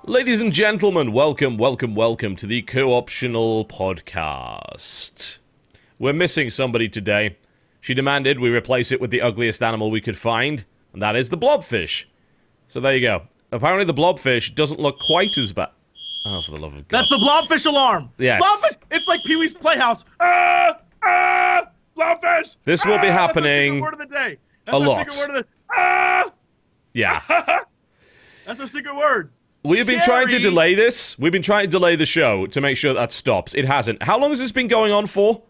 Ladies and gentlemen, welcome to the Co-Optional Podcast. We're missing somebody today. She demanded we replace it with the ugliest animal we could find, and that is the blobfish. So there you go. Apparently the blobfish doesn't look quite as bad. Oh, for the love of God. That's the blobfish alarm! Yes. Blobfish! It's like Pee-wee's Playhouse. Blobfish! This will be happening That's our secret word of the day. a lot. Secret word of the... Yeah. That's our secret word. We've been trying to delay this. We've been trying to delay the show to make sure that stops. It hasn't. How long has this been going on for?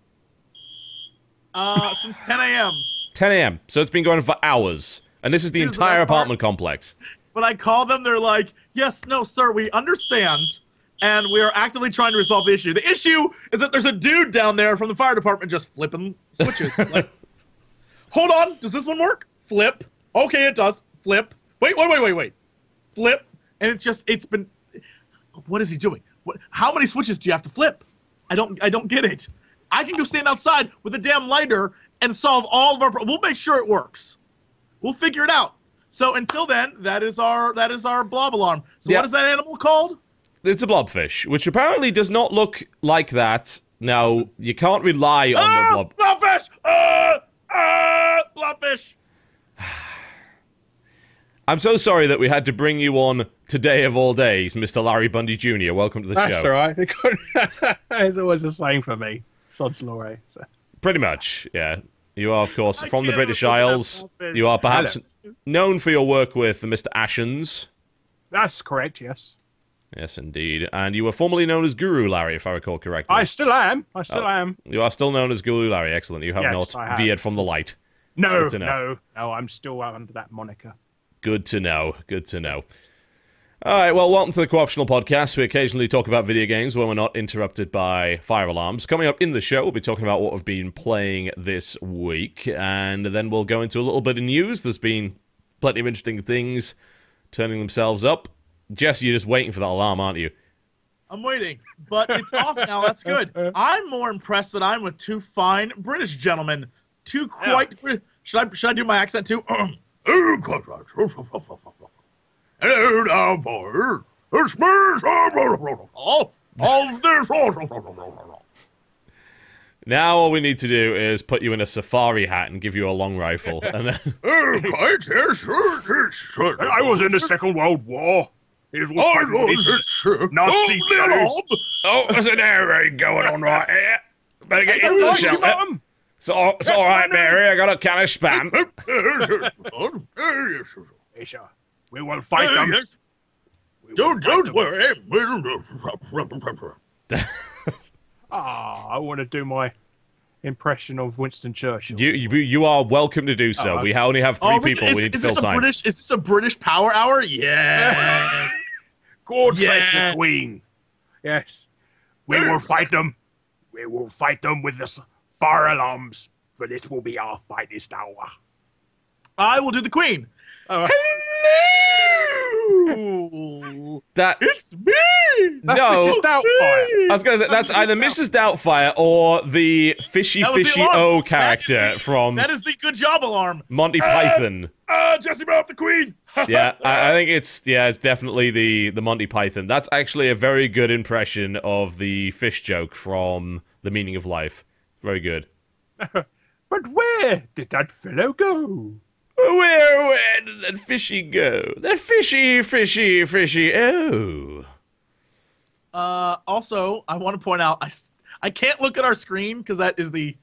Since 10 a.m. 10 a.m. So it's been going on for hours. And this is the entire apartment complex. When I call them, they're like, yes, no, sir, we understand. And we are actively trying to resolve the issue. The issue is that there's a dude down there from the fire department just flipping switches. Like, hold on, does this one work? Flip. Okay, it does. Flip. Wait. Flip. And it's been, what is he doing? How many switches do you have to flip? I don't get it. I can go stand outside with a damn lighter and solve all of our we'll make sure it works. We'll figure it out. So until then, that is our blob alarm. So What is that animal called? It's a blobfish, which apparently does not look like that. Now, you can't rely on the blob. Blobfish! Blobfish! I'm so sorry that we had to bring you on today of all days, Mr. Larry Bundy Jr. Welcome to the show. That's alright. It's always the same for me. Sod's law, eh? So. Pretty much, yeah. You are, of course, from the British Isles. You are perhaps known for your work with Mr. Ashens. That's correct, yes. Yes, indeed. And you were formerly known as Guru Larry, if I recall correctly. I still am. You are still known as Guru Larry. Excellent. You have not veered from the light. No, I'm still under that moniker. Good to know. Good to know. All right, well, welcome to the Co-Optional Podcast. We occasionally talk about video games when we're not interrupted by fire alarms. Coming up in the show, we'll be talking about what we've been playing this week, and then we'll go into a little bit of news. There's been plenty of interesting things turning themselves up. Jess, you're just waiting for that alarm, aren't you? I'm waiting, but it's off now. That's good. I'm more impressed that I'm with two fine British gentlemen. Two quite... Yeah. Should I do my accent too? Hello now, boys. It's me, of this. Now all we need to do is put you in a safari hat and give you a long rifle. And then... I was in the Second World War. It was Nazi fellas. Oh, there's an air raid going on right here. Better get into the shelter. It's all right, Mary. I got a can of Spam. We will fight them. Yes. Don't worry. I want to do my impression of Winston Churchill. You are welcome to do so. We only have three people. We need to fill time. Is this a British power hour? Yes. God bless the Queen. Yes. We will fight them. We will fight them with the fire alarms. For this will be our finest hour. I will do the Queen. Hello! It's me! That's Mrs. Doubtfire. I was going to say, that's either Mrs. Doubtfire or the Fishy O character from... That is the good job alarm. Monty Python. Jesse, up the Queen! Yeah, I think it's definitely the Monty Python. That's actually a very good impression of the fish joke from The Meaning of Life. Very good. But where did that fellow go? Where did that fishy go? That fishy, oh. Also, I want to point out, I can't look at our screen because that is the...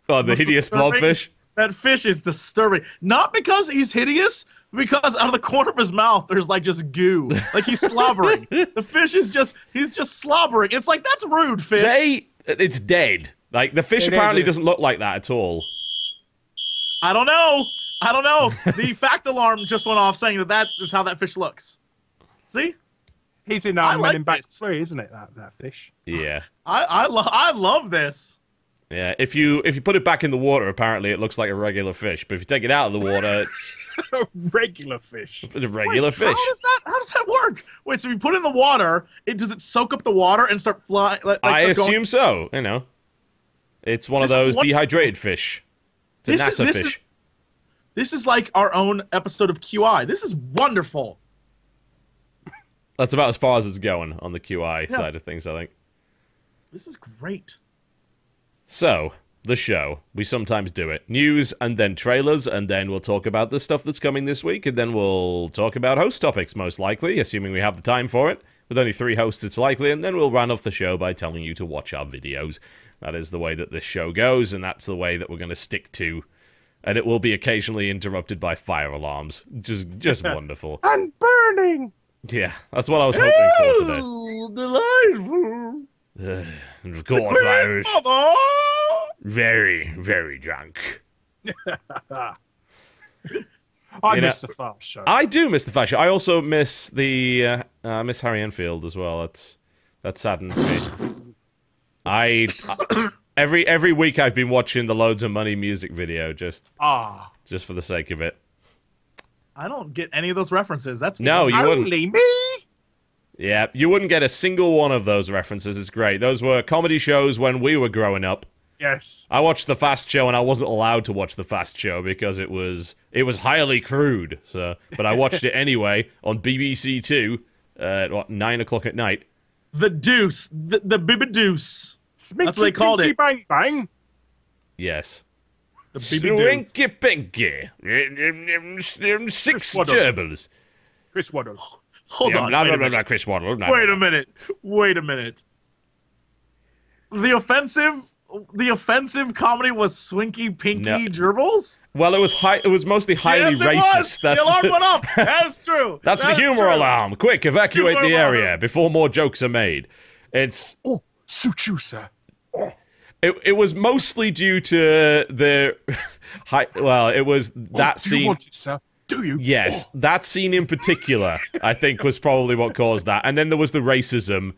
Oh, the hideous blobfish? That fish is disturbing. Not because he's hideous, but because out of the corner of his mouth, there's like just goo. Like he's slobbering. The fish is he's just slobbering. It's like, that's rude, fish. It's dead. Like, the fish apparently doesn't look like that at all. I don't know. The fact alarm just went off saying that is how that fish looks. See? He's in Men in Black 3, isn't it? That fish. Yeah. I love this. Yeah. If you put it back in the water, apparently it looks like a regular fish. But if you take it out of the water, a regular fish. It's a regular fish. How does that work? Wait, so if you put it in the water, does it soak up the water and start flying? I assume so. You know, it's one of those dehydrated fish. It's a NASA fish. This is like our own episode of QI. This is wonderful. That's about as far as it's going on the QI side of things, I think. This is great. So, the show. We sometimes do it. News, and then trailers, and then we'll talk about the stuff that's coming this week, and then we'll talk about host topics, most likely, assuming we have the time for it. With only 3 hosts, it's likely, and then we'll round off the show by telling you to watch our videos. That is the way that this show goes, and that's the way that we're going to stick to. And it will be occasionally interrupted by fire alarms. Just wonderful. And burning! Yeah, that's what I was hoping for today. Oh, delightful. And of course, I was very, very drunk. I miss the Fast Show. I do miss the Fast Show. I also miss the miss Harry Enfield as well. That saddens me. Every week I've been watching the Loads of Money music video just for the sake of it. I don't get any of those references. That's no, you wouldn't. Only me. Yeah, you wouldn't get a single one of those references. It's great. Those were comedy shows when we were growing up. Yes. I watched the Fast Show, and I wasn't allowed to watch the Fast Show because it was highly crude. So, but I watched it anyway on BBC Two at 9 o'clock at night. The Deuce, the Bibadeuce. Sminky, That's what they called pinky, it. Bang bang. Yes. The Bibadeuce. Swinky pinky. 6 gerbils. Chris Waddle. Hold on. Not Chris Waddle. Wait a minute. Wait a minute. The offensive comedy was Swinky Pinky Gerbils? Well, it was mostly highly Yes, it racist. was. The alarm went up. That's true. That's the humor true. alarm. Quick, evacuate Humor the area alarm. before more jokes are made. It's Oh, suit you, sir. Oh. it was mostly due to the it was that Do scene. you want it, sir? Do you? Yes, that scene in particular, I think, was probably what caused that. And then there was the racism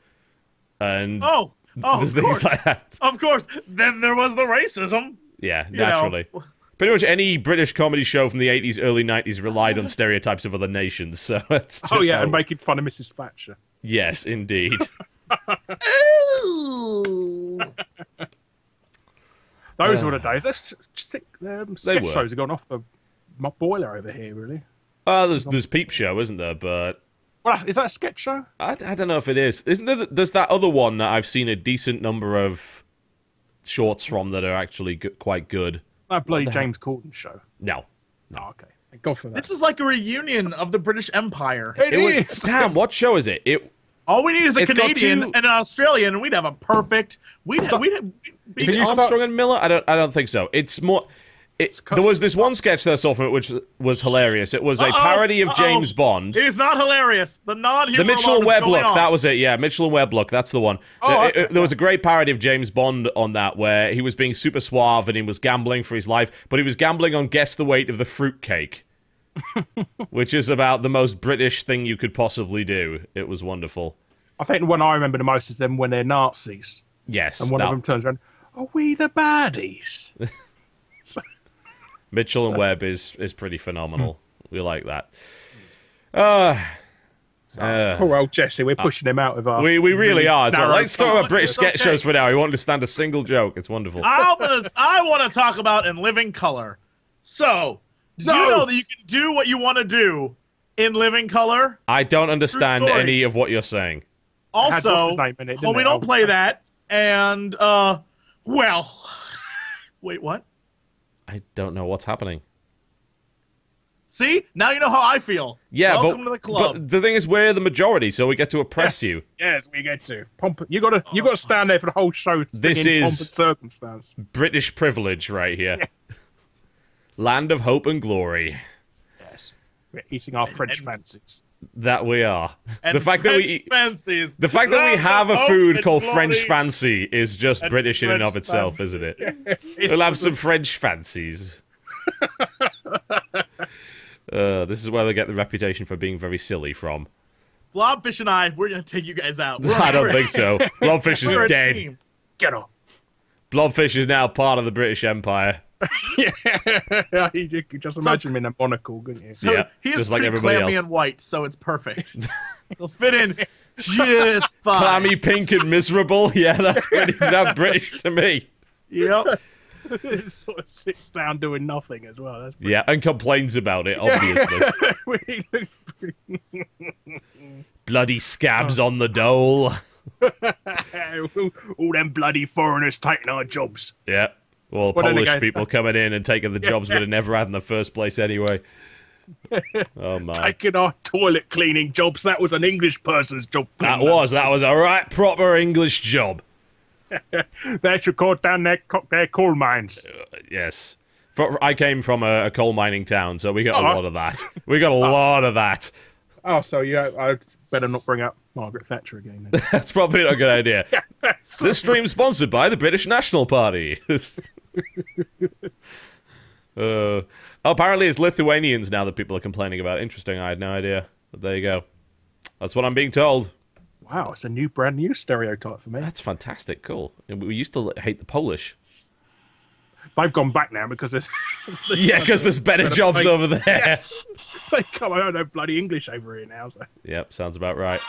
and Oh, the of things course. like that. Of course. Then there was the racism. Yeah, You know. naturally. Pretty much any British comedy show from the 80s, early 90s relied on stereotypes of other nations. So it's just And making fun of Mrs. Thatcher. Yes, indeed. Those were the days. Those sick sketch were. shows have gone off the my boiler over here, really. There's Peep Show, isn't there? But Well, is that a sketch show? I don't know if it is. Isn't there? There's that other one that I've seen a decent number of shorts from that are actually quite good. That bloody James Corden show. No. Oh, okay. Thank God for that. This is like a reunion of the British Empire. It is. Damn, what show is it? All we need is a It's got Canadian two- and an Australian, and we'd have a perfect. We'd Is it you start- Armstrong and Miller? I don't think so. It's more. There was this one sketch that I saw from it which was hilarious. It was a parody of James Bond. It is not hilarious. The non-humor. The Mitchell and alarm is Webb look, going that on. was it, yeah. Mitchell and Webb look, that's the one. There was a great parody of James Bond on that where he was being super suave and he was gambling for his life, but he was gambling on guess the weight of the fruitcake, which is about the most British thing you could possibly do. It was wonderful. I think the one I remember the most is them when they're Nazis. Yes. And one of them turns around, are we the baddies? Mitchell and Webb is pretty phenomenal. We like that. Poor old Jesse, we're pushing him out of our... We really are. As well. narrow Let's talk about British It's sketch okay. shows for now. He won't understand a single joke. It's wonderful. I want to talk about In Living Color. So, did you know that you can do what you want to do in Living Color? I don't understand story. any of what you're saying. Also, what's his name in it, didn't we it? don't play that. And, well, wait, what? I don't know what's happening. See? Now you know how I feel. Yeah, Welcome to the club. but the thing is, we're the majority, so we get to oppress you. Yes, we get to. You got to stand there for the whole show This singing is- Pomp and Circumstance. British privilege right here. Land of hope and glory. Yes. We're eating our French fancies. That we are. And The fact that we French eat, fancies. the fact that we Love have a hope food and called glory. French fancy is just And British in and of French itself, fancy. isn't it? We'll have some French fancies. This is where they get the reputation for being very silly from. Blobfish and I, we're going to take you guys out. I don't think so. Blobfish We're a is dead. team. Get on. Blobfish is now part of the British Empire. Yeah, you could just imagine him in a monocle, couldn't you? So Yeah, he is just like pretty everybody clammy else. and white, so it's perfect. He'll fit in just fine. Clammy, pink, and miserable. Yeah, that's pretty damn British to me. Yep. It sort of sits down doing nothing as well. That's Yeah, and complains about it, obviously. pretty... Bloody scabs on the dole. All them bloody foreigners taking our jobs. Yeah. Well, Well, then Polish again- people coming in and taking the jobs we'd have never had in the first place anyway. Oh, my. Taking our toilet cleaning jobs. That was an English person's job. That was a right proper English job. They should cut down their coal mines. Yes. I came from a coal mining town, so we got a Oh. lot of that. We got a lot of that. Oh, so yeah, I better not bring up Margaret Thatcher again. Then. That's probably not a good idea. This stream's sponsored by the British National Party. Apparently it's Lithuanians now that people are complaining about. Interesting, I had no idea. But there you go. That's what I'm being told. Wow, it's a brand new stereotype for me. That's fantastic, cool. We used to hate the Polish. They've gone back now because there's Yeah, because there's better jobs over there. they come. I don't know bloody English over here now. So. Yep, sounds about right.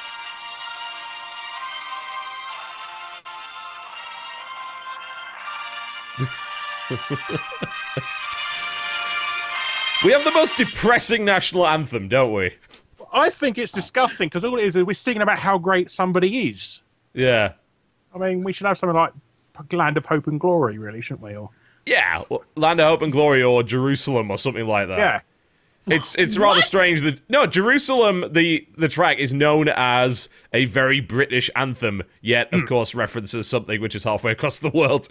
We have the most depressing national anthem, don't we? I think it's disgusting because all it is we're singing about how great somebody is. Yeah. I mean, we should have something like Land of Hope and Glory, really, shouldn't we? Or Yeah, well, Land of Hope and Glory or Jerusalem or something like that. yeah, It's rather strange that no, Jerusalem, the track is known as a very British anthem, yet of course references something which is halfway across the world.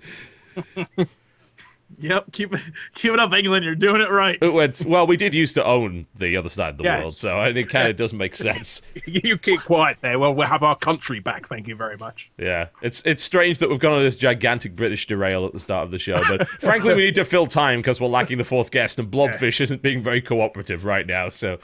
Yep, keep it up, England. You're doing it right. Well, we did used to own the other side of the Yes. world, so it kind of does make sense. you keep quiet there. Well, we'll have our country back. Thank you very much. Yeah, it's strange that we've gone on this gigantic British derail at the start of the show, but frankly, we need to fill time because we're lacking the fourth guest, and Blobfish isn't being very cooperative right now. So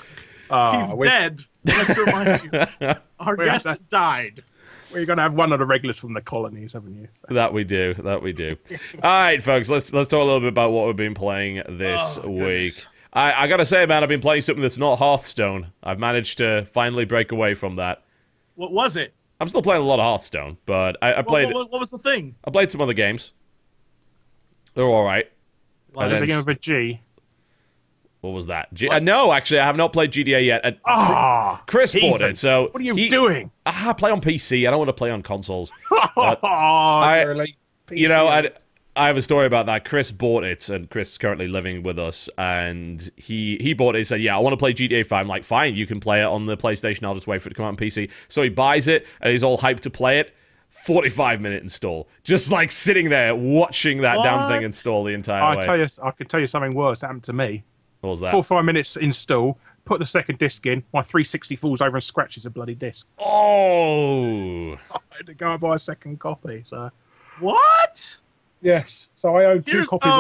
He's dead. Let's remind you. Our Wait, guest that- died. Well, you're going to have one of the regulars from the colonies, haven't you? So. that we do. All right, folks, let's talk a little bit about what we've been playing this week. goodness. I gotta say, man, I've been playing something that's not Hearthstone. I've managed to finally break away from that. What was it? I'm still playing a lot of Hearthstone, but I played. What was the thing? I played some other games. They're all right. Like, And then- Begin with a G. What was that? No, actually, I have not played GTA yet. Chris bought Ethan, it, so what are you doing? I play on PC. I don't want to play on consoles. Really? You know, PC. I have a story about that. Chris bought it, and Chris is currently living with us, and he bought it. He said, yeah, I want to play GTA 5. I'm like, fine, you can play it on the PlayStation. I'll just wait for it to come out on PC. So he buys it, and he's all hyped to play it. 45-minute install. Just like sitting there watching that damn thing What? install the entire way. I can tell you something worse happened to me. What was that? 4 or 5 minutes install, put the second disc in, my 360 falls over and scratches a bloody disc. Oh! I had to go and buy a second copy. So What? yes, so I own two copies.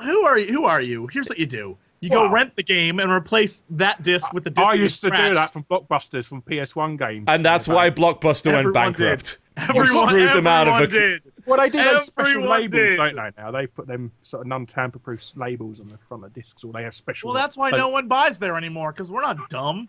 Who are you? Here's what you do. You go Wow. rent the game and replace that disc with the disc. I that used to do scratched. that from Blockbusters from PS1 games. And that's why Blockbuster went Everyone bankrupt. Everyone, screwed them out of everyone a- did. Well, they do those special Everyone labels, did. don't they? Now they put them sort of non-tamper-proof labels on the front of discs, or they have special. Well, that's why no one buys there anymore, because we're not dumb.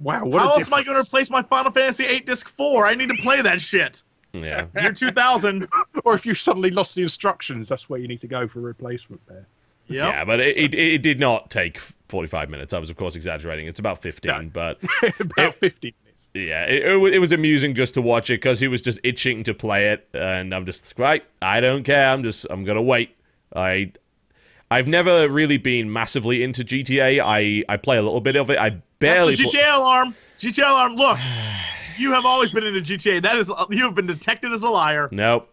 Wow, what How a else am I going to difference. replace my Final Fantasy VIII Disc 4? I need to play that shit. Yeah. Year 2000. Or if you suddenly lost the instructions, that's where you need to go for a replacement there. Yep. Yeah, but it did not take 45 minutes. I was, of course, exaggerating. It's about 15, No. but About 50 minutes. yeah, it was amusing just to watch it because he was just itching to play it, and I'm just, right, I don't care. I'm going to wait. I've never really been massively into GTA. I play a little bit of it. I barely... That's the GTA alarm. GTA alarm. Look, you have always been into GTA. That is, you have been detected as a liar. Nope.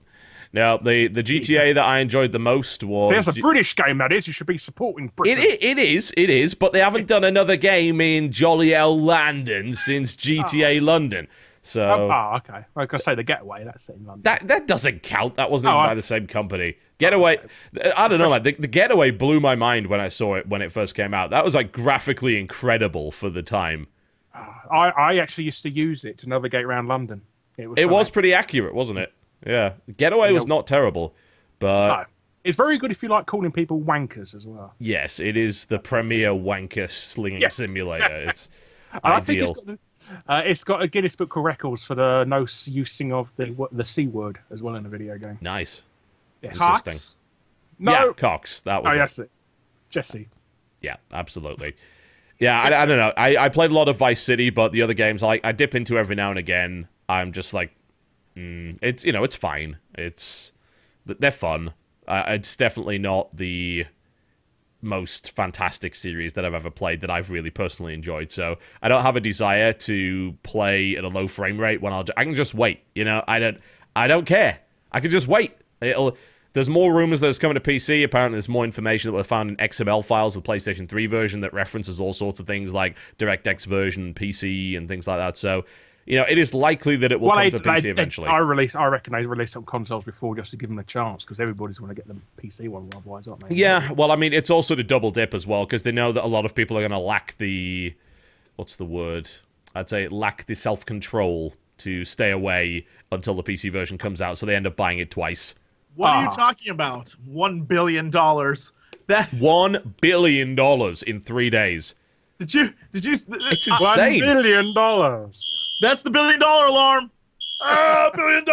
No, the GTA that I enjoyed the most was... See, that's a British game, that is. You should be supporting Britain. It is, but they haven't done another game in Jolly L London since GTA London. So okay. I was going to say the Getaway. That's set in London. that doesn't count. That wasn't Oh, even by the same company. Getaway, I don't know, like the Getaway blew my mind when I saw it when it first came out. That was like graphically incredible for the time. I actually used to use it to navigate around London. It was pretty accurate, wasn't it? Yeah, Getaway was not terrible, but No. It's very good if you like calling people wankers as well. yes, it is the premier wanker slinging simulator. It's And I think ideal. it's got a Guinness Book of Records for the no using of the C word as well in a video game. Nice. Yes. Interesting. Cox. No. Yeah, Cox. That was Oh, it. that's it. Jesse. Yeah, absolutely. Yeah, I don't know. I played a lot of Vice City, but the other games I dip into every now and again. I'm just like, it's it's fine. They're fun. It's definitely not the most fantastic series that I've ever played that I've really personally enjoyed. So I don't have a desire to play at a low frame rate when I can just wait. I don't care. I can just wait. There's more rumors that it's coming to PC. Apparently, there's more information that were found in XML files of the PlayStation 3 version that references all sorts of things like DirectX version, PC, and things like that. So, it is likely that it will come to PC eventually. I reckon they released on consoles before just to give them a chance, because everybody's going to get the PC one otherwise, aren't they? Yeah, well, I mean, it's also to double dip as well, because they know that a lot of people are going to lack the... What's the word? I'd say lack the self-control to stay away until the PC version comes out, so they end up buying it twice. What are you talking about? $1 billion. $1 billion in 3 days. Did you? It's insane. $1 billion. That's the $1 billion alarm. $1 billion.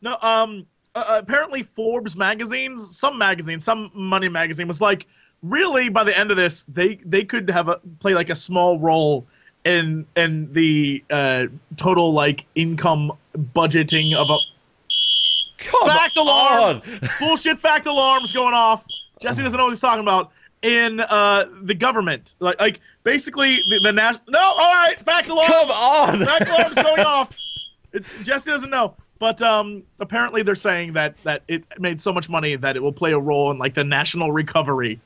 No, apparently Forbes magazine, some money magazine was like, really by the end of this, they could have play like a small role in the total like income budgeting of a. Fact alarm! Bullshit fact alarms going off. Jesse doesn't know what he's talking about. In the government. Like basically, the national... No, all right, fact alarm! Come on! Fact alarm's going off. Jesse doesn't know. But apparently they're saying that it made so much money that it will play a role in like the national recovery.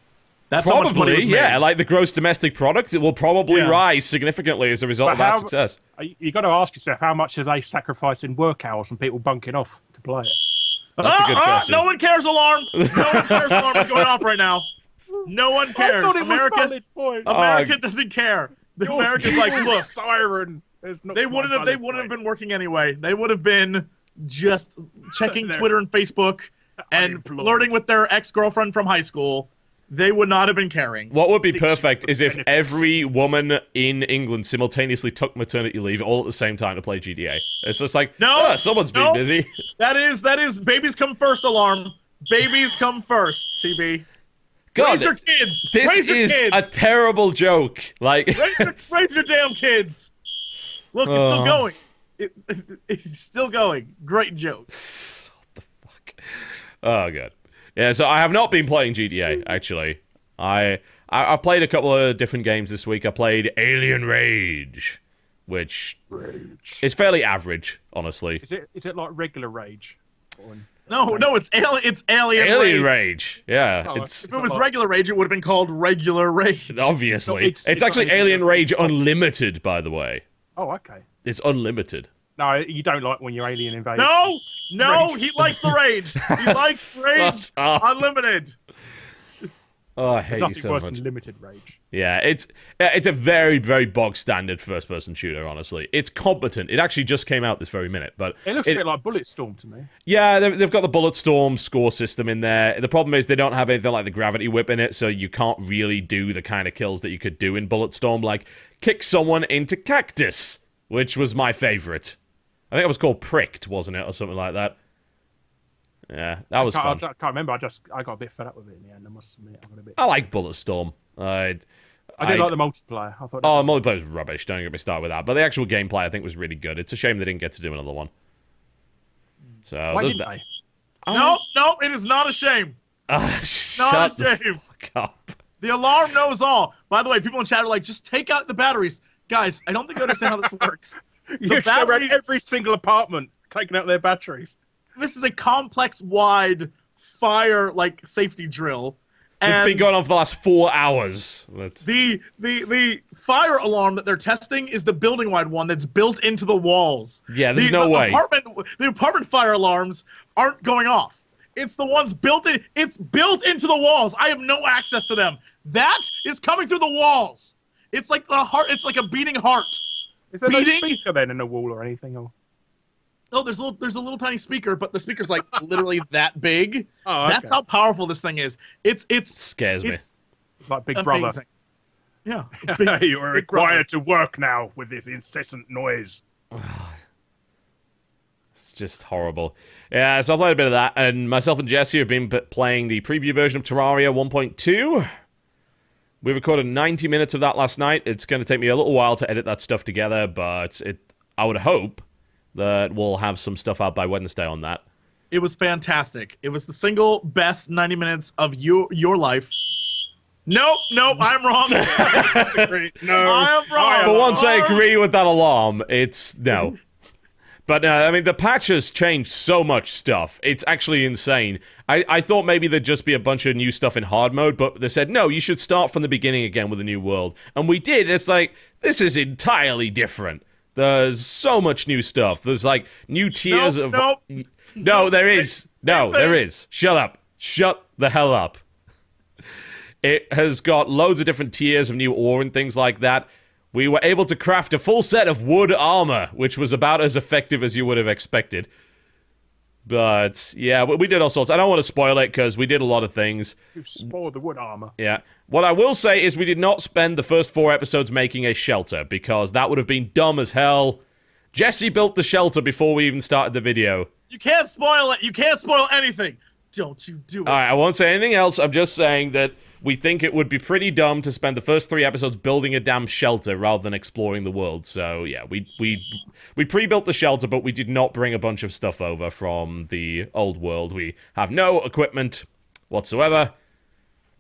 That's how much money it was made. Yeah, like the gross domestic product, it will probably rise significantly as a result of that success. You got to ask yourself, how much are they sacrificing work hours and people bunking off to play it? That's a good question. No one cares, alarm. No one cares, alarm is going off right now. No one cares. America doesn't care. America's like, look, siren. They wouldn't have been working anyway. They would have been just checking Twitter and Facebook and flirting with their ex-girlfriend from high school. They would not have been caring. What would be perfect is if every woman in England simultaneously took maternity leave all at the same time to play GTA. It's just like, someone's been busy. That is babies come first alarm. Babies come first, TB. God, raise your kids. This is a terrible joke. Like, raise your damn kids. Look, it's still going. It's still going. Great joke. What the fuck? Oh, God. Yeah, so I have not been playing GTA, actually. I've played a couple of different games this week. I played Alien Rage, which is fairly average, honestly. Is it like regular Rage? No, it's Alien Rage. Yeah. If it was regular Rage, it would have been called Regular Rage. Obviously. It's actually Alien Rage Unlimited, by the way. Oh, okay. It's unlimited. No, you don't like when your alien invades. No, he likes the Rage. He likes Rage Unlimited. Oh, I hate you so much. Nothing worse than limited Rage. Yeah, it's a very, very bog standard first-person shooter, honestly. It's competent. It actually just came out this very minute, but... It looks a bit like Bulletstorm to me. Yeah, they've got the Bulletstorm score system in there. The problem is they don't have anything like the Gravity Whip in it, so you can't really do the kind of kills that you could do in Bulletstorm, like kick someone into cactus, which was my favorite. I think it was called Pricked, wasn't it, or something like that. Yeah, that was fun. I can't remember. I got a bit fed up with it in the end. I must admit, I like Bulletstorm. I didn't like the multiplayer. Multiplayer was rubbish. Don't get me started with that. But the actual gameplay, I think, was really good. It's a shame they didn't get to do another one. So why didn't they? No, it is not a shame. Shut the fuck up. The alarm knows all. By the way, people in chat are like, just take out the batteries. Guys, I don't think you understand how this works. You go around every single apartment taking out their batteries. This is a complex-wide fire safety drill. And it's been going on for the last 4 hours. The fire alarm that they're testing is the building-wide one that's built into the walls. Yeah, there's no way. The apartment fire alarms aren't going off. It's the ones built in. It's built into the walls. I have no access to them. That is coming through the walls. It's like the heart. It's like a beating heart. Is there no speaker then in the wall or anything? Or? No, there's a little tiny speaker, but the speaker's like literally that big. Oh, okay. That's how powerful this thing is. It scares me. It's like Big Brother. Yeah. You are required to work now with this incessant noise. It's just horrible. Yeah, so I played a bit of that, and myself and Jesse have been playing the preview version of Terraria 1.2. We recorded 90 minutes of that last night. It's going to take me a little while to edit that stuff together, but I would hope that we'll have some stuff out by Wednesday on that. It was fantastic. It was the single best 90 minutes of your life. Nope, I'm wrong. No, I am wrong. For once I agree with that alarm, it's no. But I mean, the patch has changed so much stuff. It's actually insane. I thought maybe there'd just be a bunch of new stuff in hard mode, but they said, no, you should start from the beginning again with a new world. And we did. It's like, this is entirely different. There's so much new stuff. There's like new tiers of... No, there is. No, there is. Shut up. Shut the hell up. It has got loads of different tiers of new ore and things like that. We were able to craft a full set of wood armor, which was about as effective as you would have expected. But, yeah, we did all sorts. I don't want to spoil it, because we did a lot of things. You spoiled the wood armor. Yeah. What I will say is we did not spend the first 4 episodes making a shelter, because that would have been dumb as hell. Jesse built the shelter before we even started the video. You can't spoil it. You can't spoil anything. Don't you do it. Alright, I won't say anything else. I'm just saying that we think it would be pretty dumb to spend the first 3 episodes building a damn shelter rather than exploring the world. So, yeah, we pre-built the shelter, but we did not bring a bunch of stuff over from the old world. We have no equipment whatsoever.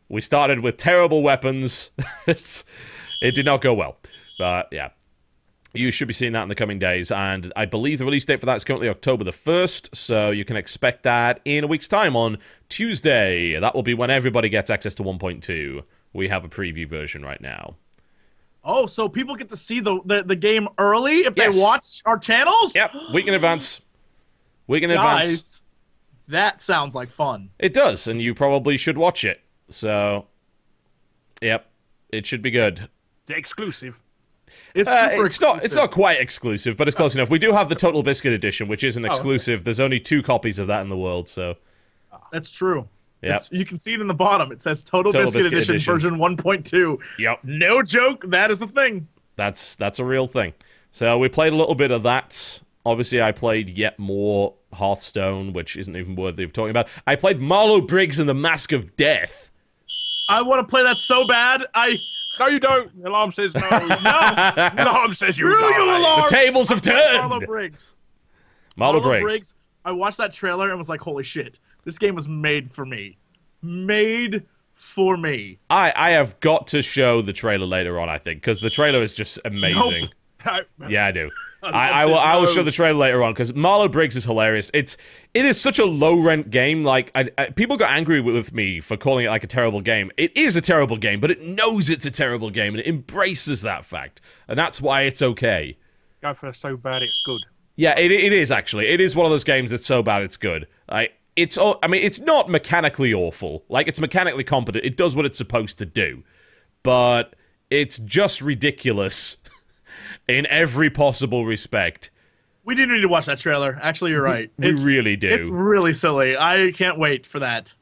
We started with terrible weapons. It did not go well. But, yeah. You should be seeing that in the coming days, and I believe the release date for that is currently October the 1st, so you can expect that in a week's time on Tuesday. That will be when everybody gets access to 1.2. We have a preview version right now. Oh, so people get to see the game early if they watch our channels? Yep, week in advance. Week in advance. That sounds like fun. It does, and you probably should watch it. So, yep, it should be good. It's exclusive. It's super exclusive. It's not quite exclusive, but it's close enough. We do have the TotalBiscuit edition, which isn't exclusive. Okay. There's only 2 copies of that in the world, so... That's true. Yep. You can see it in the bottom. It says TotalBiscuit edition version 1.2. Yep. No joke. That is the thing. That's a real thing. So we played a little bit of that. Obviously, I played yet more Hearthstone, which isn't even worthy of talking about. I played Marlowe Briggs and the Mask of Death. I want to play that so bad. No, you don't. The alarm says no. No. The alarm says you Screw you, alarm. The tables have turned. Marlowe Briggs. Marlowe Briggs. I watched that trailer and was like, holy shit. This game was made for me. Made for me. I have got to show the trailer later on, I think, because the trailer is just amazing. No. Yeah, I do. I will show the trailer later on, because Marlowe Briggs is hilarious. It is such a low-rent game. Like, people got angry with me for calling it, like, a terrible game. It is a terrible game, but it knows it's a terrible game, and it embraces that fact. And that's why it's okay. Go for so bad it's good. Yeah, it is, actually. It is one of those games that's so bad it's good. It's not mechanically awful. Like, it's mechanically competent. It does what it's supposed to do. But it's just ridiculous in every possible respect. We do need to watch that trailer. Actually, you're right. We really do. It's really silly. I can't wait for that.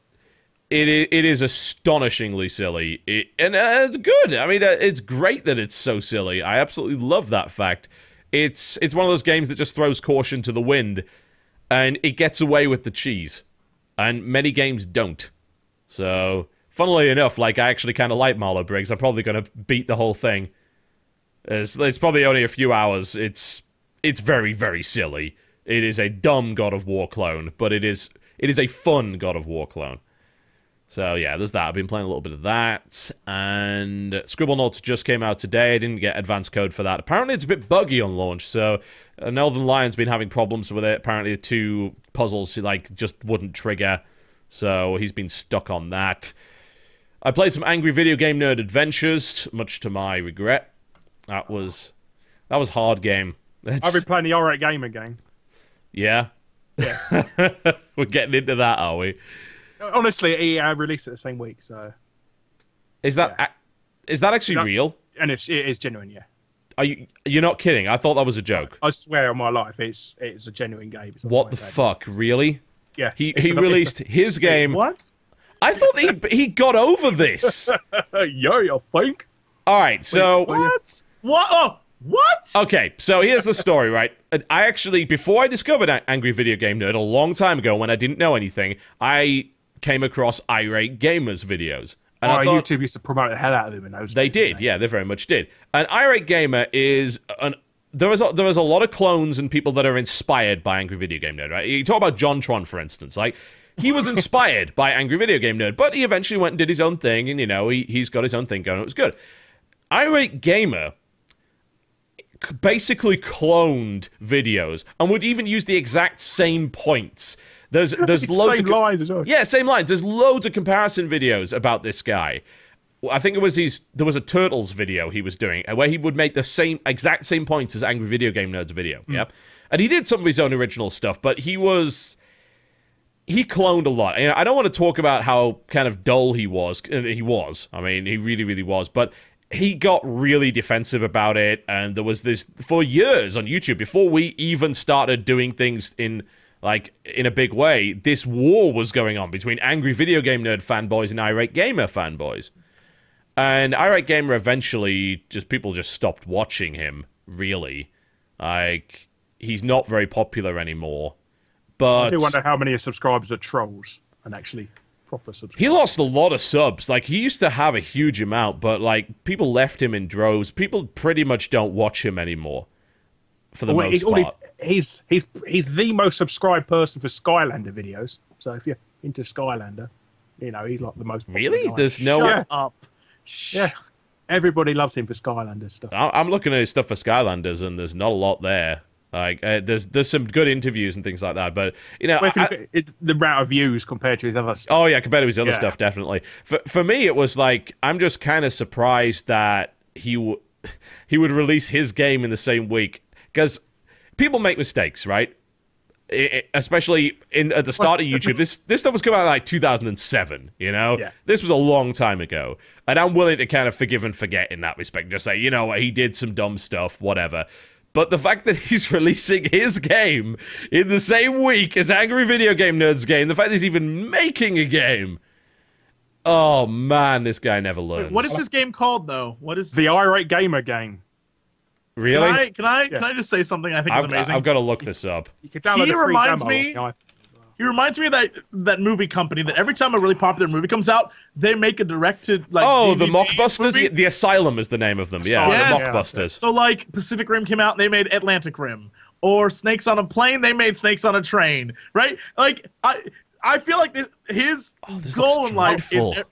It is astonishingly silly. And it's good. I mean, it's great that it's so silly. I absolutely love that fact. It's one of those games that just throws caution to the wind, and it gets away with the cheese. And many games don't. So, funnily enough, like, I actually kind of like Marlowe Briggs. I'm probably going to beat the whole thing. It's probably only a few hours. It's very, very silly. It is a dumb God of War clone, but it is a fun God of War clone. So yeah, there's that. I've been playing a little bit of that, and Scribblenauts just came out today. I didn't get advanced code for that. Apparently it's a bit buggy on launch, so Northern Lion's been having problems with it. Apparently the 2 puzzles, like, just wouldn't trigger, so he's been stuck on that. I played some Angry Video Game Nerd Adventures, much to my regret. That was hard game. I've been playing the Alright Gamer game. Yeah? Yes. We're getting into that, are we? Honestly, he released it the same week, so... Is that actually real? And it is genuine, yeah. You're not kidding? I thought that was a joke. I swear on my life, it's a genuine game. What the fuck? Really? Yeah. He released his game. What? I thought he got over this. Yo, you think? Alright, so... What? What? Oh, what? Okay, so here's the story, right? I actually, before I discovered Angry Video Game Nerd a long time ago when I didn't know anything, I came across Irate Gamers videos. And I thought, YouTube used to promote the hell out of them in those they days, did, yeah, they very much did. And Irate Gamer is there was a lot of clones and people that are inspired by Angry Video Game Nerd, right? You talk about JonTron, for instance, like, he was inspired by Angry Video Game Nerd, but he eventually went and did his own thing, and, you know, he's got his own thing going, it was good. Irate Gamer basically cloned videos and would even use the exact same points. There's loads same of lines as well. Yeah, same lines. There's loads of comparison videos about this guy. I think it was there was a Turtles video he was doing where he would make the exact same points as Angry Video Game Nerd's video. Yep. And he did some of his own original stuff, but he cloned a lot. And I don't want to talk about how kind of dull he was. He was. I mean, he really, really was. But he got really defensive about it, and there was this for years on YouTube before we even started doing things in a big way. This war was going on between Angry Video Game Nerd fanboys and Irate Gamer fanboys. And Irate Gamer eventually people just stopped watching him, really. Like, he's not very popular anymore. But I do wonder how many subscribers are trolls and actually proper subscribers. He lost a lot of subs. Like, he used to have a huge amount, but, like, people left him in droves. People pretty much don't watch him anymore, for the most part. He's the most subscribed person for Skylander videos. So if you're into Skylander, you know, he's like the most popular Really? guy. There's no... Shut up. Yeah. Everybody loves him for Skylander stuff. I'm looking at his stuff for Skylanders, and there's not a lot there. Like, there's some good interviews and things like that, but, you know... Well, if you look at the amount of views compared to his other stuff. Oh, yeah, compared to his other stuff, definitely. For me, it was like, I'm just kind of surprised that he would release his game in the same week, because people make mistakes, right? Especially at the start of YouTube. This stuff was coming out like 2007, you know? Yeah. This was a long time ago. And I'm willing to kind of forgive and forget in that respect. Just say, you know what, he did some dumb stuff, whatever. But the fact that he's releasing his game in the same week as Angry Video Game Nerd's game, the fact that he's even making a game, oh man, this guy never learns. Wait, what is this game called, though? What is The Irate Gamer game. Really? Can I just say something I think is amazing? I've got to look this up. You can download He a free reminds demo. me- You know, He reminds me of that movie company that every time a really popular movie comes out, they make a directed the DVD movie. Mockbusters? The Asylum is the name of them. Yeah, Yes. the Mockbusters. So like Pacific Rim came out and they made Atlantic Rim, or Snakes on a Plane, they made Snakes on a Train, right? Like I feel like his this goal looks in life is dreadful.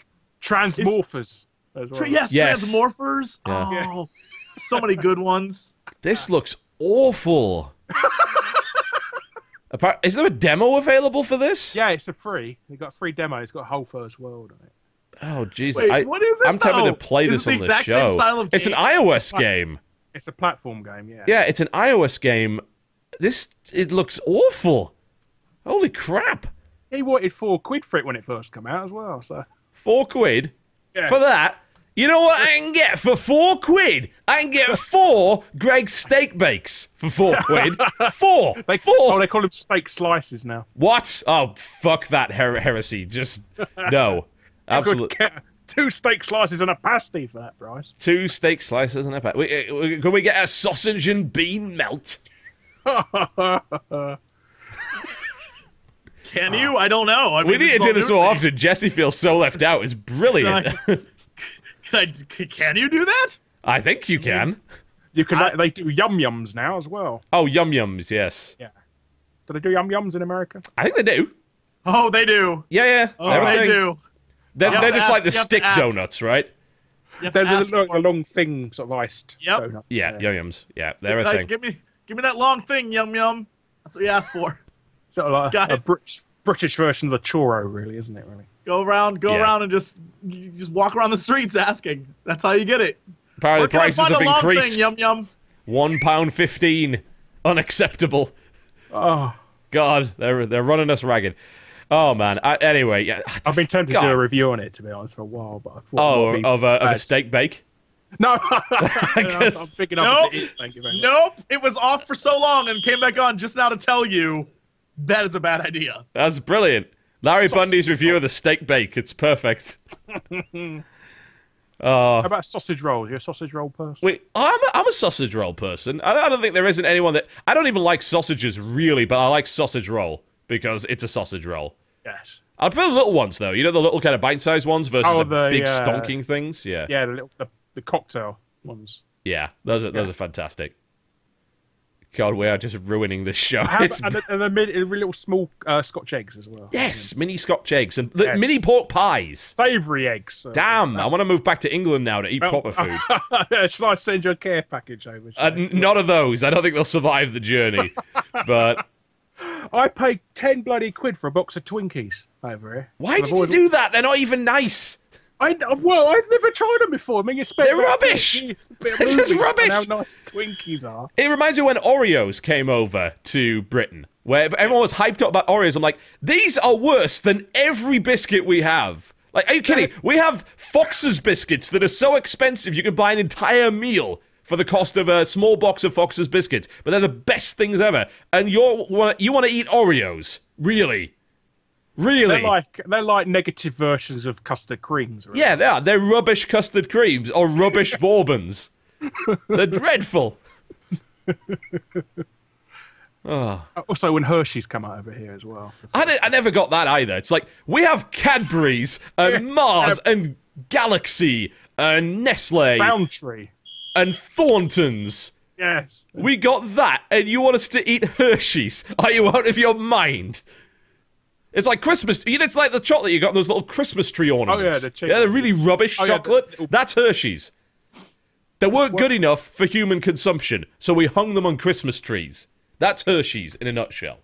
Transmorphers. As well. yes, Yes. Transmorphers. Yeah. Oh, so many good ones. This looks awful. Is there a demo available for this? Yeah, it's a free. They got a free demo. It's got a whole first world on it. Oh, jeez. Wait, what is it, I'm tempted to though? play Is this it the on the exact show. same style of It's an game? iOS game. It's a platform game, yeah. Yeah, it's an iOS game. It looks awful. Holy crap. He wanted £4 for it when it first came out as well. So £4 yeah. for that. You know what I can get for £4? I can get 4 Greg's steak bakes for £4. 4. They 4. Oh, they call them steak slices now. What? Oh, fuck that heresy. Just no. Absolutely. Could get 2 steak slices and a pasty for that price. 2 steak slices and a can we get a sausage and bean melt? Can you? I don't know. I We mean, need to is do all this new more to me. often. Jesse feels so left out. It's brilliant. Can you do that? I think you can. You can. They do yum yums now as well. Oh, Yum Yums, yes. Yeah. Do they do yum yums in America? I think they do. Oh, they do. Yeah. Oh, Everything. they do. They're have to just like ask, the you have to stick ask. donuts, right? You have They're to ask like for a it. long thing, sort of iced. Yep. donut. Yeah, Yum Yums. Yeah, they're a Like, thing. give me that long thing, yum yum. That's what you asked for. Sort of like a Guys. British version of the churro, really, isn't it? Really. Go around and just walk around the streets asking. That's how you get it. Apparently Where the can I prices find have a long increased. thing, yum yum? £1.15. Unacceptable. Oh, God, they're running us ragged. Oh man. Anyway, yeah. I've been tempted to God. do a review on it, to be honest, for a while, but I thought Oh, it might be of a bad. steak bake. No, guess- I'm picking up Nope. as it is. Thank you very much. Nope. It was off for so long and came back on just now to tell you that is a bad idea. That's brilliant. Larry Sausage Bundy's review of the steak bake. It's perfect. How about sausage rolls? You're a sausage roll person? Wait, I'm a sausage roll person. I don't think there isn't anyone that... I don't even like sausages, really, but I like sausage roll because it's a sausage roll. Yes. I'd prefer the little ones, though. You know, the little kind of bite-sized ones versus the big stonking things? Yeah. Yeah, the cocktail ones. Yeah, those are fantastic. God, we are just ruining this show. And the little small Scotch eggs as well. Yes, mini Scotch eggs and mini pork pies. Savoury eggs. Damn, I want to move back to England now to eat proper food. Shall I send you a care package over? None of those. I don't think they'll survive the journey. But I paid 10 bloody quid for a box of Twinkies over here. Why did you do that? They're not even nice. I've never tried them before. I mean, they're rubbish. They're just rubbish. How nice Twinkies are. It reminds me when Oreos came over to Britain, where everyone was hyped up about Oreos. I'm like, these are worse than every biscuit we have. Like, are you kidding? We have Fox's biscuits that are so expensive you can buy an entire meal for the cost of a small box of Fox's biscuits, but they're the best things ever. And you want to eat Oreos? Really? Really? They're like negative versions of custard creams. Right? Yeah, they are. They're rubbish custard creams or rubbish bourbons. They're dreadful. Oh. Also, when Hershey's come out over here as well. I never got that either. It's like, we have Cadbury's and Mars and Galaxy and Nestle. Roundtree. And Thornton's. Yes. We got that, and you want us to eat Hershey's? Are you out of your mind? It's like Christmas. It's like the chocolate you got in those little Christmas tree ornaments. Oh, yeah, the really rubbish chocolate. That's Hershey's. They weren't good enough for human consumption, so we hung them on Christmas trees. That's Hershey's in a nutshell.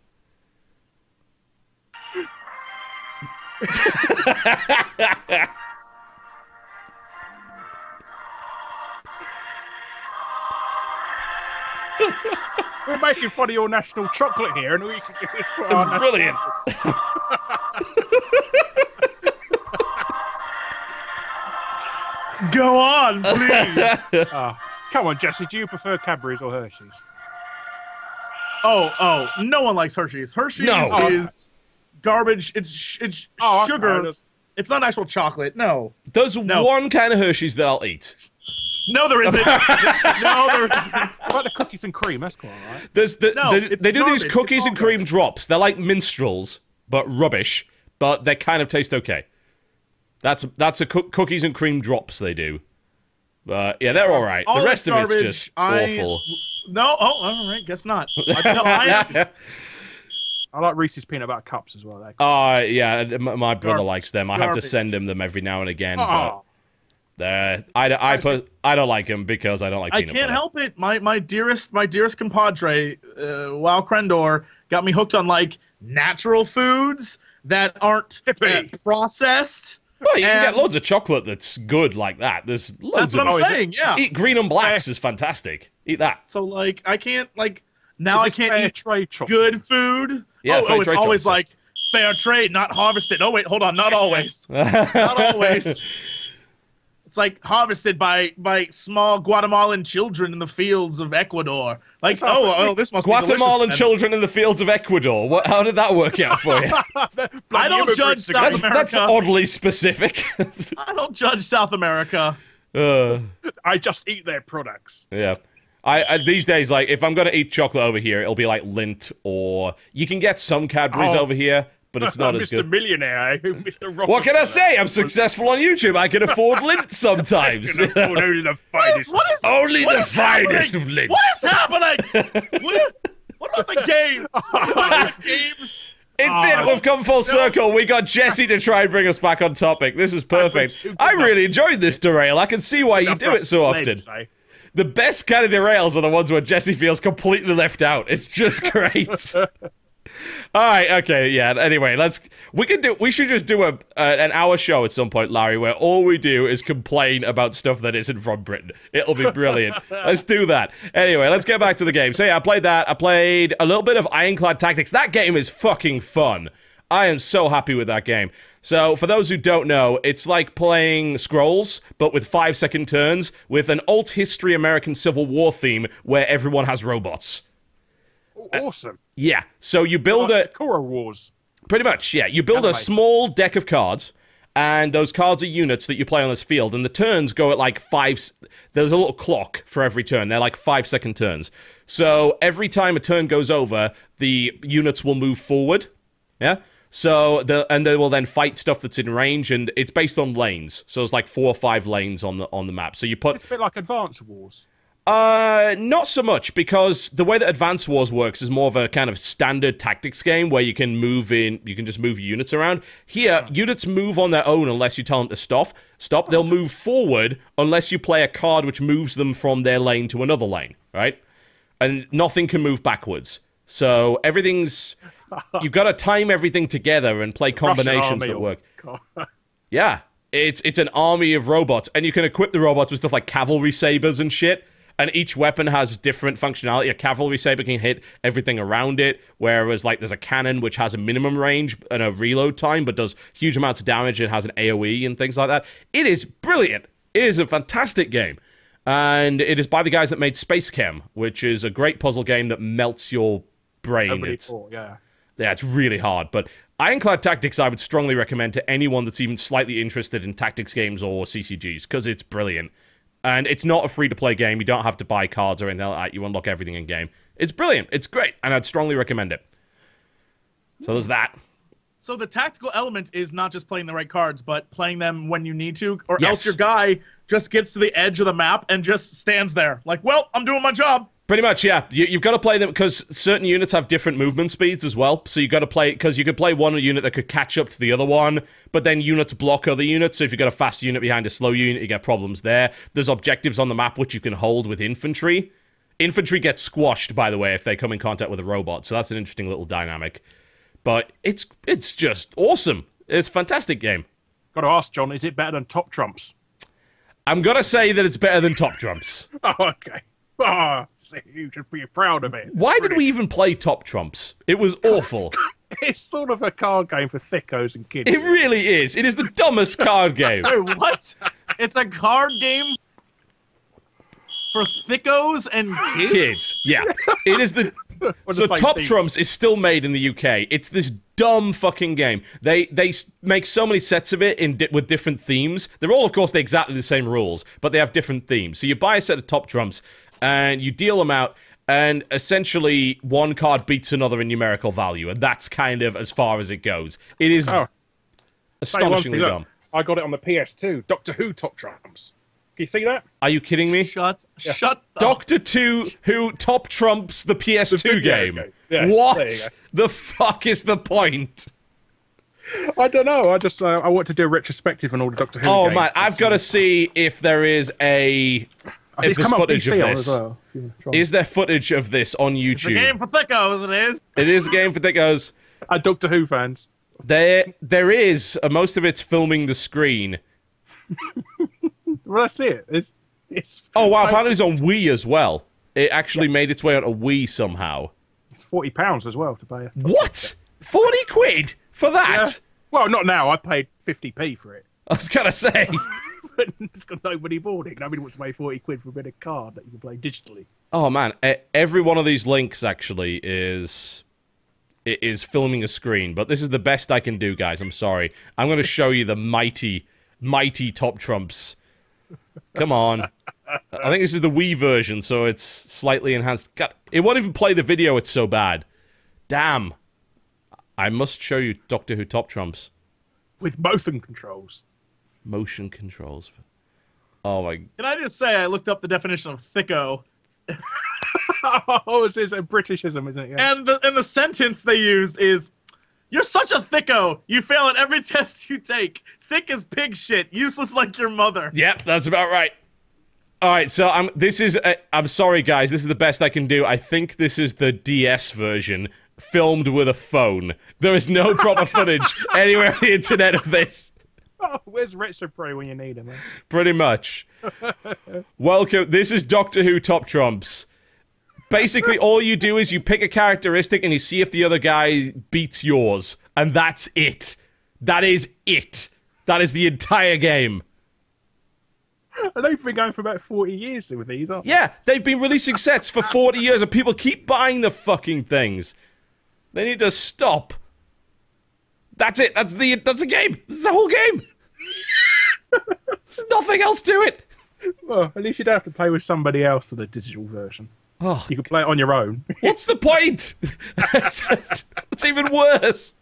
We're making fun of your national chocolate here, and we can do this. It's brilliant. Go on, please. Come on, Jesse. Do you prefer Cadbury's or Hershey's? Oh, no one likes Hershey's. Hershey's is garbage. It's sugar. Okay. It's not actual chocolate. No. There's one kind of Hershey's that I'll eat. No, there isn't. No, there isn't. What about the cookies and cream? That's cool, right? They do these cookies and cream drops. They're like minstrels, but rubbish. But they kind of taste okay. That's a cookies and cream drops they do. But yeah, they're all right. The rest of it's just awful. No, all right, guess not. I like Reese's peanut butter cups as well. Yeah, my brother likes them. I have to send him them every now and again. But I don't like them because I don't like peanut butter. I can't help it. My dearest compadre, Wow Crendor, got me hooked on like natural foods that aren't processed. Well, you can get loads of chocolate that's good like that. There's loads That's what I'm saying, yeah. Eat green and blacks is fantastic. Eat that. So, like, I can't, like, now I can't eat trade chocolate? Good food. Yeah, it's always like, fair trade, not harvested. Oh, wait, hold on, not always. Not always. It's like harvested by small Guatemalan children in the fields of Ecuador. Like, this must be Guatemalan children in the fields of Ecuador. How did that work out for you? I don't judge South America. That's oddly specific. I don't judge South America. I just eat their products. Yeah. I these days, like, if I'm going to eat chocolate over here, it'll be like Lindt, or you can get some Cadbury's over here, but it's not as good. Mr. Millionaire, Mr. Rock. What can I say? I'm successful on YouTube. I can afford Lindt sometimes. I can afford only the finest. Only the finest of Lindt. What is happening? What about the games? What about the games? It's it. We've come full circle. We got Jesse to try and bring us back on topic. This is perfect. I really enjoyed this derail. I can see why you do it so often. The best kind of derails are the ones where Jesse feels completely left out. It's just great. All right, okay, yeah. Anyway, we should just do an hour show at some point, Larry, where all we do is complain about stuff that isn't from Britain. It'll be brilliant. Let's do that. Anyway, let's get back to the game. So yeah, I played that. I played a little bit of Ironclad Tactics. That game is fucking fun. I am so happy with that game. So, for those who don't know, it's like playing Scrolls, but with 5-second turns, with an alt history American Civil War theme where everyone has robots. Awesome. Yeah, so you build Sakura Wars. Pretty much, yeah. You build a small deck of cards, and those cards are units that you play on this field, and the turns go at like 5... There's a little clock for every turn. They're like 5-second turns. So every time a turn goes over, the units will move forward. Yeah? So they will then fight stuff that's in range, and it's based on lanes. So it's like 4 or 5 lanes on the map. So you put. It's a bit like Advance Wars. Not so much, because the way that Advance Wars works is more of a kind of standard tactics game where you can just move units around. Here, units move on their own unless you tell them to stop. They'll move forward unless you play a card which moves them from their lane to another lane, right? And nothing can move backwards. So everything's... You've got to time everything together and play combinations that work. Yeah, it's an army of robots, and you can equip the robots with stuff like cavalry sabers and shit. And each weapon has different functionality. A cavalry saber can hit everything around it, whereas like there's a cannon which has a minimum range and a reload time, but does huge amounts of damage and has an AoE and things like that. It is brilliant. It is a fantastic game. And it is by the guys that made Space Chem, which is a great puzzle game that melts your brain. Yeah, it's really hard. But Ironclad Tactics I would strongly recommend to anyone that's even slightly interested in tactics games or CCGs, because it's brilliant. And it's not a free-to-play game. You don't have to buy cards or anything like that. You unlock everything in-game. It's brilliant. It's great. And I'd strongly recommend it. So there's that. So the tactical element is not just playing the right cards, but playing them when you need to, or else your guy just gets to the edge of the map and just stands there. Like, well, I'm doing my job. Pretty much, yeah. You've got to play them because certain units have different movement speeds as well. So you've got to play, because you could play one unit that could catch up to the other one, but then units block other units. So if you've got a fast unit behind a slow unit, you get problems there. There's objectives on the map which you can hold with infantry. Infantry get squashed, by the way, if they come in contact with a robot. So that's an interesting little dynamic. But it's just awesome. It's a fantastic game. Got to ask, John, is it better than Top Trumps? I'm going to say that it's better than Top Trumps. Oh, okay. Oh, see, you should be proud of it. Why did we even play Top Trumps? It was awful. It's sort of a card game for thickos and kids. It really is. It is the dumbest card game. Wait, what? It's a card game for thickos and kids? Yeah. It is the... So Top Trumps is still made in the UK. It's this dumb fucking game. They make so many sets of it with different themes. They're all, of course, exactly the same rules, but they have different themes. So you buy a set of Top Trumps, and you deal them out, and essentially one card beats another in numerical value, and that's kind of as far as it goes. It is astonishingly dumb. I got it on the PS2, Doctor Who Top Trumps. Can you see that? Are you kidding me? Shut Doctor Who Top Trumps the PS2 game. Yes, what the fuck is the point? I don't know. I want to do a retrospective on all the Doctor Who games. Oh man, I've got to see if there is a... Is there footage of this? Well. Is there footage of this on YouTube? It's a game for thickos, it is. It is a game for thickos. Doctor Who fans. There is. Most of it's filming the screen. Well, that's it. It's. Oh wow! Apparently it's on Wii as well. It actually made its way onto Wii somehow. It's £40 as well to pay. What? 40 quid for that? Yeah. Well, not now. I paid 50p for it. I was gonna say. But it's got nobody bought it. Nobody wants to pay 40 quid for a bit of card that you can play digitally. Oh man, every one of these links actually is filming a screen. But this is the best I can do, guys. I'm sorry. I'm going to show you the mighty Top Trumps. Come on. I think this is the Wii version, so it's slightly enhanced. God, it won't even play the video. It's so bad. Damn. I must show you Doctor Who Top Trumps. With motion controls. Motion controls. Oh my... Can I just say I looked up the definition of thicko? Oh, it's a Britishism, isn't it? Yeah. And the sentence they used is, "You're such a thicko. You fail at every test you take. Thick as pig shit. Useless like your mother." Yep, that's about right. All right, so I'm sorry, guys. This is the best I can do. I think this is the DS version, filmed with a phone. There is no proper footage anywhere on the internet of this. Oh, where's RetroPro when you need him? Man? Pretty much. Welcome. This is Doctor Who Top Trumps. Basically, all you do is you pick a characteristic and you see if the other guy beats yours. And that's it. That is it. That is the entire game. And they've been going for about 40 years with these, aren't they? Yeah, they've been releasing sets for 40 years and people keep buying the fucking things. They need to stop. That's it. That's the game. That's the whole game. There's nothing else to it. Well, at least you don't have to play with somebody else for the digital version. Oh, you can play it on your own. What's the point? It's even worse.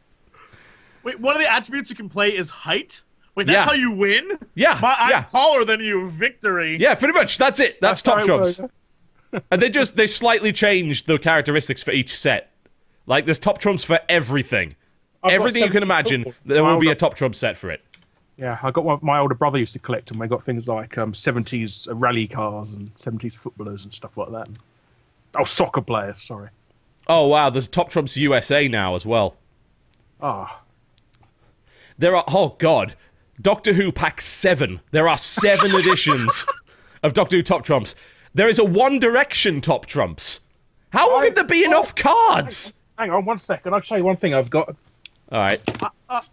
Wait, one of the attributes you can play is height? Wait, that's Yeah. how you win? Yeah, I'm taller than you, victory. Yeah, pretty much. That's it. That's top how it trumps. works. And they slightly changed the characteristics for each set. Like, there's top trumps for everything. I've got Everything you can 70s imagine, football. there will be My a top trump set for it. Yeah, I got one. My older brother used to collect them. I got things like 70s rally cars and 70s footballers and stuff like that. Oh, soccer players. Sorry. Oh, wow, there's top trumps USA now as well. Ah, There are, oh god, Doctor Who Pack 7. There are 7 editions of Doctor Who Top Trumps. There is a One Direction Top Trumps. How could there be enough cards? hang on 1 second. I'll show you one thing I've got. Alright.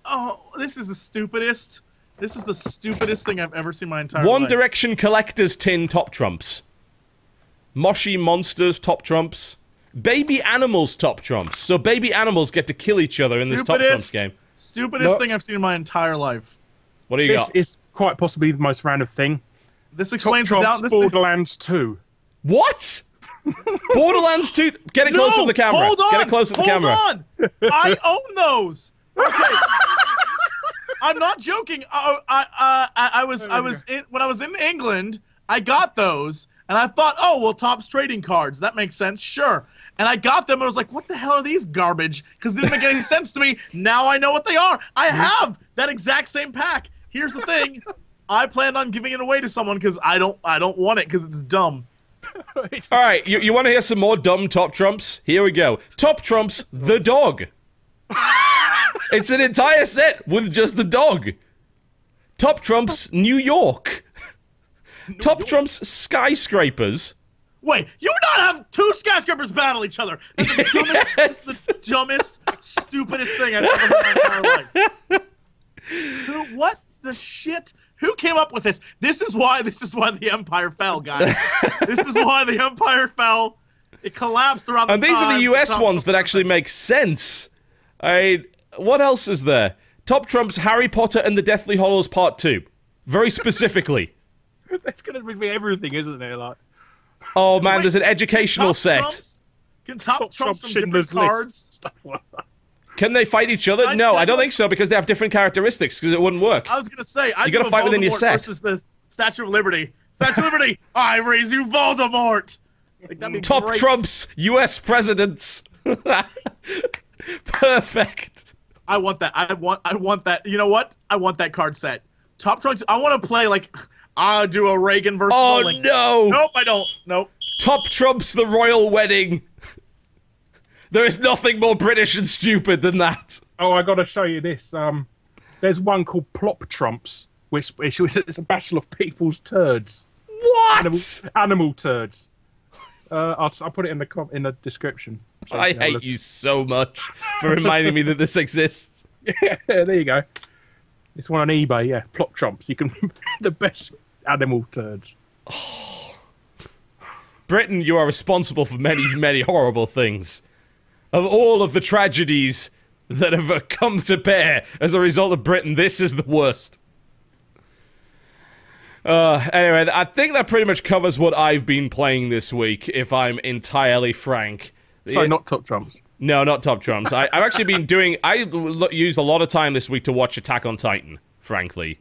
Oh, this is the stupidest. This is the stupidest thing I've ever seen in my entire One life. Direction Collector's Tin Top Trumps. Moshi Monsters Top Trumps. Baby Animals Top Trumps. So baby animals get to kill each other in this Top Trumps game. Stupidest No. thing I've seen in my entire life. What do you This got? is quite possibly the most random thing. This Top explains the Trumps down. Borderlands 2. What? Borderlands 2? Get it close to the camera. Hold on. Get it close to the camera. Hold on. I own those. Okay. I'm not joking. I was when I was in England, I got those, and I thought, oh well, Topps trading cards. That makes sense, sure. And I got them, and I was like, what the hell are these garbage? Because it didn't make any sense to me. Now I know what they are. I have that exact same pack. Here's the thing. I planned on giving it away to someone because I don't want it because it's dumb. Alright, you want to hear some more dumb Top Trumps? Here we go. Top Trumps the dog. It's an entire set with just the dog. Top Trumps New York. Top Trumps Skyscrapers. Wait, you would not have two skyscrapers battle each other. That's the dumbest, that's the dumbest, stupidest thing I've ever heard in my entire life. What the shit? Who came up with this? This is why the Empire fell, guys. This is why the Empire fell. It collapsed around the And these are the time US Top ones that actually make sense. What else is there? Top Trumps Harry Potter and the Deathly Hallows Part 2. Very specifically. That's going to be everything, isn't it? Like, Oh man, Wait, there's an educational Top set. Trumps? Can Top Trumps from Schindler's different List, cards? stuff like that. Can they fight each other? No, I don't think so because they have different characteristics because it wouldn't work. I was gonna say You gotta fight within your set. versus the Statue of Liberty. Statue of Liberty. I raise you, Voldemort. Like, that'd be Top great. Trumps US presidents. Perfect. I want that. I want that. You know what? I want that card set. Top Trumps. I want to play like I'll do a Reagan versus. Oh Lincoln. no. Nope, I don't. Nope. Top Trumps the royal wedding. There is nothing more British and stupid than that. Oh, I got to show you this. There's one called Plop Trumps, which it's a battle of people's turds. What? Animal turds. I'll put it in the description. So I you can have a hate look. you so much for reminding me that this exists. Yeah, there you go. It's one on eBay. Yeah, Plop Trumps. You can the best animal turds. Britain, you are responsible for many, many horrible things. Of all of the tragedies that have come to bear as a result of Britain, this is the worst. Anyway, I think that pretty much covers what I've been playing this week, if I'm entirely frank. So not Top Trumps. No, not Top Trumps. I've actually been doing... used a lot of time this week to watch Attack on Titan, frankly.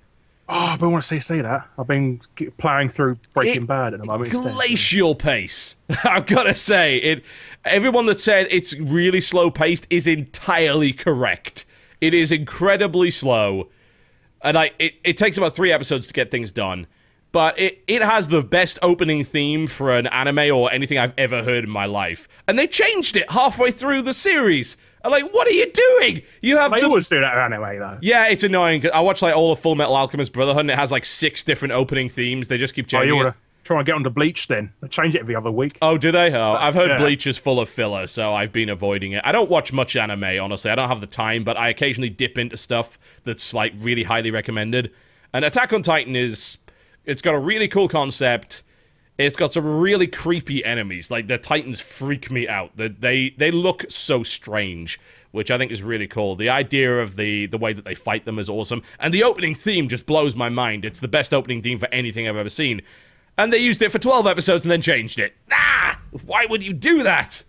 Oh, I don't want to see that. I've been ploughing through Breaking Bad at the moment. instead. Glacial pace. I've got to say, everyone that said it's really slow paced is entirely correct. It is incredibly slow, and it takes about 3 episodes to get things done. But it has the best opening theme for an anime or anything I've ever heard in my life. And they changed it halfway through the series. I'm like, what are you doing? You have They always do that in anime, though. Yeah, it's annoying. I watch like all of Full Metal Alchemist Brotherhood, and it has like 6 different opening themes. They just keep Oh, changing you it. want to try and get onto Bleach then? They change it every other week. Oh, do they? Oh, I've heard Yeah. Bleach is full of filler, so I've been avoiding it. I don't watch much anime, honestly. I don't have the time, but I occasionally dip into stuff that's like really highly recommended. And Attack on Titan it's got a really cool concept. It's got some really creepy enemies. Like, the Titans freak me out. They look so strange, which I think is really cool. The idea of the way that they fight them is awesome. And the opening theme just blows my mind. It's the best opening theme for anything I've ever seen. And they used it for 12 episodes and then changed it. Ah! Why would you do that?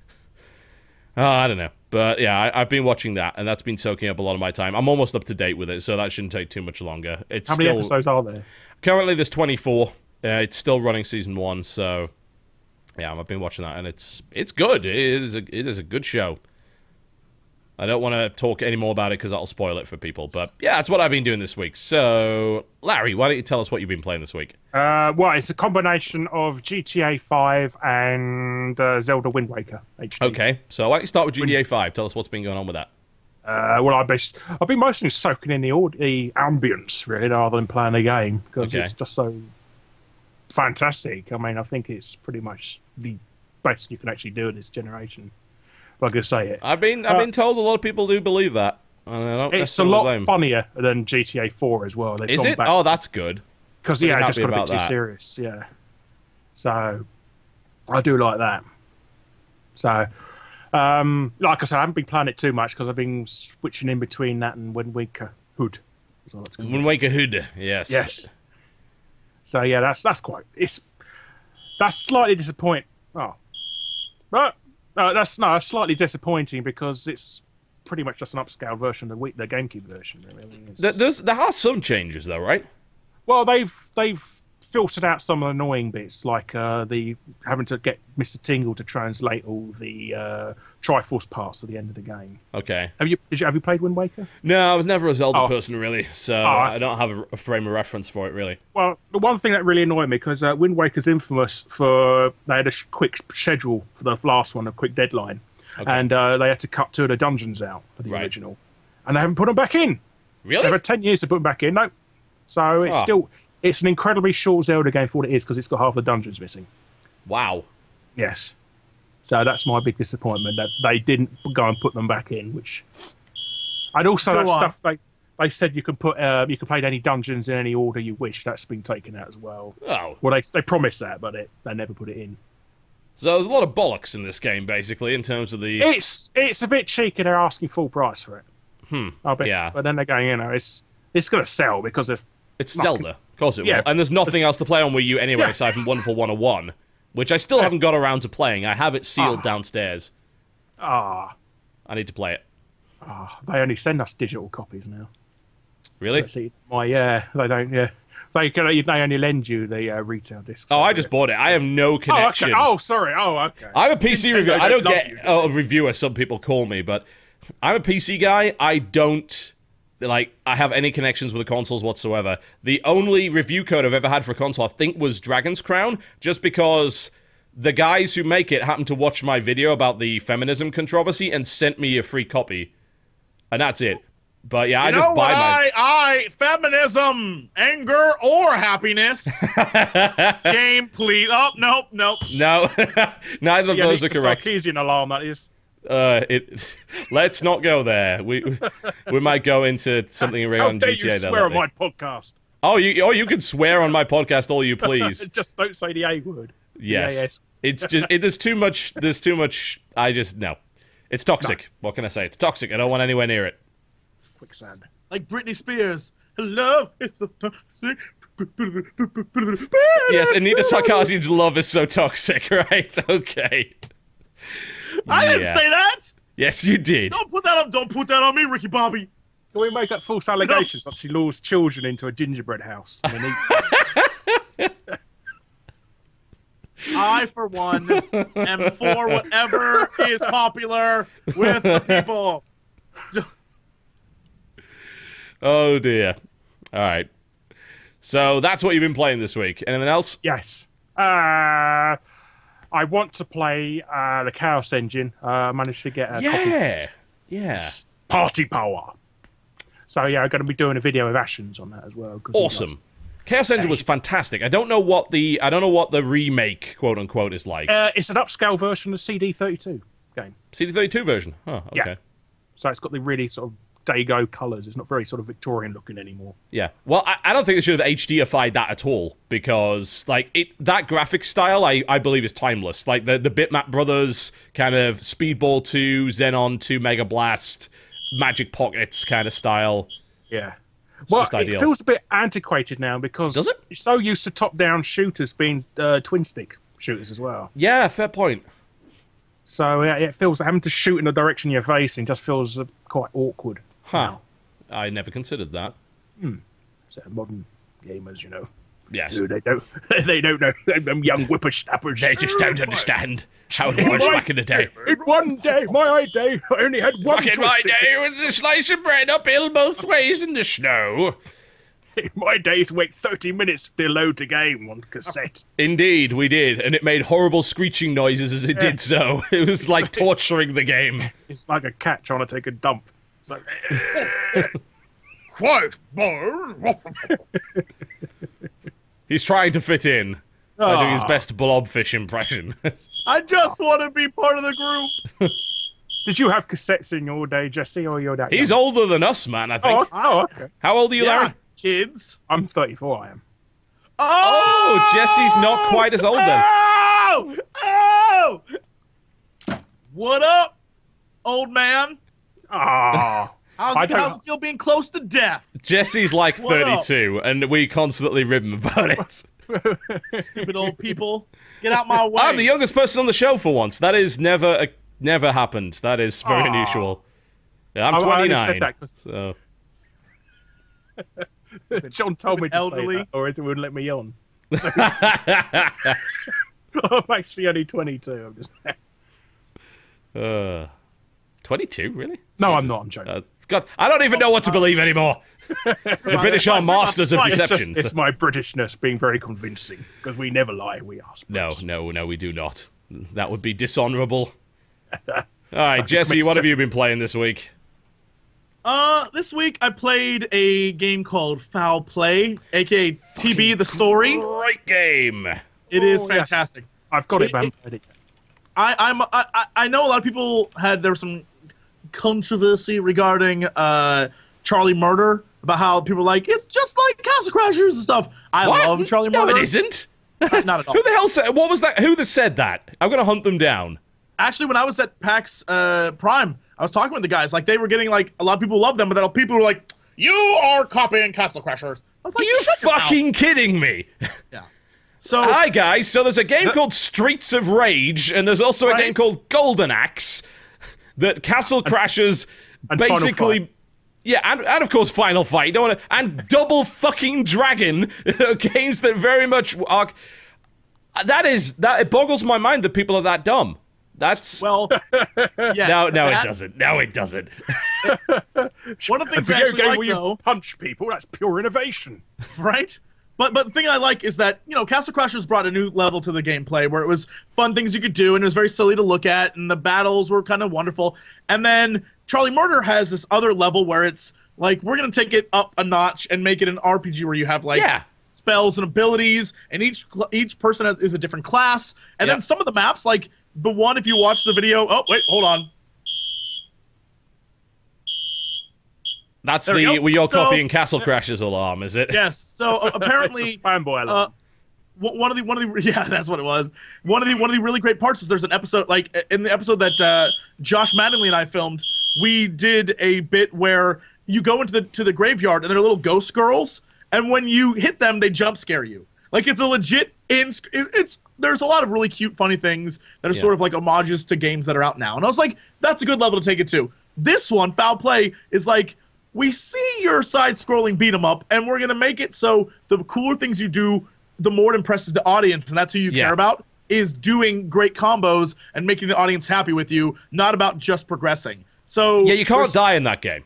Oh, I don't know. But yeah, I've been watching that, and that's been soaking up a lot of my time. I'm almost up to date with it, so that shouldn't take too much longer. How many episodes are there? Currently, there's 24. It's still running season 1, so yeah, I've been watching that, and it's good. It is a good show. I don't want to talk any more about it because that'll spoil it for people. But yeah, that's what I've been doing this week. So, Larry, why don't you tell us what you've been playing this week? Well, it's a combination of GTA 5 and Zelda Wind Waker HD. Okay, so why don't you start with GTA 5? Tell us what's been going on with that. Well, I've been mostly soaking in the ambience, really, rather than playing the game, because it's just so fantastic. I mean, I think it's pretty much the best you can actually do in this generation. Like I say it. I've been told a lot of people do believe that. It's a lot funnier than GTA 4 as well. Is it? Oh, that's good. Because it just got a bit too serious. Yeah. So I do like that. So, like I said, I haven't been playing it too much because I've been switching in between that and Wind Waker Hood. Wind Waker Hood. Yes. Yes. So yeah, that's slightly disappointing. Oh, but. That's slightly disappointing because it's pretty much just an upscale version of the GameCube version. Really. There are some changes though, right? Well, they've filtered out some annoying bits, like the having to get Mr. Tingle to translate all the Triforce parts at the end of the game. Okay. Have you played Wind Waker? No, I was never a Zelda person really, so I don't have a frame of reference for it really. Well, the one thing that really annoyed me because Wind Waker's infamous for they had a quick schedule for the last one, a quick deadline, and they had to cut 2 of the dungeons out of the original, and they haven't put them back in. Really? They've had 10 years to put them back in. No, so it's an incredibly short Zelda game for what it is because it's got half the dungeons missing. Wow. Yes. So that's my big disappointment that they didn't go and put them back in. Which, and also stuff they said you can play any dungeons in any order you wish. That's been taken out as well. Oh. Well, they promised that, but they never put it in. So there's a lot of bollocks in this game, basically, in terms of the. It's a bit cheeky. They're asking full price for it. Yeah. But then they're going, it's going to sell because of. It's Zelda. Of course it will. And there's nothing else to play on Wii U anyway, aside from Wonderful 101, which I still haven't got around to playing. I have it sealed downstairs. I need to play it. They only send us digital copies now. Really? They don't. Yeah, they only lend you the retail discs. Oh, I just bought it. I have no connection. Oh, sorry. Oh, okay. I'm a PC reviewer. I don't get a reviewer. Some people call me, but I'm a PC guy. I don't. I have any connections with the consoles whatsoever. The only review code I've ever had for a console, I think, was Dragon's Crown, just because the guys who make it happened to watch my video about the feminism controversy and sent me a free copy. And that's it. But yeah, I just buy my... feminism, anger, or happiness. Game, please. Oh, nope. No, neither of those are correct. Sarkeesian alarm, that is. Let's not go there. We might go into something around GTA. How dare you swear on my podcast? Oh, you can swear on my podcast all you please. Just don't say the A word. Yes. It's just there's too much. I just no. It's toxic. No. What can I say? It's toxic. I don't want anywhere near it. Quicksand. Like Britney Spears. Love is so toxic. Yes, Anita Sarkeesian's love is so toxic. Right? Okay. I didn't say that. Yes, you did. Don't put that on me, Ricky Bobby. Can we make up false allegations that she lures children into a gingerbread house and then eats them? I, for one, am for whatever is popular with the people. Oh, dear. All right. So that's what you've been playing this week. Anything else? Yes. I want to play the Chaos Engine. I managed to get a copy. Yeah. Party power. So yeah, I'm going to be doing a video of Ashen's on that as well. Awesome. Chaos Engine was fantastic. I don't know what the remake, quote unquote, is like. It's an upscale version of CD32 game. CD32 version. Oh, okay. Yeah. So it's got the really sort of Dago colours. It's not very sort of Victorian looking anymore. Yeah. Well, I don't think they should have HDified that at all because, that graphic style, I believe, is timeless. Like, the Bitmap Brothers kind of Speedball 2, Xenon 2, Mega Blast, Magic Pockets kind of style. Yeah. Well, it feels a bit antiquated now because Does it? You're so used to top-down shooters being twin-stick shooters as well. Yeah, fair point. So it feels having to shoot in the direction you're facing just feels quite awkward. Huh. I never considered that. So modern gamers, you know. Yes. They don't know. Them young whippersnappers. They just don't understand how it was back in the day. In one day, my day, I only had one Back in my day, it was a slice of bread uphill both ways in the snow. In my days, wait 30 minutes to load the game on cassette. Indeed, we did, and it made horrible screeching noises as it did so. It was like torturing the game. It's like a cat trying to take a dump. It's like, Quite. He's trying to fit in by doing his best blobfish impression. I just want to be part of the group. did you have cassettes in your day, Jesse, or your dad? He's older than us, man, I think. Okay. How old are you, Larry? Kids. I'm 34, I am. Oh, Jesse's not quite as old then. Oh! What up, old man? Ah. How's it feel being close to death? Jesse's like What up? 32, and we constantly rib him about it. Stupid old people. Get out my way. I'm the youngest person on the show for once. That is never happened. That is very unusual. Yeah, I'm I only 29. said that 'cause- So John told me to Elderly. say that, or it wouldn't let me on. So- I'm actually only 22. I'm just... 22, really? No, I'm not. I'm joking. God, I don't even know what to believe anymore. The British are masters of deception. It's my Britishness being very convincing, because we never lie, we ask. No, we do not. That would be dishonorable. All right, Jesse, what have you been playing this week? This week I played a game called Foul Play, aka TB the Story. Great game. It is Oh, yes. fantastic. I've got it, but I haven't played it yet. I know a lot of people there was some controversy regarding Charlie Murder, about how people were like, it's just like Castle Crashers and stuff. I love Charlie Murder. No, it isn't. Not at all. Who the hell said? What was that? Who said that? I'm gonna hunt them down. Actually, when I was at PAX Prime, I was talking with the guys. Like, they were getting, like, a lot of people love them, but then people were like, you are copying Castle Crashers. I was Are like, you shut your mouth. fucking kidding me? Yeah. So, Hi guys. So there's a game called Streets of Rage, and there's also a game called Golden Axe that Castle Crashers and Final basically. Fight. Yeah, and of course Final Fight. You don't want to, and Double Fucking Dragon, games that very much are. It boggles my mind that people are that dumb. That's well, yes. no, it doesn't. No, it doesn't. One of the A things I video actually game like, where you though, punch people, that's pure innovation. right? But the thing I like is that, Castle Crashers brought a new level to the gameplay where it was fun things you could do, and it was very silly to look at, and the battles were kind of wonderful. And then Charlie Murder has this other level where it's like, we're going to take it up a notch and make it an RPG where you have, like, spells and abilities, and each person is a different class. And then some of the maps, like, the one, if you watch the video... Oh, wait, hold on. That's There we go. you're So- copying Castle Crashers alarm, is it? Yes, so apparently... It's a fanboy alarm. one of the yeah, that's what it was. One of the really great parts is there's an episode, like in the episode that Josh Mattingly and I filmed, we did a bit where you go into the graveyard and they're little ghost girls, and when you hit them, they jump scare you. Like, it's a legit there's a lot of really cute, funny things that are sort of like homages to games that are out now. And I was like, that's a good level to take it to. This one, Foul Play, is like, we see your side-scrolling beat 'em up, and we're gonna make it so the cooler things you do, the more it impresses the audience, and that's who you care about, is doing great combos and making the audience happy with you, not about just progressing. So Yeah, you can't die in that game.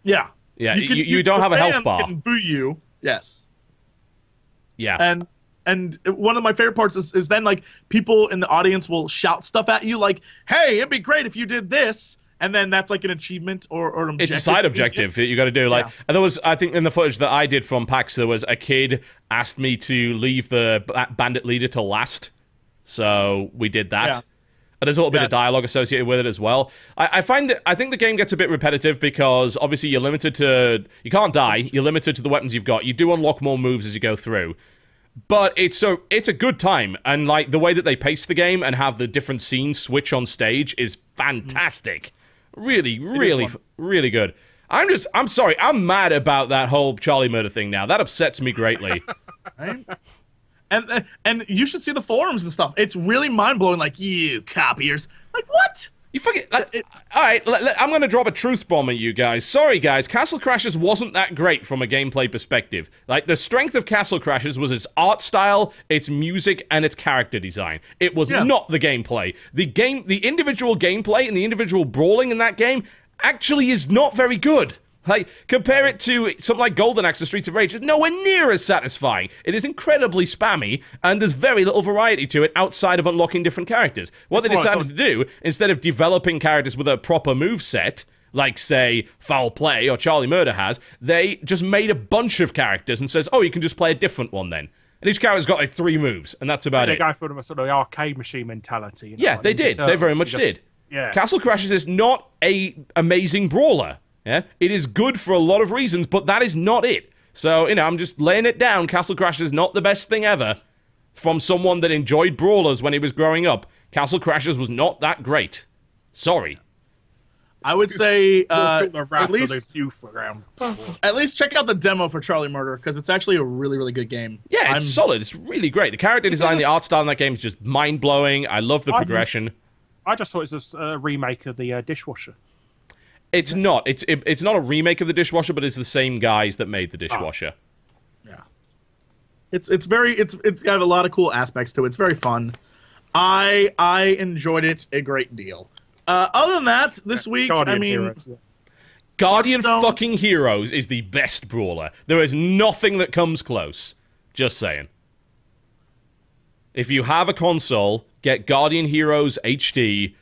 Yeah. Yeah, you don't have a health bar. Can boot you. Yes. Yeah. And one of my favorite parts is then, like, people in the audience will shout stuff at you, like, hey, it'd be great if you did this. And then that's like an achievement or an objective. It's a side objective that you got to do. Like, and there was, I think, in the footage that I did from PAX, there was a kid asked me to leave the bandit leader to last, so we did that. Yeah. And there's a little bit of dialogue associated with it as well. I think the game gets a bit repetitive because obviously you can't die. You're limited to the weapons you've got. You do unlock more moves as you go through. But it's a good time, and like the way that they pace the game and have the different scenes switch on stage is fantastic. Really, really good. I'm sorry, I'm mad about that whole Charlie Murder thing now. That upsets me greatly. Right? And you should see the forums and stuff. It's really mind blowing. Like, you copiers, like what? You forget. All right, I'm going to drop a truth bomb at you guys. Sorry, guys. Castle Crashers wasn't that great from a gameplay perspective. Like, the strength of Castle Crashers was its art style, its music, and its character design. It was not the gameplay. The individual gameplay and the individual brawling in that game actually is not very good. Like, compare it to something like Golden Axe or Streets of Rage. It's nowhere near as satisfying. It is incredibly spammy, and there's very little variety to it outside of unlocking different characters. What they decided to do, instead of developing characters with a proper moveset, like, say, Foul Play or Charlie Murder has, they just made a bunch of characters and says, oh, you can just play a different one then. And each character's got, like, 3 moves, and that's about it. They go for the sort of arcade machine mentality. Yeah, like they did. They very much did. Yeah. Castle Crashers is not a amazing brawler. Yeah, it is good for a lot of reasons, but that is not it. So, you know, I'm just laying it down. Castle Crashers is not the best thing ever. From someone that enjoyed brawlers when he was growing up, Castle Crashers was not that great. Sorry. I would say at at least check out the demo for Charlie Murder, because it's actually a really, really good game. Yeah, it's solid. It's really great. The character design, the art style in that game is just mind-blowing. I love the progression. I just thought it was a remake of the Dishwasher. It's not. It's not a remake of the Dishwasher, but it's the same guys that made the Dishwasher. Yeah. It's got a lot of cool aspects to it. It's very fun. I enjoyed it a great deal. Other than that, this week, Guardian fucking Heroes is the best brawler. There is nothing that comes close. Just saying. If you have a console, get Guardian Heroes HD.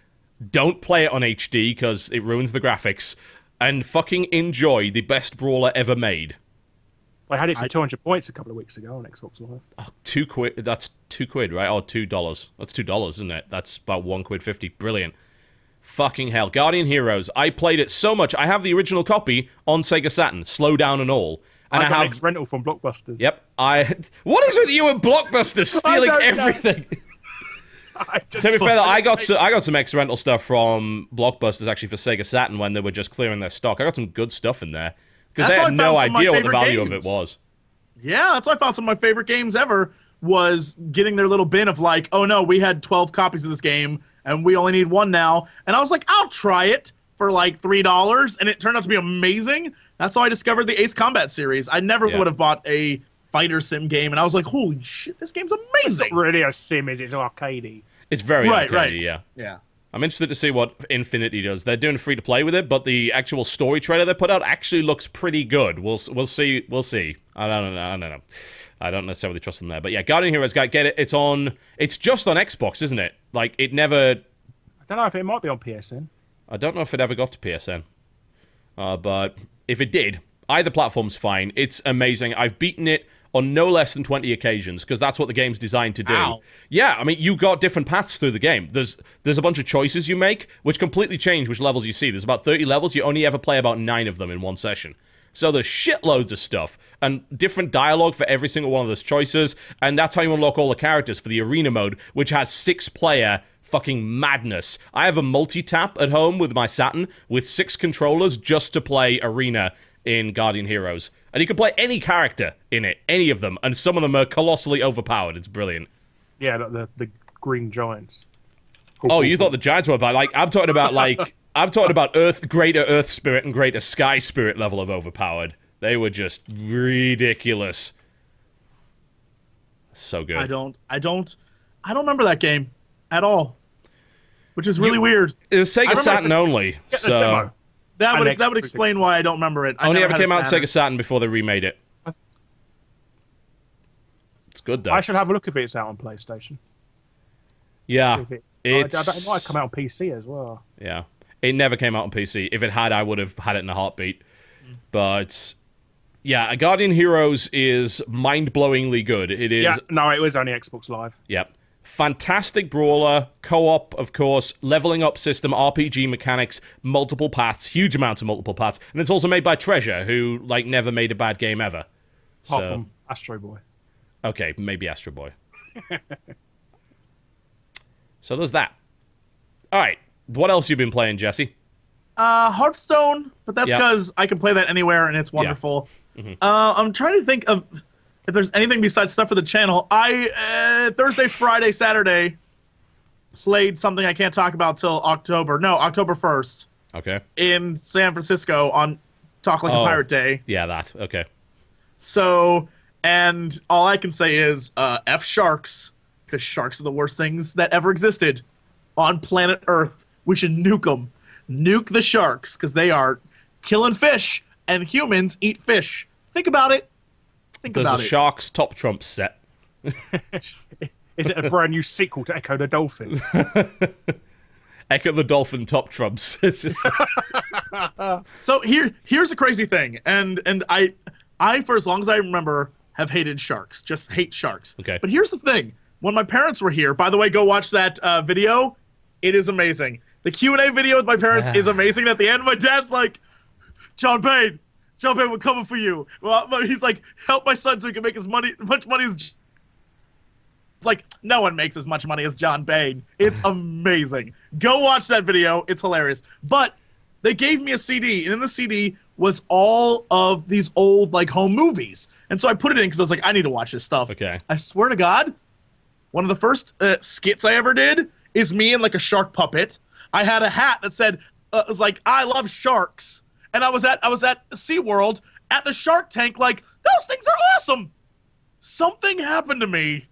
Don't play it on HD because it ruins the graphics, and fucking enjoy the best brawler ever made. I had it for 200 points a couple of weeks ago on Xbox Live. Oh, £2. That's £2, right? Or $2. That's $2, isn't it? That's about £1.50. Brilliant. Fucking hell. Guardian Heroes. I played it so much. I have the original copy on Sega Saturn, slow down and all. And I have rental from Blockbusters. Yep. What is with you and Blockbusters stealing everything? To be fair, I got some ex-rental stuff from Blockbusters actually for Sega Saturn when they were just clearing their stock. I got some good stuff in there because they had no idea what the value of it was. Yeah, that's why I found some of my favorite games ever was getting their little bin of like, oh no, we had 12 copies of this game and we only need 1 now. And I was like, I'll try it for like $3, and it turned out to be amazing. That's how I discovered the Ace Combat series. I never would have bought a fighter sim game, and I was like, holy shit, this game's amazing. It's not really a sim, is it? It's arcadey. It's very arcadey, yeah. Yeah. I'm interested to see what Infinity does. They're doing free to play with it, but the actual story trailer they put out actually looks pretty good. We'll see. I don't know. I don't necessarily trust them there, but yeah, Guardian Heroes, get it. It's just on Xbox, isn't it? Like it never. I don't know if it might be on PSN. I don't know if it ever got to PSN, but if it did, either platform's fine. It's amazing. I've beaten it on no less than 20 occasions, because that's what the game's designed to do. Ow. Yeah, I mean, you got different paths through the game. There's a bunch of choices you make, which completely change which levels you see. There's about 30 levels. You only ever play about 9 of them in one session. So there's shitloads of stuff, and different dialogue for every single one of those choices, and that's how you unlock all the characters for the arena mode, which has 6-player fucking madness. I have a multi-tap at home with my Saturn with 6 controllers just to play arena in Guardian Heroes. And you can play any character in it, any of them, and some of them are colossally overpowered. It's brilliant. Yeah, the green giants. Oh, you thought the giants were bad? Like, I'm talking about greater Earth Spirit and greater Sky Spirit level of overpowered. They were just ridiculous. So good. I don't remember that game at all, which is really weird. It was Sega Saturn only, so that would explain why I don't remember it. Only ever came out on Sega Saturn before they remade it. It's good though. I should have a look if it's out on PlayStation. Yeah, it might come out on PC as well. Yeah, it never came out on PC. If it had, I would have had it in a heartbeat. But yeah, Guardian Heroes is mind-blowingly good. It is. Yeah, no, it was only Xbox Live. Yep. Fantastic brawler, co-op, of course, leveling up system, RPG mechanics, multiple paths, huge amounts of multiple paths, and it's also made by Treasure, who, like, never made a bad game ever. Apart from Astro Boy. Okay, maybe Astro Boy. So there's that. Alright, what else you been playing, Jesse? Hearthstone, but that's because I can play that anywhere, and it's wonderful. Yeah. Mm-hmm. I'm trying to think of... if there's anything besides stuff for the channel, I Thursday, Friday, Saturday played something I can't talk about till October 1st. Okay. In San Francisco on Talk Like a Pirate Day. Yeah, that. Okay. So, and all I can say is F sharks, because sharks are the worst things that ever existed on planet Earth. We should nuke them. Nuke the sharks, because they are killing fish, and humans eat fish. Think about it. There's a Sharks Top Trumps set. Is it a brand new sequel to Echo the Dolphin? Echo the Dolphin Top Trumps. It's just... So here's a crazy thing, and I for as long as I remember have hated sharks, just hate sharks. Okay. But here's the thing: when my parents were here, by the way, go watch that video. It is amazing. The Q&A video with my parents is amazing. At the end, my dad's like, John Payne, we're coming for you. Well, he's like, help my son so he can make as much money as. It's like, no one makes as much money as John Payne. It's amazing. Go watch that video. It's hilarious. But they gave me a CD, and in the CD was all of these old, like, home movies. And so I put it in because I was like, I need to watch this stuff. Okay. I swear to God, one of the first skits I ever did is me in, like, a shark puppet. I had a hat that said, it was like, I love sharks. And I was at SeaWorld at the shark tank like, those things are awesome. Something happened to me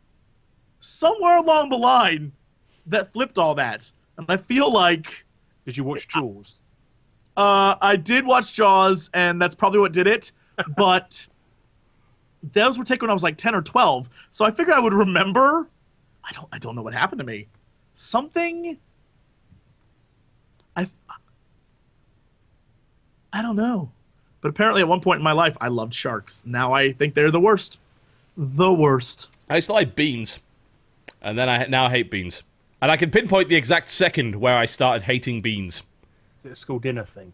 somewhere along the line that flipped all that. And I feel like... Did you watch Jaws? I did watch Jaws, and that's probably what did it. But those were taken when I was like 10 or 12. So I figured I would remember. I don't know what happened to me. Something... I don't know. But apparently at one point in my life, I loved sharks. Now I think they're the worst. The worst. I used to like beans. And then I now hate beans. And I can pinpoint the exact second where I started hating beans. Is it a school dinner thing?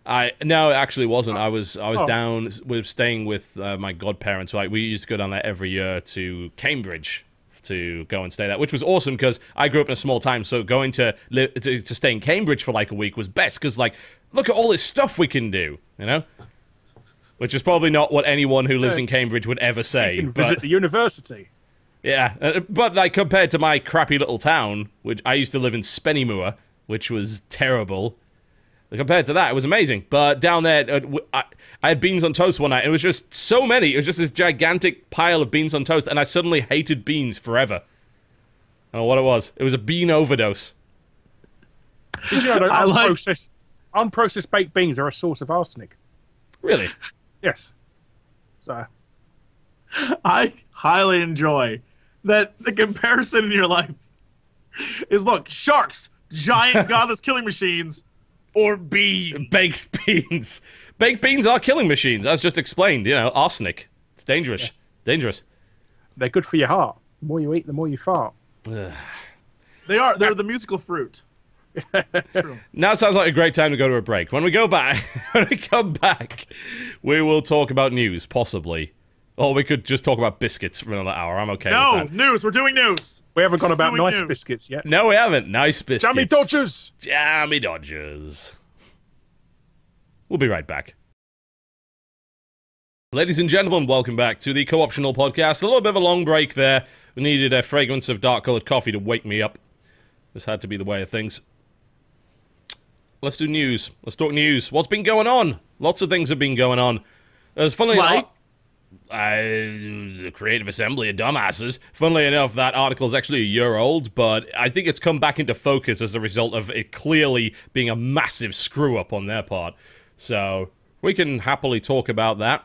No, it actually wasn't. I was down with staying with my godparents. Like, we used to go down there every year to Cambridge to go and stay there, which was awesome because I grew up in a small town, so going to stay in Cambridge for like a week was best because, like, look at all this stuff we can do, you know? Which is probably not what anyone who lives in Cambridge would ever say. You can visit the university. Yeah, but like compared to my crappy little town, which I used to live in Spennymoor, which was terrible. Compared to that, it was amazing. But down there, I had beans on toast one night, and it was just so many. It was just this gigantic pile of beans on toast, and I suddenly hated beans forever. I don't know what it was. It was a bean overdose. Did you know that unprocessed baked beans are a source of arsenic? Really? Yes. So I highly enjoy that the comparison in your life is, look, sharks, giant godless killing machines, or beans. Baked beans. Baked beans are killing machines, as just explained. You know, arsenic. It's dangerous. Yeah. Dangerous. They're good for your heart. The more you eat, the more you fart. They are. They're the musical fruit. That's true. Now sounds like a great time to go to a break. When we come back, we will talk about news, possibly. Or we could just talk about biscuits for another hour. I'm okay with that. No, news. We're doing news. We haven't gone about nice biscuits yet. No, we haven't. Nice biscuits. Jammy Dodgers! Jammy Dodgers. We'll be right back. Ladies and gentlemen, welcome back to the Co-Optional Podcast. A little bit of a long break there. We needed a fragrance of dark-colored coffee to wake me up. This had to be the way of things. Let's do news. Let's talk news. What's been going on? Lots of things have been going on. There's funnily enough, the Creative Assembly of Dumbasses. Funnily enough, that article is actually a year old, but I think it's come back into focus as a result of it clearly being a massive screw-up on their part. So, we can happily talk about that.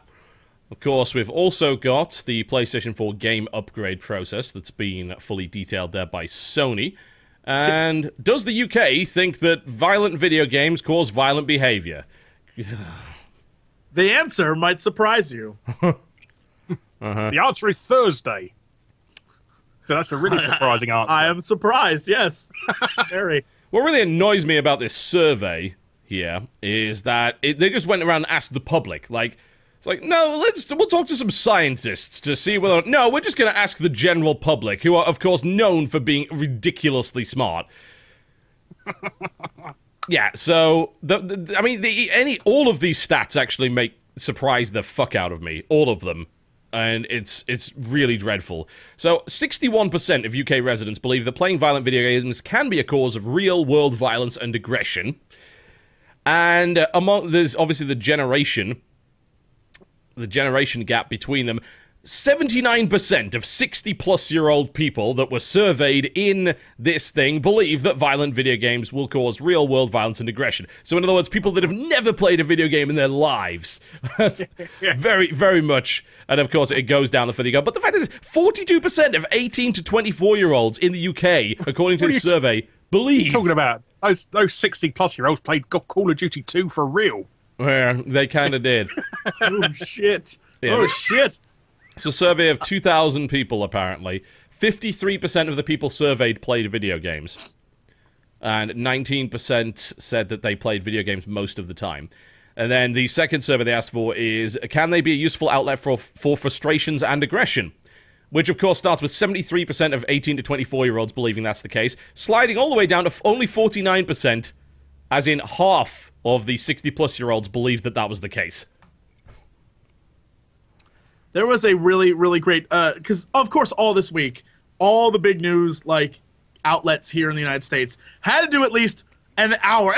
Of course, we've also got the PlayStation 4 game upgrade process that's been fully detailed there by Sony. And does the UK think that violent video games cause violent behavior? The answer might surprise you. The answer is Thursday. So that's a really surprising answer. I am surprised, yes. Very. What really annoys me about this survey here is that they just went around and asked the public, like, it's like, no, we'll talk to some scientists to see whether... No, we're just going to ask the general public, who are, of course, known for being ridiculously smart. Yeah, so, I mean, all of these stats actually surprise the fuck out of me. All of them. And it's really dreadful. So, 61% of UK residents believe that playing violent video games can be a cause of real-world violence and aggression. And there's obviously the generation gap between them. 79% of 60-plus-year-old people that were surveyed in this thing believe that violent video games will cause real-world violence and aggression. So, in other words, people that have never played a video game in their lives. Very, very much. And, of course, it goes down the further you go. But the fact is, 42% of 18 to 24-year-olds in the UK, according to the survey, believe... Talking about those 60-plus-year-olds played Call of Duty 2 for real. Yeah, they kind of did. Oh, shit. Yeah. Oh, shit. It's a survey of 2,000 people, apparently. 53% of the people surveyed played video games. And 19% said that they played video games most of the time. And then the second survey they asked for is, can they be a useful outlet for frustrations and aggression? Which, of course, starts with 73% of 18 to 24-year-olds believing that's the case, sliding all the way down to only 49%, as in half of the 60-plus-year-olds believed that was the case. There was a really, really great, because, of course, all this week, all the big news, outlets here in the United States had to do at least an hour,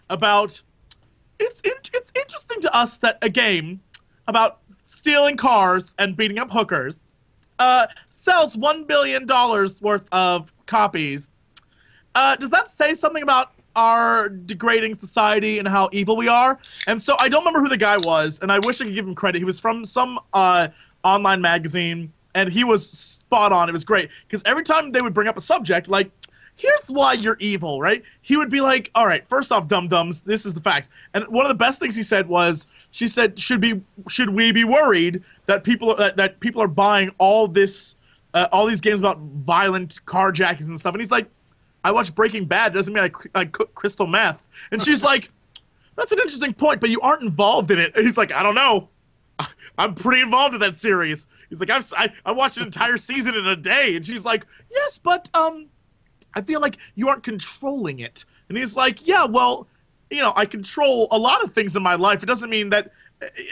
about, it's interesting to us that a game about stealing cars and beating up hookers sells $1 billion worth of copies. Does that say something about our degrading society and how evil we are? And so I don't remember who the guy was, and I wish I could give him credit. He was from some online magazine, and he was spot on. It was great, because every time they would bring up a subject, here's why you're evil, right? He would be like, all right, first off, dum-dums, this is the facts. And one of the best things he said was, she said, should we be worried that people are buying all these games about violent carjackings and stuff? And he's like, I watch Breaking Bad, doesn't mean I cook crystal meth. And she's like, that's an interesting point, but you aren't involved in it. And he's like, I don't know. I'm pretty involved in that series. He's like, I watched an entire season in a day. And she's like, yes, but I feel like you aren't controlling it. And he's like, yeah, well, I control a lot of things in my life. It doesn't mean that,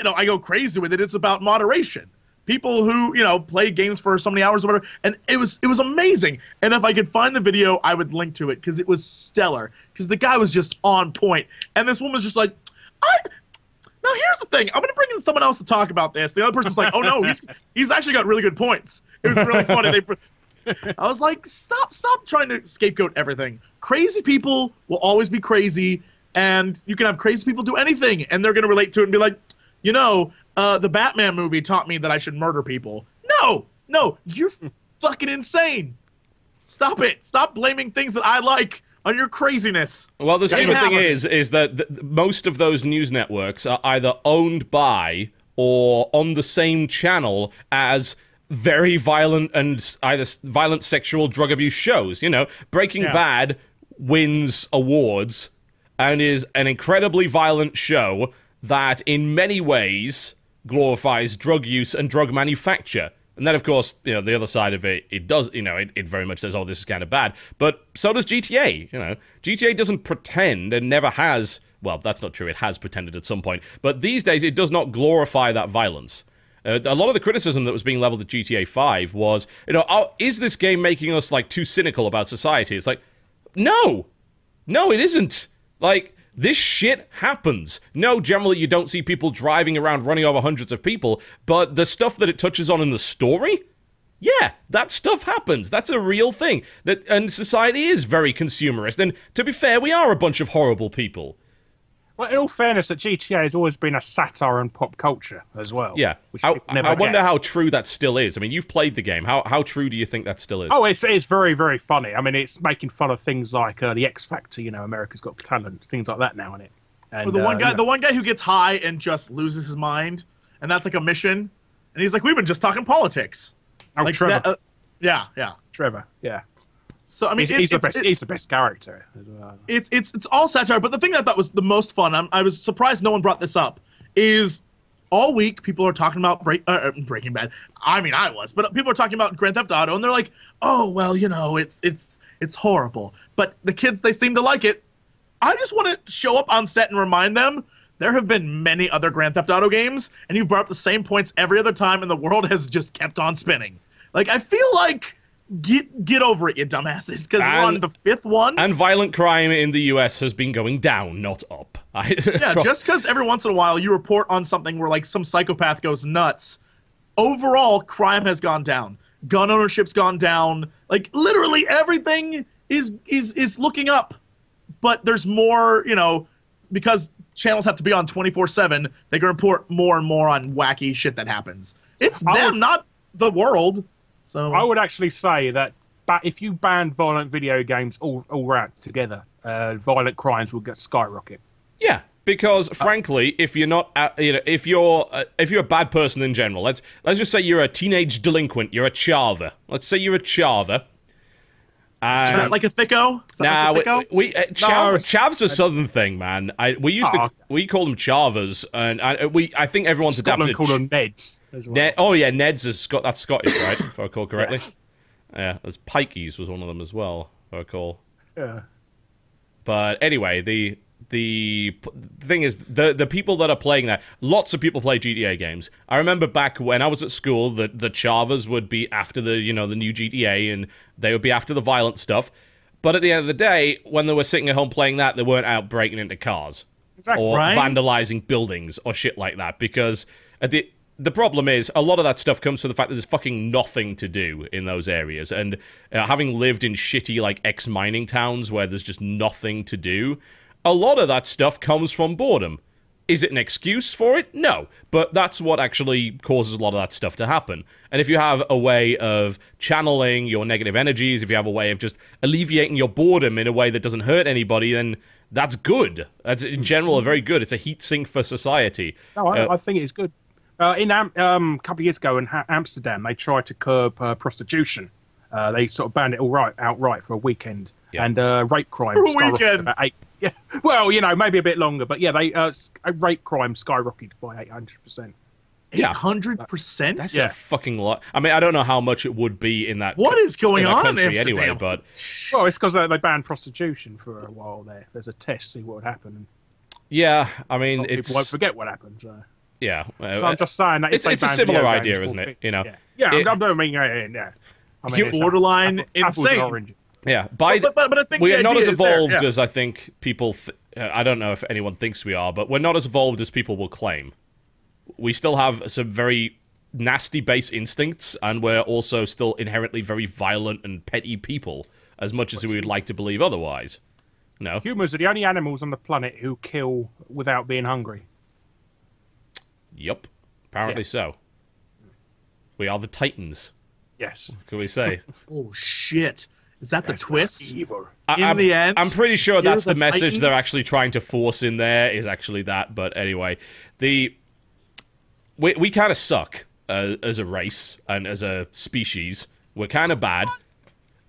I go crazy with it. It's about moderation. People who, play games for so many hours or whatever. And it was amazing. And if I could find the video, I would link to it, because it was stellar. Because the guy was just on point. And this woman's just like, now here's the thing. I'm going to bring in someone else to talk about this. The other person's like, oh no, he's actually got really good points. It was really funny. I was like, stop trying to scapegoat everything. Crazy people will always be crazy, and you can have crazy people do anything, and they're going to relate to it and be like, the Batman movie taught me that I should murder people. No, you're fucking insane. Stop it. Stop blaming things that I like on your craziness. Well, the stupid thing is that most of those news networks are either owned by or on the same channel as very violent and either violent sexual drug abuse shows. Breaking Bad wins awards and is an incredibly violent show that in many ways glorifies drug use and drug manufacture. And then, of course, the other side of it, it does, it very much says, oh, this is kind of bad. But so does GTA, GTA doesn't pretend and never has, well, that's not true, it has pretended at some point. But these days, it does not glorify that violence. A lot of the criticism that was being leveled at GTA 5 was, is this game making us, too cynical about society? It's like, no, it isn't. This shit happens. No, generally you don't see people driving around running over hundreds of people, but the stuff that it touches on in the story, yeah, that stuff happens. That's a real thing. And society is very consumerist, and to be fair, we are a bunch of horrible people. Well, in all fairness, that GTA has always been a satire on pop culture as well. Yeah. I wonder how true that still is. I mean, you've played the game. How true do you think that still is? Oh, it's very, very funny. I mean, it's making fun of things like the X Factor, America's Got Talent, things like that now in it. And, the one guy who gets high and just loses his mind, and that's like a mission. And he's like, we've been just talking politics. Oh, Trevor. Yeah. Trevor, yeah. So I mean, he's the best character as well. It's all satire, but the thing that I thought was the most fun, I was surprised no one brought this up, is all week people are talking about Breaking Bad. I mean, I was, but people are talking about Grand Theft Auto, and they're like, oh well, it's horrible, but the kids, they seem to like it. I just want to show up on set and remind them there have been many other Grand Theft Auto games, and you've brought up the same points every other time, and the world has just kept on spinning. Like, I feel like, get over it, you dumbasses, because we're on the 5th one. And violent crime in the US has been going down, not up. Yeah, just because every once in a while you report on something where, like, some psychopath goes nuts, overall, crime has gone down. Gun ownership's gone down. Like, literally everything is looking up. But there's more, you know, because channels have to be on 24/7, they're going to report more and more on wacky shit that happens. It's them, not the world. So I would actually say that if you banned violent video games all round together, violent crimes will get skyrocket. Yeah, because frankly, if you're not, if you're a bad person in general, let's just say you're a teenage delinquent, you're a chava. Let's say you're a chava. Is that like a thicko? Nah, chav's a southern thing, man. We call them chavas, and I think everyone's Scotland adapted. call them Neds. As well. Oh yeah, Ned's that's Scottish, right? If I recall correctly. Yeah, there's Pikeys was one of them as well, if I recall. Yeah. But anyway, the thing is, the people that are playing that, lots of people play GTA games. I remember back when I was at school, the chavas would be after the new GTA, and they would be after the violent stuff. But at the end of the day, when they were sitting at home playing that, they weren't out breaking into cars. Exactly. Or right? vandalizing buildings or shit like that. Because the problem is, a lot of that stuff comes from the fact that there's fucking nothing to do in those areas. And having lived in shitty, like, ex-mining towns where there's just nothing to do, a lot of that stuff comes from boredom. Is it an excuse for it? No. But that's what actually causes a lot of that stuff to happen. And if you have a way of channeling your negative energies, if you have a way of just alleviating your boredom in a way that doesn't hurt anybody, then that's good. That's, in general, very good. It's a heat sink for society. No, I think it's good. In a couple of years ago in Amsterdam, they tried to curb prostitution. They sort of banned it outright for a weekend. Yeah. And rape crime for a weekend. About 8. Yeah, well, maybe a bit longer, but yeah, they rape crime skyrocketed by 800%. 800%? That's a fucking lot. I mean, I don't know how much it would be in that. What is going on country in Amsterdam? anyway? But well, it's because they banned prostitution for a while there. There's a test, see what would happen. Yeah, I mean, people won't forget what happened. So. Yeah, so I'm just saying that it's a similar idea, isn't it? You know. Yeah, I don't mean yeah. I mean, borderline insane. Yeah, but I think we are not as evolved as I think people. I don't know if anyone thinks we are, but we're not as evolved as people will claim. We still have some very nasty base instincts, and we're also still inherently very violent and petty people, as much as we would like to believe otherwise. No, humans are the only animals on the planet who kill without being hungry. Yep, apparently so. We are the Titans. Yes. What can we say? Oh shit. Is that the twist? Evil. In the end, I'm pretty sure that's the message Titans? they're actually trying to force in there, is actually that. But anyway, we kind of suck as a race and as a species. We're kind of bad.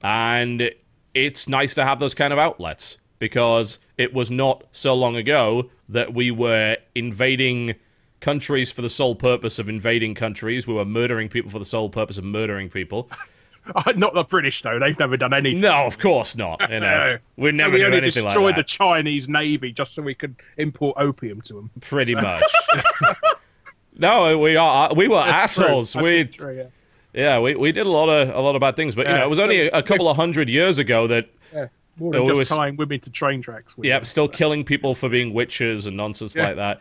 And it's nice to have those kind of outlets, because it was not so long ago that we were invading countries for the sole purpose of invading countries. We were murdering people for the sole purpose of murdering people. Not the British, though. They've never done anything. No, of course not. You know, we never do anything like that. We only destroyed the Chinese Navy just so we could import opium to them. Pretty much. No, we were assholes. We did a lot of bad things, but you know, it was only a couple of hundred years ago that more than just tying women to train tracks. Still killing people for being witches and nonsense like that.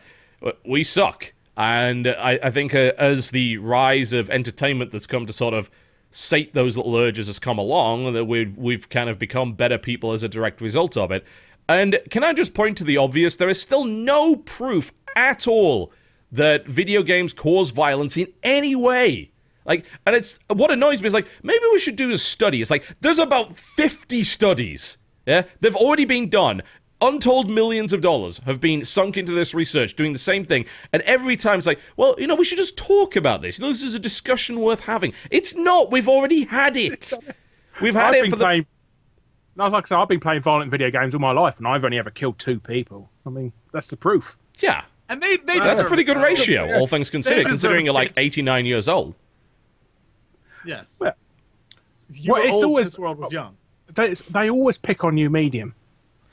We suck, and I think as the rise of entertainment that's come to sort of sate those little urges has come along, that we've kind of become better people as a direct result of it. And can I just point to the obvious? There is still no proof at all that video games cause violence in any way. Like, and it's what annoys me is, like, maybe we should do a study. It's like there's about 50 studies. Yeah, they've already been done. Untold millions of dollars have been sunk into this research, doing the same thing, and every time it's like, well, you know, we should just talk about this. You know, this is a discussion worth having. It's not. We've already had it. We've had it for the... Like I said, I've been playing violent video games all my life, and I've only ever killed 2 people. I mean, that's the proof. Yeah. And they that's a pretty good ratio, all things considered, considering you're like 89 years old. Yes. Well, it's always... This world was young. They always pick on new medium.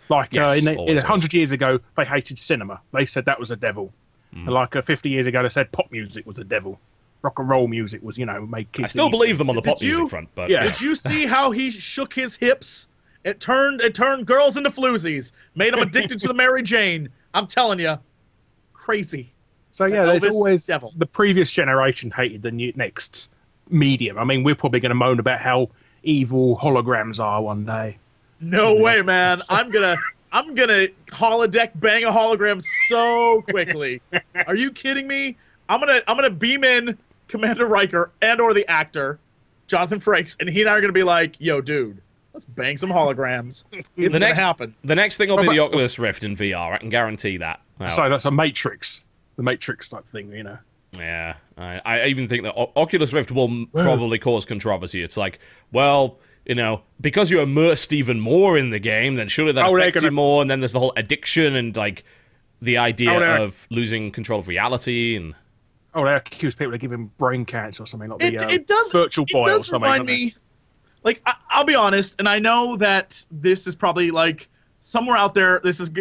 Like Yes, in always. 100 years ago, they hated cinema. They said that was a devil. And like 50 years ago, they said pop music was a devil. Rock and roll music was, made kids. I still believe them on the pop Did you- music front, but Yeah. Did you see how he shook his hips? It turned girls into floozies, made them addicted to the Mary Jane. I'm telling you, crazy. So yeah, there's Elvis, always devil. the previous generation hated the next medium. I mean, we're probably going to moan about how evil holograms are one day. No way, man. I'm gonna holodeck bang a hologram so quickly. Are you kidding me? I'm gonna beam in Commander Riker and or the actor, Jonathan Frakes, and he and I are gonna be like, yo, dude, let's bang some holograms. It's gonna happen. The next thing will be but- the Oculus Rift in VR. I can guarantee that. Wow. So that's a Matrix, the Matrix type thing, Yeah, I even think that Oculus Rift will probably cause controversy. It's like, well, because you're immersed even more in the game, then surely that affects you more, and then there's the whole addiction and, like, the idea of losing control of reality, and... Oh, they accuse people of giving brain cancer or something, like It does virtual boy It or does something. remind me. Like, I'll be honest, and I know that this is probably, like, somewhere out there, this is,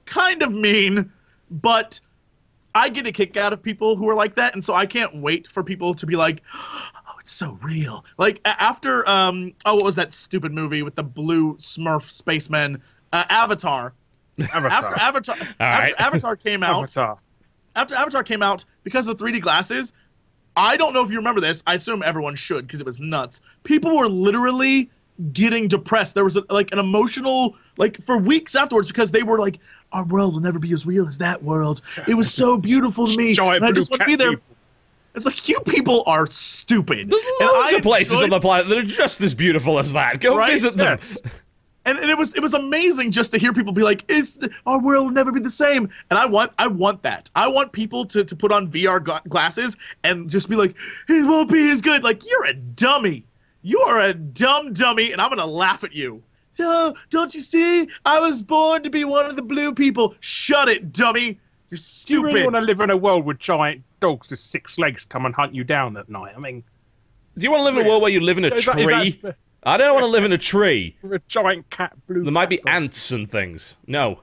kind of mean, but I get a kick out of people who are like that, and so I can't wait for people to be like, oh, it's so real. Like, after, what was that stupid movie with the blue Smurf spacemen? Avatar. After Avatar came out, after Avatar came out, because of the 3D glasses, I don't know if you remember this. I assume everyone should because it was nuts. People were literally getting depressed. There was an emotional, for weeks afterwards because they were like, our world will never be as real as that world. It was so beautiful to me. Giant And I just blue want to be cat there. people. It's like, you people are stupid. There's And loads I of places enjoyed- on the planet that are just as beautiful as that. Go Right? visit them. Yes. And it was amazing just to hear people be like, our world will never be the same. And I want that. I want people to put on VR glasses and just be like, it won't be as good. Like, you're a dummy. You are a dumb dummy, and I'm going to laugh at you. No, don't you see? I was born to be one of the blue people. Shut it, dummy. You're Do you stupid. really want to live in a world with giant dogs with 6 legs come and hunt you down at night? I mean, Do you want to live in a world where you live in a Is that- tree? I don't want to live in a tree. a giant cat blue. There might be cat dogs. ants and things. No.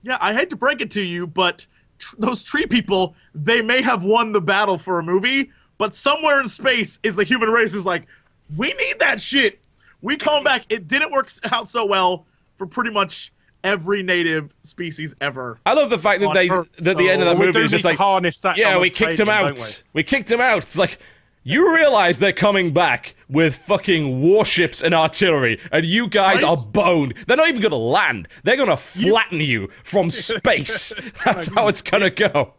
Yeah, I hate to break it to you, but those tree people, they may have won the battle for a movie, but somewhere in space is the human race who's like, we need that shit. We come back. It didn't work out so well for pretty much every native species ever. I love the fact that On they Earth, that the end of so- that We movie do is just need to like, harness that yeah, kind we of kicked him pagan, out. don't We kicked him out. It's like, you realize they're coming back with fucking warships and artillery, and you guys Right? are boned. They're not even going to land. They're going to flatten you from space. That's how it's going to go.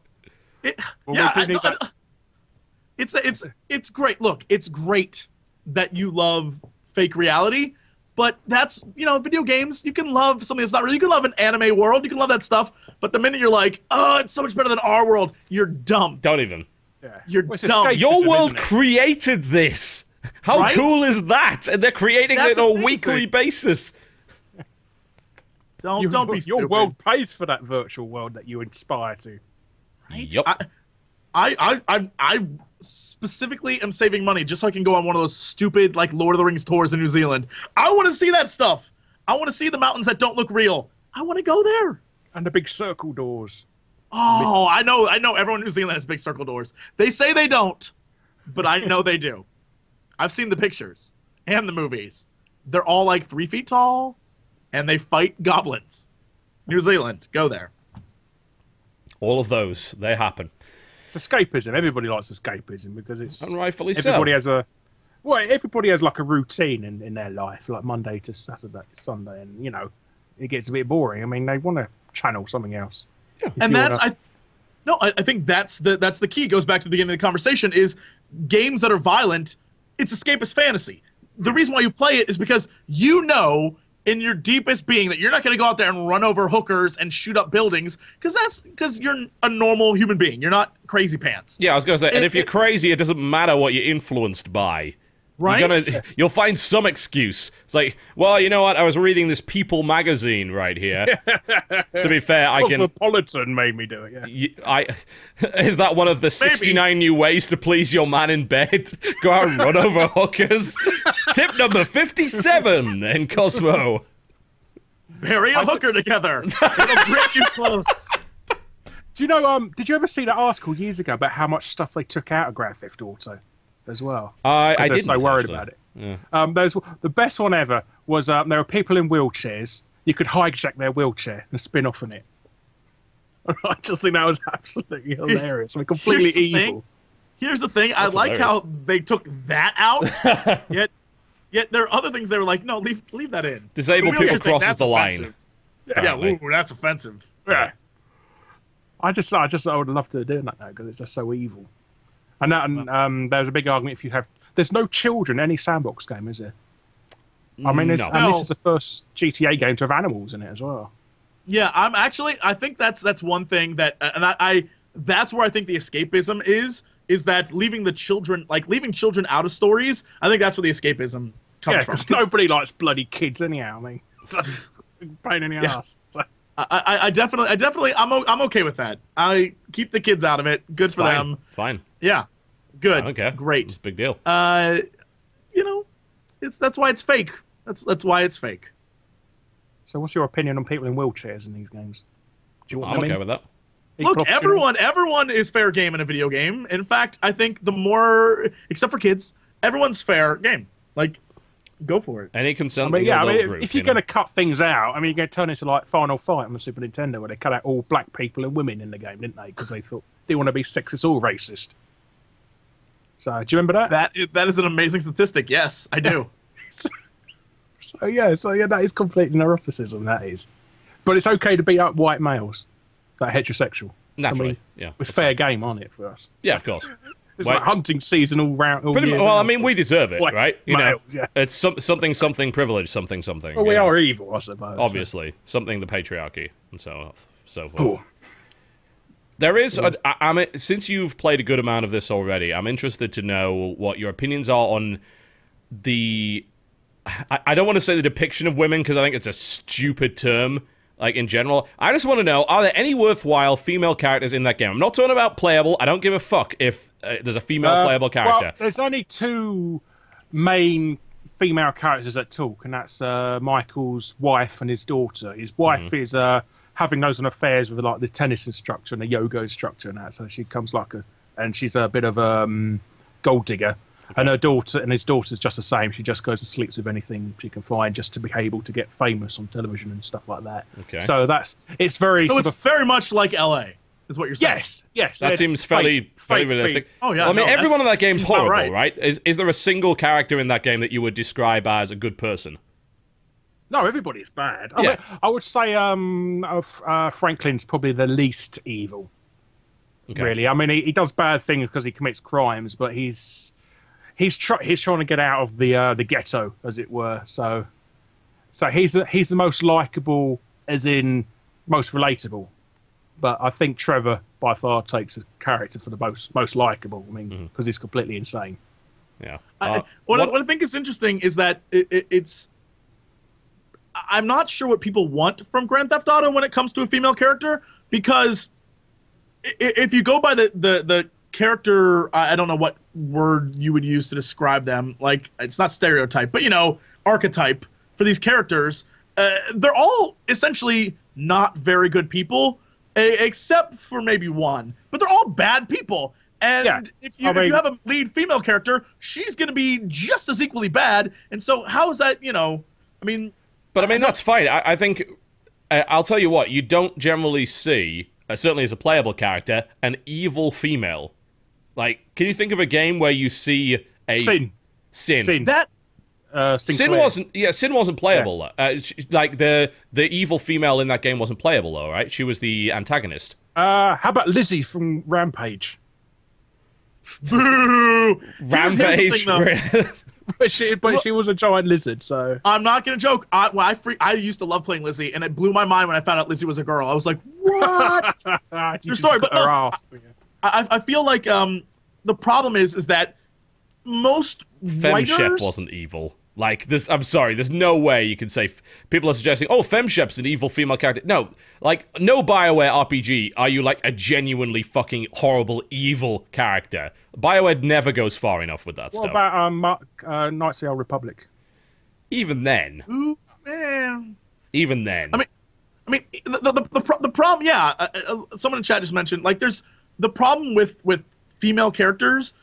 Well, Yeah, we do need that. it's great. Look, it's great that you love fake reality, but that's, video games. You can love something that's not real. You can love an anime world. You can love that stuff. But the minute you're like, oh, it's so much better than our world, you're dumb. Don't even. Yeah. You're Well, it's dumb. escapism, Your world isn't it? created this. How Right? cool is that? And they're creating That's it on a amazing. weekly basis. Don't be Your stupid. world pays for that virtual world that you inspire to. Yup. I specifically am saving money just so I can go on one of those stupid, Lord of the Rings tours in New Zealand. I want to see that stuff. I want to see the mountains that don't look real. I want to go there. And the big circle doors. Oh, I know everyone in New Zealand has big circle doors. They say they don't, but I know they do. I've seen the pictures and the movies. They're all 3 feet tall, and they fight goblins. New Zealand, go there. All of those, they happen. It's escapism. Everybody likes escapism because it's And rightfully so. everybody has a routine in their life, like Monday to Saturday, Sunday, and it gets a bit boring. I mean, they want to channel something else. And that's I think that's the key. It goes back to the beginning of the conversation is games that are violent, it's escapist fantasy. The reason why you play it is because in your deepest being that you're not going to go out there and run over hookers and shoot up buildings because you're a normal human being. You're not crazy pants. Yeah, I was going to say, and if you're crazy, it doesn't matter what you're influenced by. Right? You'll find some excuse. It's like, well, you know what? I was reading this People magazine right here. To be fair, I can... Cosmopolitan made me do it, yeah. Is that one of the 69 new ways to please your man in bed? Go out and run over hookers? Tip number 57 in Cosmo. Marry a hooker together. It'll bring you close. Do you know? Did you ever see that article years ago about how much stuff they took out of Grand Theft Auto, as well? I didn't. So worried actually. about it. Yeah. The best one ever was there were people in wheelchairs. You could hijack their wheelchair and spin off on it. I just think that was absolutely hilarious. I mean, completely evil. Here's the thing. That's I like hilarious. how they took that out. Yet there are other things they were like, no, leave that in. Disabled The people wheelchair thing, crosses that's the line. offensive. Yeah, apparently. ooh, that's offensive. Yeah. I would love to do that now because it's just so evil. And there's a big argument if you have. There's no children in any sandbox game, is there? I mean, No. and this is the first GTA game to have animals in it as well. Yeah, I think that's one thing that, and I that's where I think the escapism is that leaving children out of stories. I think that's where the escapism comes from. Because nobody likes bloody kids anyhow. I mean, it's a pain in the ass. So. I definitely, I'm okay with that. I keep the kids out of it. Good for them. Fine. Yeah, good. I don't care. Great. It's a big deal. That's why it's fake. That's why it's fake. So, what's your opinion on people in wheelchairs in these games? Do you want I'm them okay in? with that. Look, Equal opportunity? everyone is fair game in a video game. In fact, I think except for kids, everyone's fair game. Like, go for it. Any consent. If you're going to cut things out, I mean, you're going to turn into like Final Fight on the Super Nintendo, where they cut out all black people and women in the game, didn't they? Because they thought they want to be sexist or racist. So, do you remember that? That is an amazing statistic. Yes, I do. So yeah, that is complete neuroticism. That is, but it's okay to beat up white males that are heterosexual. Naturally, I mean, yeah. It's fair game, aren't it, for us? Yeah, of course. It's like hunting season all round. Pretty much, well, I mean, we deserve it, White right? males, yeah. It's something privilege, something. Well, we are evil, I suppose. Obviously, something the patriarchy and so forth. Cool. There is, since you've played a good amount of this already, I'm interested to know what your opinions are on the. I don't want to say the depiction of women because I think it's a stupid term. Like, in general, I just want to know, are there any worthwhile female characters in that game? I'm not talking about playable. I don't give a fuck if there's a female playable character. Well, there's only two main female characters that talk, and that's Michael's wife and his daughter. His wife is having those affairs with like the tennis instructor and the yoga instructor and that, so she comes and she's a bit of a gold digger. And his daughter's just the same. She just goes and sleeps with anything she can find just to be able to get famous on television and stuff like that. Okay. So it's very very much like LA, is what you're saying. Yes. That seems fairly realistic. Oh, yeah. Well, I mean, everyone in that game's seems about horrible, right? Is there a single character in that game that you would describe as a good person? No, everybody's bad. Yeah. I mean, I would say Franklin's probably the least evil. Okay. Really, I mean, he does bad things because he commits crimes, but he's trying to get out of the ghetto, as it were. So he's the most likable, as in most relatable. But I think Trevor by far takes a character for the most likable. I mean, because he's completely insane. Yeah. What I think is interesting is that it's. I'm not sure what people want from Grand Theft Auto when it comes to a female character, because if you go by the character, I don't know what word you would use to describe them. Like, it's not stereotype, but archetype for these characters. They're all essentially not very good people, except for maybe one. But they're all bad people. And if you have a lead female character, she's going to be just as equally bad. And so how is that, But I mean, that's fine. I think, I'll tell you what, you don't generally see, certainly as a playable character, an evil female. Like, can you think of a game where you see a... Sin. That... Sin wasn't playable. Yeah. Like, the evil female in that game wasn't playable, though, right? She was the antagonist. How about Lizzie from Rampage? Boo! Rampage. But she was a giant lizard, so... I'm not going to joke. I used to love playing Lizzie, and it blew my mind when I found out Lizzie was a girl. I was like, what? It's your story. But no, I feel like the problem is that most writers... FemShep wasn't evil. Like, this, I'm sorry, there's no way you can say... People are suggesting, oh, FemShep's an evil female character. No, like, no BioWare RPG are you, like, a genuinely fucking horrible, evil character. BioWare never goes far enough with that stuff. What about Knights of the Old Republic? Even then... Ooh, man. Even then. The problem, yeah. Someone in chat just mentioned, like, there's the problem with female characters,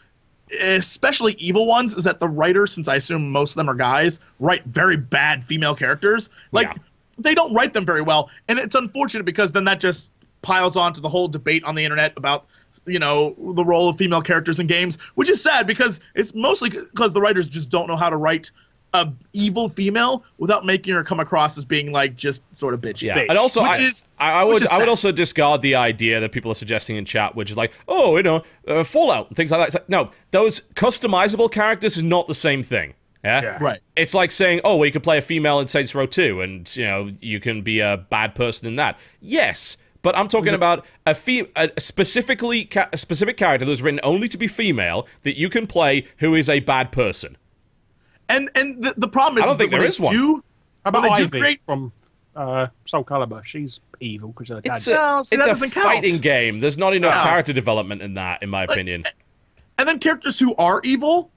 especially evil ones, is that the writers, since I assume most of them are guys, write very bad female characters. Like, they don't write them very well, and it's unfortunate because then that just piles on to the whole debate on the internet about, you know, the role of female characters in games, which is sad because it's mostly because the writers just don't know how to write a evil female without making her come across as being like just sort of bitchy. Yeah, and also I would also discard the idea that people are suggesting in chat, which is like, oh, you know, Fallout and things like that. It's like, no, those customizable characters is not the same thing. Yeah? Right. It's like saying, oh, well, you could play a female in Saints Row 2, and you know you can be a bad person in that. Yes. But I'm talking about a specific character that was written only to be female that you can play who is a bad person. And the problem is, I don't think there is one. How about Ivy from Soul Calibur? She's evil because of her dad. It's a fighting game. There's not enough character development in that, in my opinion. And then characters who are evil,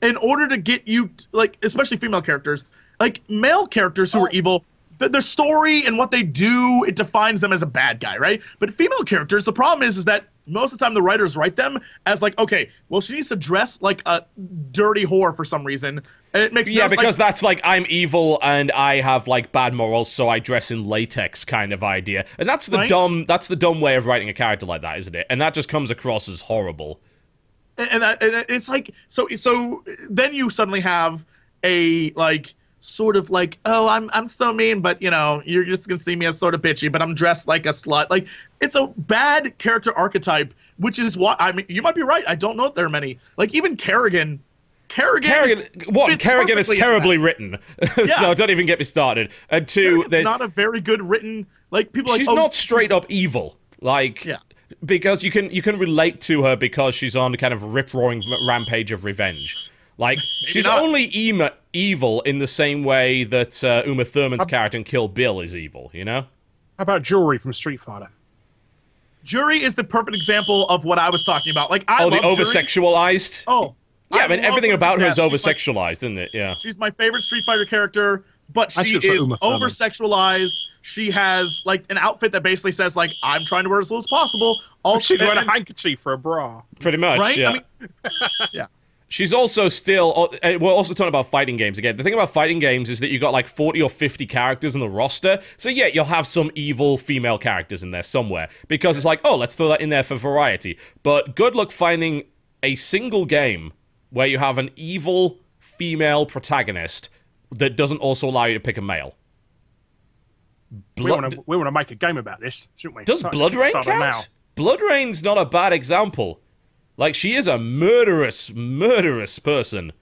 in order to get you, like, especially female characters, like male characters who are evil, the story and what they do, it defines them as a bad guy, right? But female characters, the problem is that most of the time the writers write them as like, okay, well, she needs to dress like a dirty whore for some reason. And it makes because that's like, I'm evil and I have like bad morals, so I dress in latex kind of idea. And that's the dumb way of writing a character like that, isn't it? And that just comes across as horrible. And it's like, so then you suddenly have a like sort of like, oh, I'm so mean, but you know, you're just gonna see me as sort of bitchy, but I'm dressed like a slut. Like, it's a bad character archetype, which is why, I mean, you might be right. I don't know if there are many. Like, even Kerrigan is terribly written. So don't even get me started. And two, it's not a very good written, like, people she's like, not straight up evil. Like, because you can relate to her because she's on a kind of rip-roaring rampage of revenge. Like, she's only evil in the same way that Uma Thurman's character in Kill Bill is evil, you know? How about Jury from Street Fighter? Jury is the perfect example of what I was talking about. Like, I love the over-sexualized? Oh. Yeah, I mean, everything about her is over-sexualized, isn't it? Yeah. She's my favorite Street Fighter character, but she is over-sexualized. She has, like, an outfit that basically says, like, I'm trying to wear as little as possible. She's wearing a handkerchief for a bra. Pretty much, right? Yeah. I mean, yeah. She's also still... We're also talking about fighting games again. The thing about fighting games is that you got like 40 or 50 characters in the roster. So yeah, you'll have some evil female characters in there somewhere. Because it's like, oh, let's throw that in there for variety. But good luck finding a single game where you have an evil female protagonist that doesn't also allow you to pick a male. We want to make a game about this, shouldn't we? Does Blood Rain count? Blood Rain's not a bad example. Like, she is a murderous person.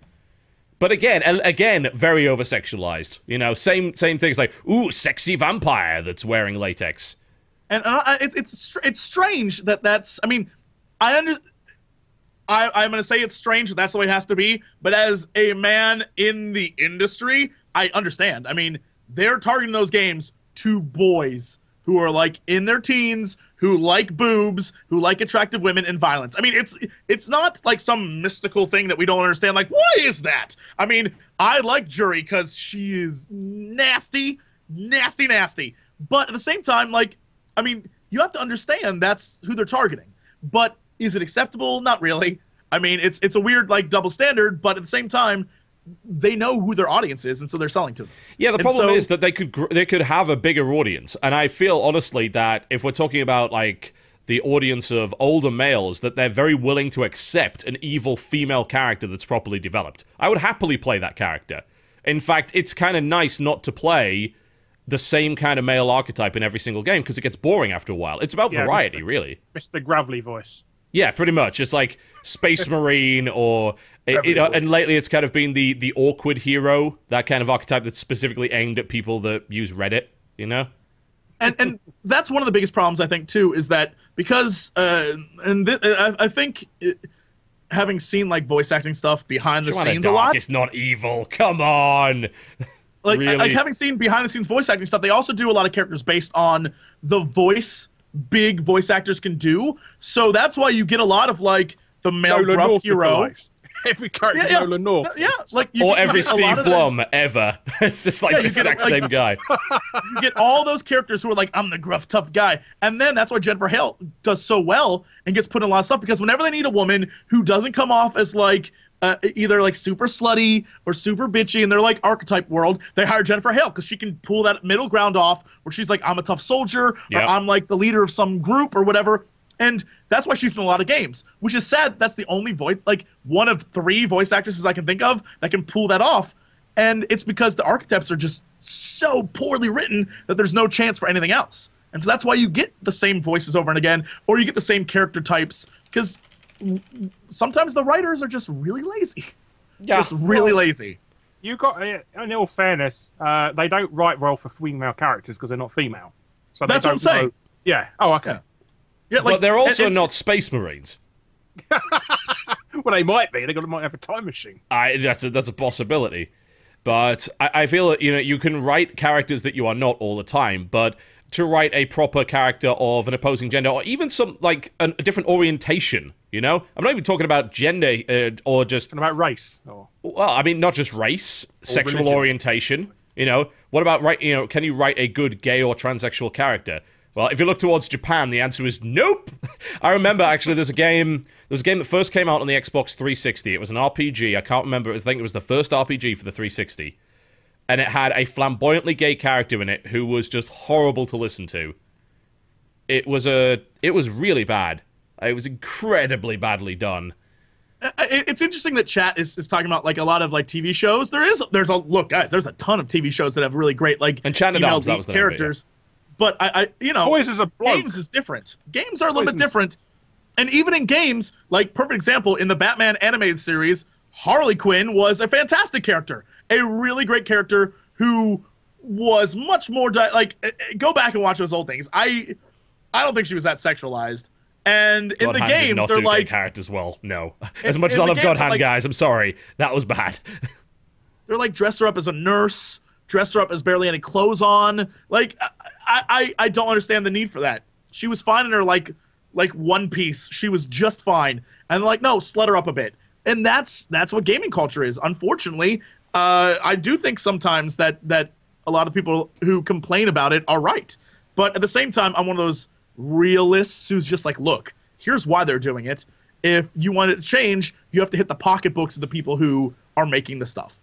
But again, very over-sexualized. You know, same things like, ooh, sexy vampire that's wearing latex. And it's strange that's, I mean, I'm going to say it's strange that that's the way it has to be, but as a man in the industry, I understand. I mean, they're targeting those games to boys who are, like, in their teens, who like boobs, who like attractive women and violence. I mean, it's not like some mystical thing that we don't understand. Like, why is that? I mean, I like Jury because she is nasty. But at the same time, like, I mean, you have to understand that's who they're targeting. But is it acceptable? Not really. I mean, it's a weird, like, double standard, but at the same time, they know who their audience is, and so they're selling to them. Yeah, the problem is that they could have a bigger audience, and I feel honestly that if we're talking about like the audience of older males, that they're very willing to accept an evil female character that's properly developed. I would happily play that character. In fact, it's kind of nice not to play the same kind of male archetype in every single game because it gets boring after a while. It's about variety, really. Mr. Gravelly voice. Yeah, pretty much. It's like Space Marine or... you know, and lately it's kind of been the awkward hero, that kind of archetype that's specifically aimed at people that use Reddit, you know? And that's one of the biggest problems, I think, too, is that because... I think... having seen, like, voice acting stuff behind the scenes a lot... It's not evil. Come on! Like, really? Like, having seen behind-the-scenes voice acting stuff, they also do a lot of characters based on the voice big voice actors can do. So that's why you get a lot of, like, the male gruff hero. every character Yeah, Nolan North. Yeah, like you Or get, every like, a Steve lot of Blum ever. It's just like Yeah, the you get, exact like- same guy. you get all those characters who are like, I'm the gruff, tough guy. And then that's why Jennifer Hale does so well and gets put in a lot of stuff, because whenever they need a woman who doesn't come off as like either like super slutty or super bitchy in their like archetype world, they hire Jennifer Hale because she can pull that middle ground off where she's like, I'm a tough soldier, Yep. or I'm like the leader of some group or whatever. And that's why she's in a lot of games, which is sad. That's the only voice, like one of 3 voice actresses I can think of that can pull that off. And it's because the archetypes are just so poorly written that there's no chance for anything else. And so that's why you get the same voices over and again, or you get the same character types, because sometimes the writers are just really lazy. Yeah. Just really lazy. You got, in all fairness, they don't write well for female characters because they're not female. So they That's what I'm don't know- saying. Yeah. Oh, okay. Yeah, But they're also and- not Space Marines. Well, they might be. Might have a time machine. That's a possibility. But I feel that, you can write characters that you are not all the time, but to write a proper character of an opposing gender, or even some, like, a different orientation, I'm not even talking about gender, or just, And about race. Or well, I mean, not just race, sexual religion. orientation, what about, can you write a good gay or transsexual character? Well, if you look towards Japan, the answer is nope. I remember, actually, there was a game that first came out on the Xbox 360. It was an RPG. I can't remember. I think it was the first RPG for the 360. And it had a flamboyantly gay character in it who was just horrible to listen to. It was really bad. It was incredibly badly done. It's interesting that chat is talking about like a lot of like TV shows. There's a look, guys. There's a ton of TV shows that have really great like Enchanted female Arms, that lead was the name of it, characters. But I Boys is a bloke. games is different. Games are a little bit Poison's- different, and even in games, like perfect example in the Batman animated series, Harley Quinn was a fantastic character, a really great character who was much more go back and watch those old things. I don't think she was that sexualized. And in God the Hand did games, not they're do gay like characters well. No. As much as in I the love games, God Hand, like- guys, I'm sorry. That was bad. they're like dress her up as a nurse, dress her up as barely any clothes on. Like I don't understand the need for that. She was fine in her like one piece. She was just fine. And like, no, slut her up a bit. And that's what gaming culture is. Unfortunately, I do think sometimes that a lot of people who complain about it are right. But at the same time, I'm one of those realists who's just like, look, here's why they're doing it. If you want it to change, you have to hit the pocketbooks of the people who are making the stuff.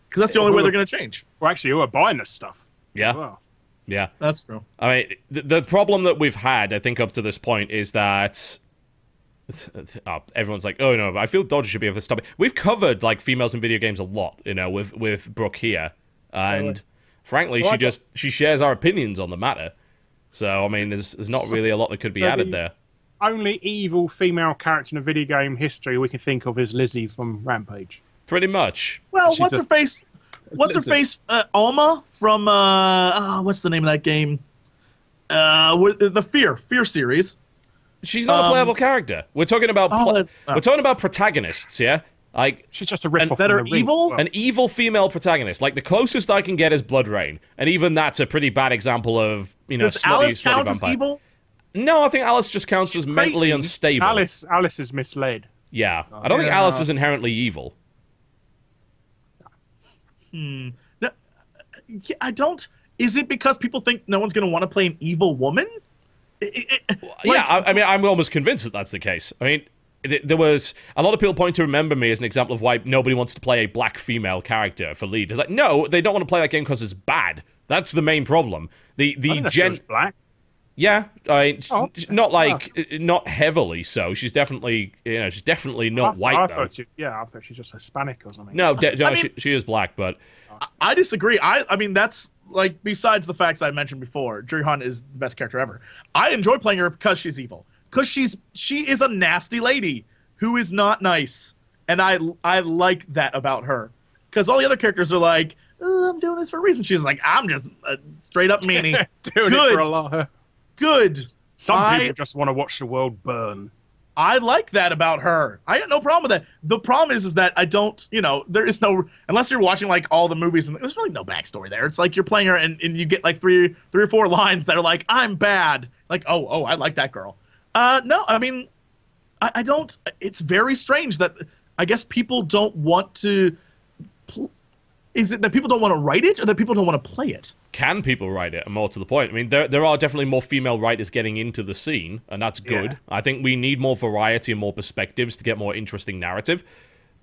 Because that's the only way they're going to change. Well, actually, who are buying this stuff? Yeah. Well, Yeah. That's true. I mean, the problem that we've had, I think, up to this point is that everyone's like, oh, no, I feel Dodger should be able to stop it. We've covered, like, females in video games a lot, with Brooke here. And, frankly, Well, she shares our opinions on the matter. So, I mean, there's not really a lot that could be added there. only evil female character in a video game history we can think of is Lizzie from Rampage. Pretty much. Well, She's what's a- her face? What's her Lizard. face? Alma from what's the name of that game? The Fear series. She's not a playable character. We're talking about we're talking about protagonists, yeah? Like She's just a rip-off that from are the ring. evil? Well, an evil female protagonist. Like the closest I can get is Blood Rain, and even that's a pretty bad example of Does slutty, Alice slutty count as vampire. evil? No, I think Alice just counts as mentally crazy. unstable. Alice is misled. Yeah, I don't think Yeah. Alice is inherently evil. No, yeah, I don't. Is it because people think no one's going to want to play an evil woman? Yeah, I mean, I'm almost convinced that that's the case. I mean, there was a lot of people point to Remember Me as an example of why nobody wants to play a black female character for lead. It's like, no, they don't want to play that game because it's bad. That's the main problem. I didn't know she was black. Yeah, Oh, not like not heavily so. She's definitely she's definitely not white I though. thought I thought she's just Hispanic or something. No, I mean- she is black, but I disagree. I mean, that's like besides the facts I mentioned before. Jerry Hunt is the best character ever. I enjoy playing her because she's evil. Because she is a nasty lady who is not nice, and I like that about her. Because all the other characters are like, oh, I'm doing this for a reason. She's like, I'm just a straight up meanie. Doing it Good. for a lot. Good. Some people just want to watch the world burn. I like that about her. I got no problem with that. The problem is that I don't, there is no, unless you're watching like all the movies, and there's really no backstory there. It's like you're playing her and you get like three or four lines that are like, I'm bad. Like, oh, I like that girl. No, I mean, I don't, it's very strange that I guess people don't want to. Is it that people don't want to write it, or that people don't want to play it? Can people write it? And more to the point, I mean, there are definitely more female writers getting into the scene, and that's good. I think we need more variety and more perspectives to get more interesting narrative.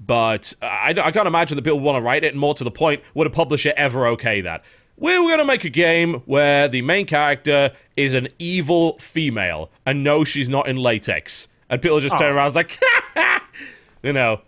But I can't imagine that people want to write it, and more to the point, would a publisher ever okay that? We're going to make a game where the main character is an evil female, and no, she's not in latex. And people just turn around and like, you know.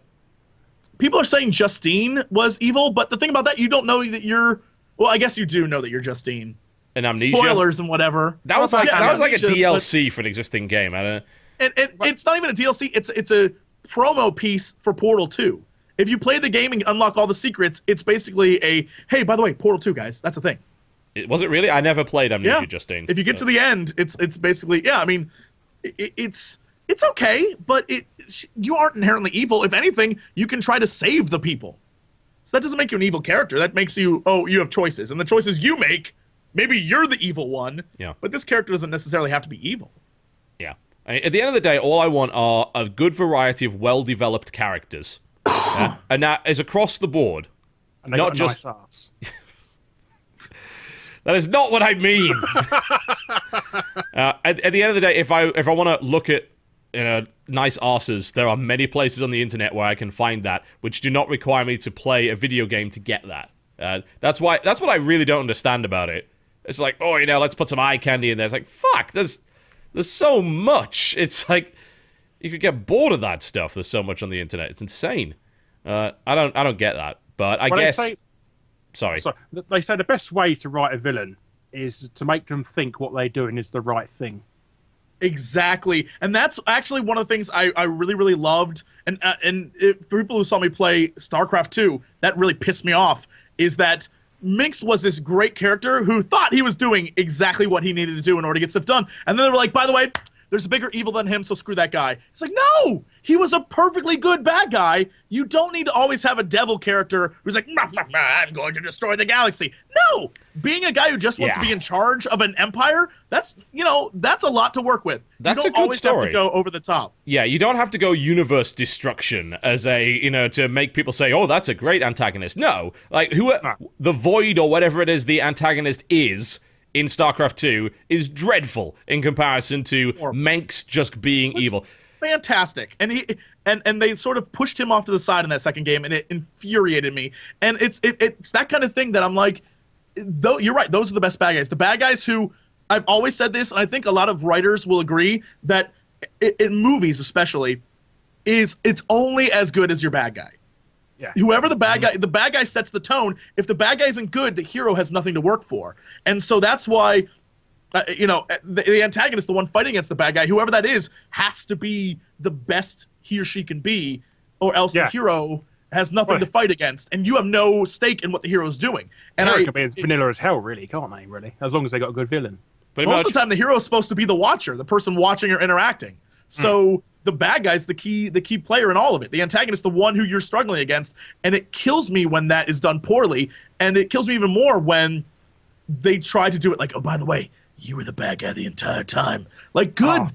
People are saying Justine was evil, but the thing about that, you don't know that you're... Well, I guess you do know that you're Justine. And Amnesia? Spoilers and whatever. That was like a DLC for an existing game. I don't know. It's not even a DLC. It's a promo piece for Portal 2. If you play the game and unlock all the secrets, it's basically a, hey, by the way, Portal 2, guys. That's a thing. Was it really? I never played Amnesia, Justine. If you get to the end, it's basically... Yeah, I mean, it's okay, but you aren't inherently evil. If anything, you can try to save the people. So that doesn't make you an evil character. That makes you, you have choices. And the choices you make, maybe you're the evil one. Yeah. But this character doesn't necessarily have to be evil. Yeah. I mean, at the end of the day, all I want are a good variety of well-developed characters. And that is across the board. And they not got a just... nice ass. That is not what I mean. At the end of the day, if I want to look at nice arses, there are many places on the internet where I can find that, which do not require me to play a video game to get that. That's what I really don't understand about it. It's like, let's put some eye candy in there. It's like, fuck, there's so much. It's like you could get bored of that stuff. There's so much on the internet. It's insane. I don't get that. But I guess. Sorry. They say the best way to write a villain is to make them think what they're doing is the right thing. Exactly, and that's actually one of the things I really, really loved. And for people who saw me play StarCraft 2, that really pissed me off, is that Minx was this great character who thought he was doing exactly what he needed to do in order to get stuff done. And then they were like, by the way, there's a bigger evil than him, so screw that guy. It's like, no! He was a perfectly good bad guy. You don't need to always have a devil character who's like, I'm going to destroy the galaxy. No! Being a guy who just wants to be in charge of an empire, that's a lot to work with. That's you a don't good always story. have to go over the top. Yeah, you don't have to go universe destruction as to make people say, oh, that's a great antagonist. No. Like, the Void or whatever it is the antagonist is in StarCraft 2 is dreadful in comparison to Manx just being evil. Fantastic. And they sort of pushed him off to the side in that second game, and it infuriated me. And it's that kind of thing that I'm like, though you're right, those are the best bad guys. The bad guys who, I've always said this, and I think a lot of writers will agree, that in movies especially, it's only as good as your bad guy. Yeah. Whoever the bad guy sets the tone. If the bad guy isn't good, the hero has nothing to work for. And so that's why, the antagonist, the one fighting against the bad guy, whoever that is, has to be the best he or she can be, or else the hero has nothing to fight against, and you have no stake in what the hero's doing. And it could be as vanilla as hell, really, can't they? Really, as long as they got a good villain. But most of the time, the hero is supposed to be the watcher, the person watching or interacting. So the bad guy's the key player in all of it. The antagonist, the one who you're struggling against, and it kills me when that is done poorly, and it kills me even more when they try to do it like, oh, by the way, you were the bad guy the entire time. Like, good.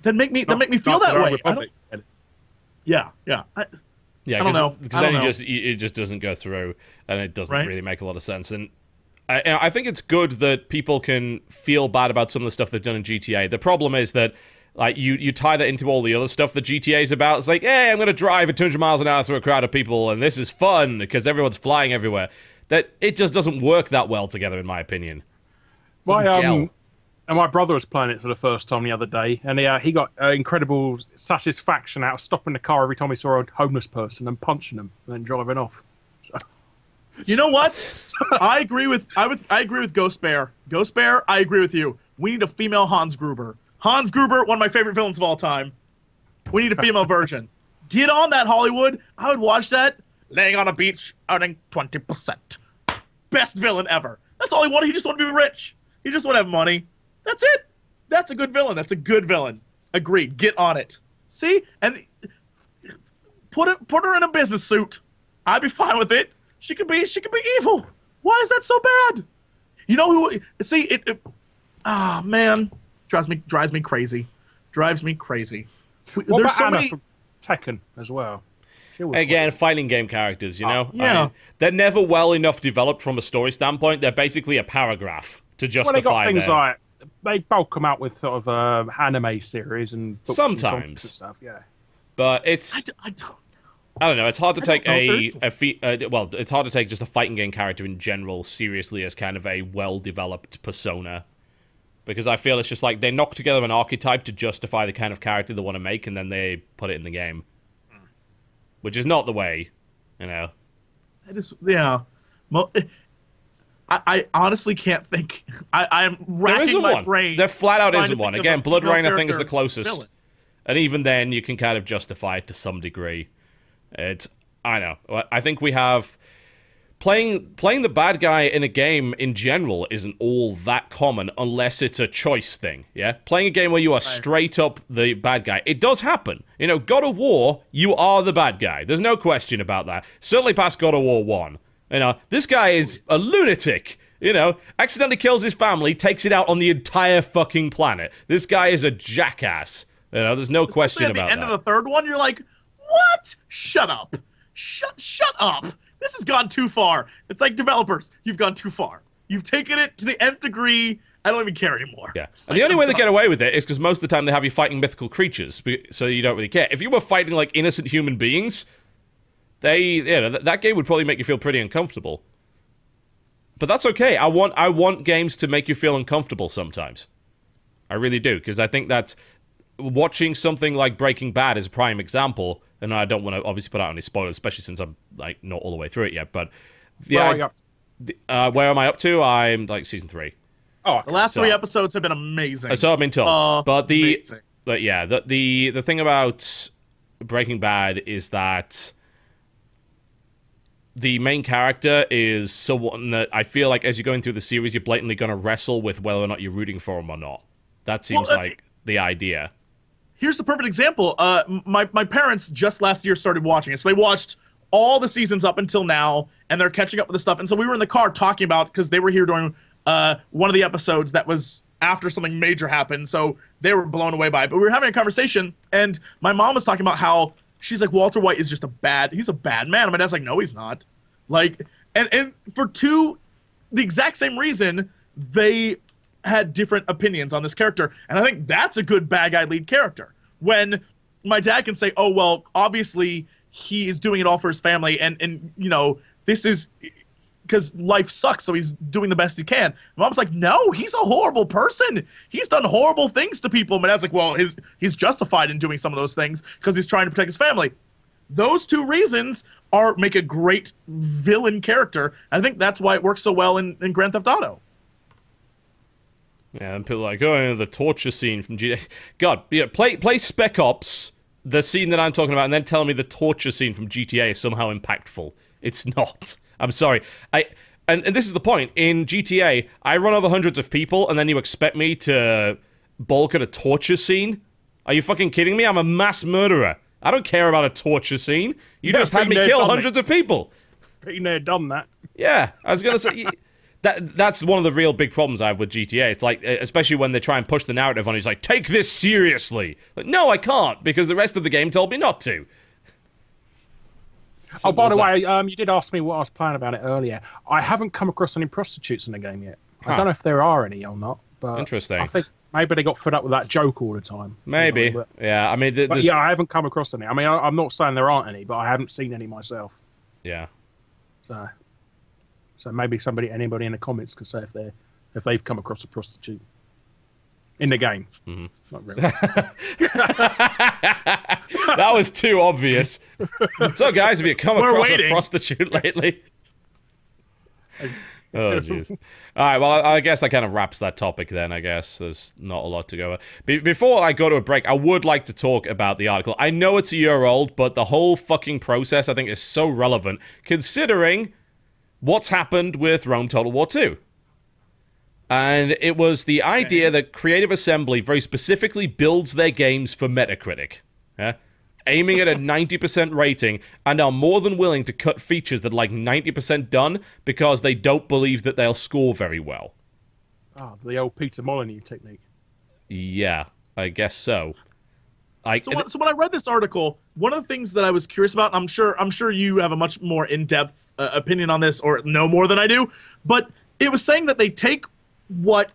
Then make me feel that way. I don't know. Because then it just doesn't go through, and it doesn't really make a lot of sense. And I think it's good that people can feel bad about some of the stuff they've done in GTA. The problem is that, like, you tie that into all the other stuff that GTA is about. It's like, hey, I'm going to drive at 200 miles an hour through a crowd of people, and this is fun because everyone's flying everywhere. That it just doesn't work that well together, in my opinion. My brother was playing it for the first time the other day, and he got incredible satisfaction out of stopping the car every time he saw a homeless person and punching them and then driving off. So. You know what? I agree with Ghost Bear. Ghost Bear, I agree with you. We need a female Hans Gruber. Hans Gruber, one of my favorite villains of all time. We need a female version. Get on that, Hollywood. I would watch that. Laying on a beach, earning 20%. Best villain ever. That's all he wanted. He just wanted to be rich. He just want to have money. That's it. That's a good villain. That's a good villain. Agreed. Get on it. See? And put her in a business suit. I'd be fine with it. She could be evil. Why is that so bad? You know who? See man, drives me crazy. Drives me crazy. What about Anna from Tekken as well? Again, fighting game characters, you know? yeah. I mean, they're never well enough developed from a story standpoint. They're basically a paragraph to justify Well, they got things their... like they bulk them out with sort of anime series and books and Sometimes. comics and stuff. Yeah, But it's... I don't. I don't know. It's hard to take well, it's hard to take just a fighting game character in general seriously as kind of a well-developed persona, because I feel it's just like they knock together an archetype to justify the kind of character they want to make, and then they put it in the game, which is not the way, you know. It is, yeah. I honestly can't think. I'm racking my brain. There flat out trying isn't to one. think of Again, a Blood female Rain I think is the character closest, villain. and even then you can kind of justify it to some degree. I know. I think we have playing the bad guy in a game in general isn't all that common unless it's a choice thing. Yeah, playing a game where you are straight up the bad guy, it does happen. You know, God of War, you are the bad guy. There's no question about that. Certainly past God of War 1. You know, this guy is a lunatic. You know, accidentally kills his family, takes it out on the entire fucking planet. This guy is a jackass. You know, there's no question about that. At the end of the third one, you're like, what? Shut up. Shut up. This has gone too far. It's like, developers, you've gone too far. You've taken it to the nth degree. I don't even care anymore. Yeah. And the only way they get away with it is because most of the time they have you fighting mythical creatures, so you don't really care. If you were fighting, like, innocent human beings, that game would probably make you feel pretty uncomfortable. But that's okay. I want games to make you feel uncomfortable sometimes. I really do, because I think that watching something like Breaking Bad is a prime example, and I don't want to obviously put out any spoilers, especially since I'm like not all the way through it yet. But where am I up to? I'm like season 3. Oh, the last 3 episodes have been amazing. So I've been told. But the amazing. the thing about Breaking Bad is that the main character is someone that I feel like as you're going through the series, you're blatantly going to wrestle with whether or not you're rooting for him or not. That seems like the idea. Here's the perfect example. My parents just last year started watching it. So they watched all the seasons up until now, and they're catching up with the stuff. And so we were in the car talking about, because they were here during one of the episodes that was after something major happened. So they were blown away by it. But we were having a conversation, and my mom was talking about how she's like, Walter White is just he's a bad man. And my dad's like, no, he's not. Like, and for the exact same reason, they had different opinions on this character. And I think that's a good bad guy lead character. When my dad can say, oh, well, obviously he is doing it all for his family. And you know, this is because life sucks. So he's doing the best he can. My mom's like, no, he's a horrible person. He's done horrible things to people. My dad's like, well, he's justified in doing some of those things because he's trying to protect his family. Those two reasons make a great villain character. I think that's why it works so well in Grand Theft Auto. Yeah, and people are like, oh, the torture scene from GTA. God, yeah, play Spec Ops, the scene that I'm talking about, and then tell me the torture scene from GTA is somehow impactful. It's not. I'm sorry. And this is the point. In GTA, I run over hundreds of people, and then you expect me to bulk at a torture scene? Are you fucking kidding me? I'm a mass murderer. I don't care about a torture scene. You just had me kill hundreds of people. Pretty near done that. Yeah, I was going to say... That's one of the real big problems I have with GTA. It's like, especially when they try and push the narrative on, he's like, take this seriously. Like, no, I can't, because the rest of the game told me not to. Oh, by the way, you did ask me what I was playing about it earlier. I haven't come across any prostitutes in the game yet. I don't know if there are any or not, but interesting. I think maybe they got fed up with that joke all the time. Maybe, you know, yeah. I mean, yeah, I haven't come across any. I mean, I'm not saying there aren't any, but I haven't seen any myself. Yeah. So maybe anybody in the comments could say if they've come across a prostitute in the game. Mm-hmm. Not really. That was too obvious. So, guys, have you come across a prostitute lately? Oh, jeez. All right, well, I guess that kind of wraps that topic then, I guess. There's not a lot to go over. Before I go to a break, I would like to talk about the article. I know it's a year old, but the whole fucking process, I think, is so relevant, considering what's happened with Rome Total War 2. And it was the idea that Creative Assembly very specifically builds their games for Metacritic. Yeah? Aiming at a 90% rating, and are more than willing to cut features that are like 90% done because they don't believe that they'll score very well. Oh, the old Peter Molyneux technique. Yeah, I guess so. So when I read this article, one of the things that I was curious about, and I'm sure you have a much more in-depth opinion on this, or know more than I do, but it was saying that they take what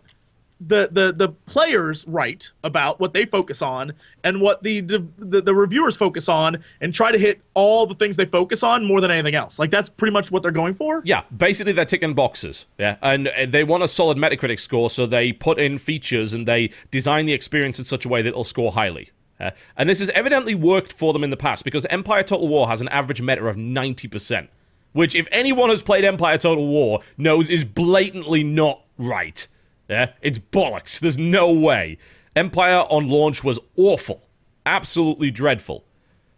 the players write about, what they focus on, and what the reviewers focus on, and try to hit all the things they focus on more than anything else. Like, that's pretty much what they're going for? Yeah, basically they're ticking boxes, yeah, and they want a solid Metacritic score, so they put in features and they design the experience in such a way that it'll score highly. And this has evidently worked for them in the past, because Empire Total War has an average meta of 90%, which, if anyone has played Empire Total War, knows is blatantly not right. Yeah, it's bollocks. There's no way. Empire on launch was awful. Absolutely dreadful.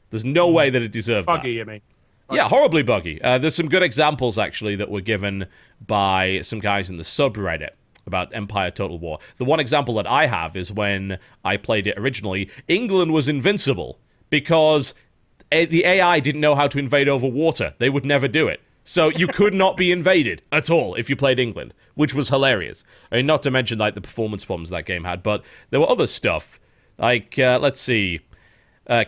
There's no way that it deserved that. Buggy, you mean? Yeah, horribly buggy. There's some good examples, actually, that were given by some guys in the subreddit about Empire Total War. The one example that I have is when I played it originally, England was invincible because the AI didn't know how to invade over water. They would never do it. So you could not be invaded at all if you played England, which was hilarious. I mean, not to mention, like, the performance problems that game had, but there were other stuff. Like, let's see.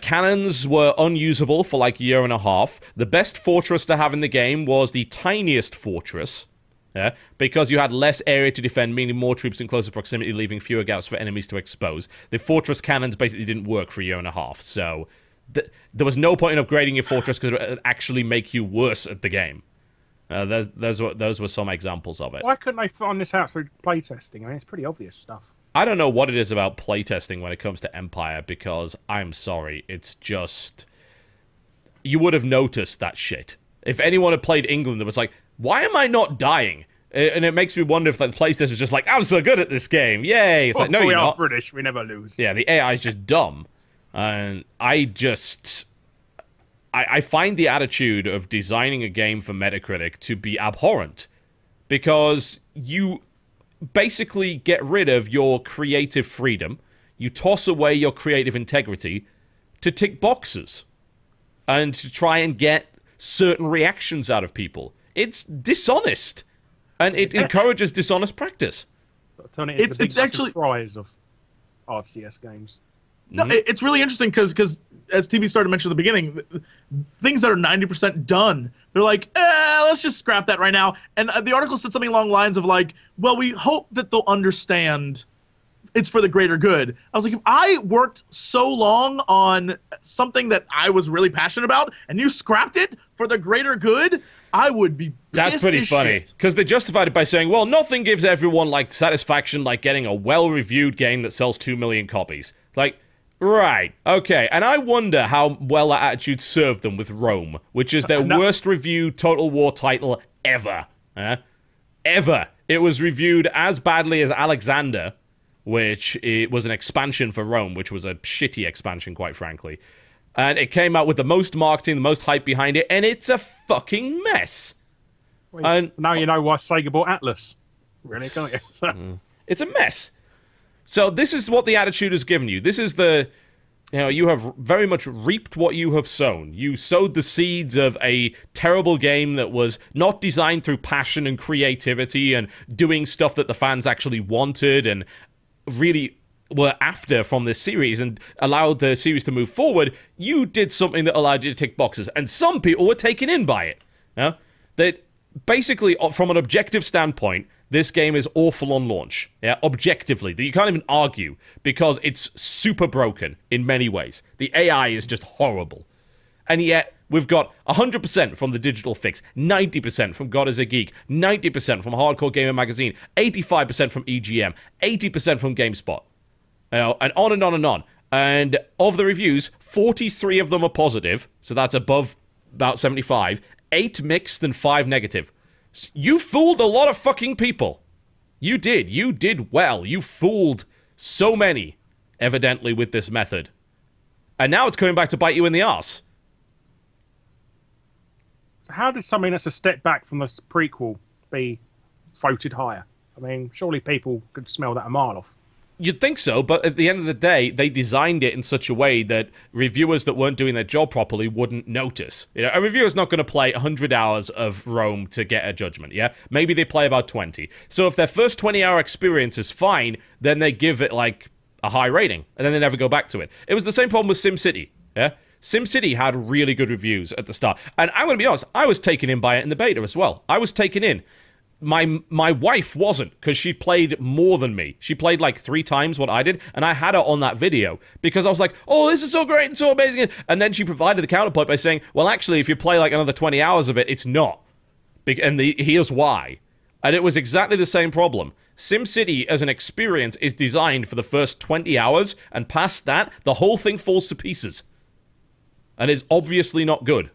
Cannons were unusable for like a year and a half. The best fortress to have in the game was the tiniest fortress, because you had less area to defend, meaning more troops in closer proximity, leaving fewer gaps for enemies to expose. The fortress cannons basically didn't work for a year and a half, so there was no point in upgrading your fortress because it would actually make you worse at the game. Those were some examples of it. Why couldn't they find this out through playtesting? I mean, it's pretty obvious stuff. I don't know what it is about playtesting when it comes to Empire, because I'm sorry, it's just... You would have noticed that shit. If anyone had played England, it was like, why am I not dying? And it makes me wonder if the PlayStation was just like, I'm so good at this game, yay! It's like, no, you're not. We are British, we never lose. Yeah, the AI is just dumb. And I find the attitude of designing a game for Metacritic to be abhorrent, because you basically get rid of your creative freedom, you toss away your creative integrity to tick boxes and to try and get certain reactions out of people. It's dishonest, and it encourages dishonest practice. So turn it into it's actually fries of RCS games. No, it's really interesting because as TB started to mention at the beginning, things that are 90% done, they're like, let's just scrap that right now. And the article said something along the lines of like, well, we hope that they'll understand it's for the greater good. I was like, if I worked so long on something that I was really passionate about and you scrapped it for the greater good, I would be That's pretty funny, because they justified it by saying, well, nothing gives everyone like satisfaction like getting a well-reviewed game that sells 2 million copies. Like, right, okay, and I wonder how well that attitude served them with Rome, which is their worst reviewed Total War title ever. Ever. It was reviewed as badly as Alexander, which it was an expansion for Rome, which was a shitty expansion, quite frankly. And it came out with the most marketing, the most hype behind it, and it's a fucking mess. Well, and now you know why Sega bought Atlas. Really, can't you? It's a mess. So this is what the attitude has given you. This is the... You know, you have very much reaped what you have sown. You sowed the seeds of a terrible game that was not designed through passion and creativity and doing stuff that the fans actually wanted and really were after from this series and allowed the series to move forward. You did something that allowed you to tick boxes, and some people were taken in by it. That basically, from an objective standpoint, this game is awful on launch. Yeah, objectively. You can't even argue, because it's super broken in many ways. The AI is just horrible. And yet, we've got 100% from the Digital Fix, 90% from God is a Geek, 90% from Hardcore Gamer Magazine, 85% from EGM, 80% from GameSpot. You know, and on and on and on. And of the reviews, 43 of them are positive, so that's above about 75, 8 mixed and 5 negative. You fooled a lot of fucking people. You did. You did well. You fooled so many, evidently, with this method. And now it's coming back to bite you in the arse. So how did something that's a step back from the prequel be voted higher? I mean, surely people could smell that a mile off. You'd think so, but at the end of the day, they designed it in such a way that reviewers that weren't doing their job properly wouldn't notice. You know, a reviewer's not going to play 100 hours of Rome to get a judgment, yeah? Maybe they play about 20. So if their first 20-hour experience is fine, then they give it, like, a high rating, and then they never go back to it. It was the same problem with SimCity, yeah? SimCity had really good reviews at the start, and I'm going to be honest, I was taken in by it in the beta as well. I was taken in. My wife wasn't, because she played more than me. She played like 3 times what I did, and I had her on that video, because I was like, oh, this is so great and so amazing, and then she provided the counterpoint by saying, well, actually, if you play like another 20 hours of it, it's not. And here's why. And it was exactly the same problem. SimCity as an experience is designed for the first 20 hours, and past that, the whole thing falls to pieces. And is obviously not good.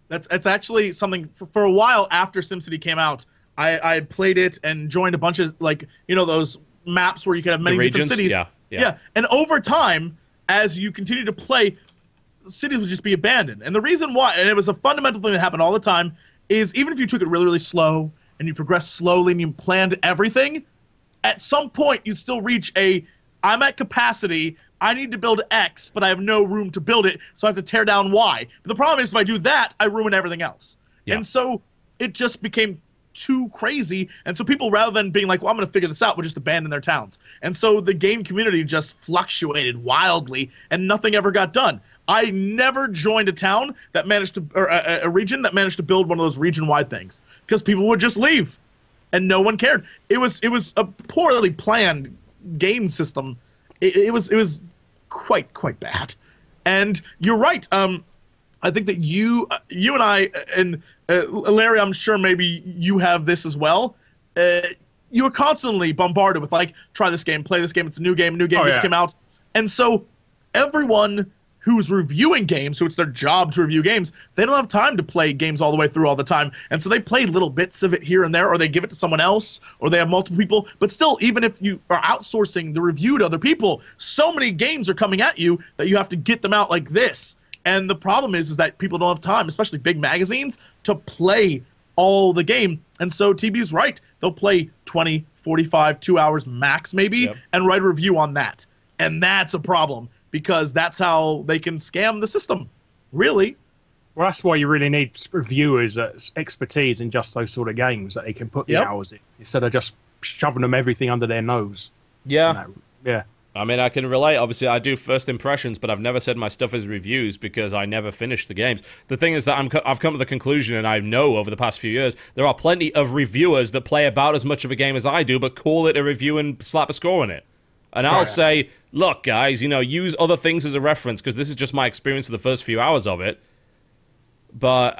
It's actually something, for a while after SimCity came out, I played it and joined a bunch of, like, you know, those maps where you could have many different cities. Yeah. And over time, as you continue to play, cities would just be abandoned. And the reason why, and it was a fundamental thing that happened all the time, is even if you took it really, really slow, and you progressed slowly, and you planned everything, at some point, you'd still reach I'm at capacity, I need to build X, but I have no room to build it, so I have to tear down Y. But the problem is, if I do that, I ruin everything else. Yeah. And so, it just became too crazy, and so people, rather than being like, well, I'm going to figure this out, would just abandon their towns. And so the game community just fluctuated wildly, and nothing ever got done. I never joined a town that managed to, or a region that managed to build one of those region-wide things, because people would just leave, and no one cared. It was a poorly planned game system. It was quite bad. And you're right. I think that you and I, and Larry, I'm sure maybe you have this as well. You are constantly bombarded with, like, try this game, play this game, it's a new game just came out. And so everyone who's reviewing games, so it's their job to review games, they don't have time to play games all the way through all the time. And so they play little bits of it here and there, or they give it to someone else, or they have multiple people. But still, even if you are outsourcing the review to other people, so many games are coming at you that you have to get them out like this. And the problem is that people don't have time, especially big magazines, to play all the game. And so TB's right. They'll play 20, 45, 2 hours max maybe, and write a review on that. And that's a problem, because that's how they can scam the system, really. Well, that's why you really need reviewers' expertise in just those sort of games, that they can put the hours in, instead of just shoving them everything under their nose. Yeah. Yeah. I mean, I can relate. Obviously, I do first impressions, but I've never said my stuff is reviews because I never finish the games. The thing is that I've come to the conclusion, and I know over the past few years, there are plenty of reviewers that play about as much of a game as I do, but call it a review and slap a score on it. And I'll say, look, guys, you know, use other things as a reference, because this is just my experience of the first few hours of it. But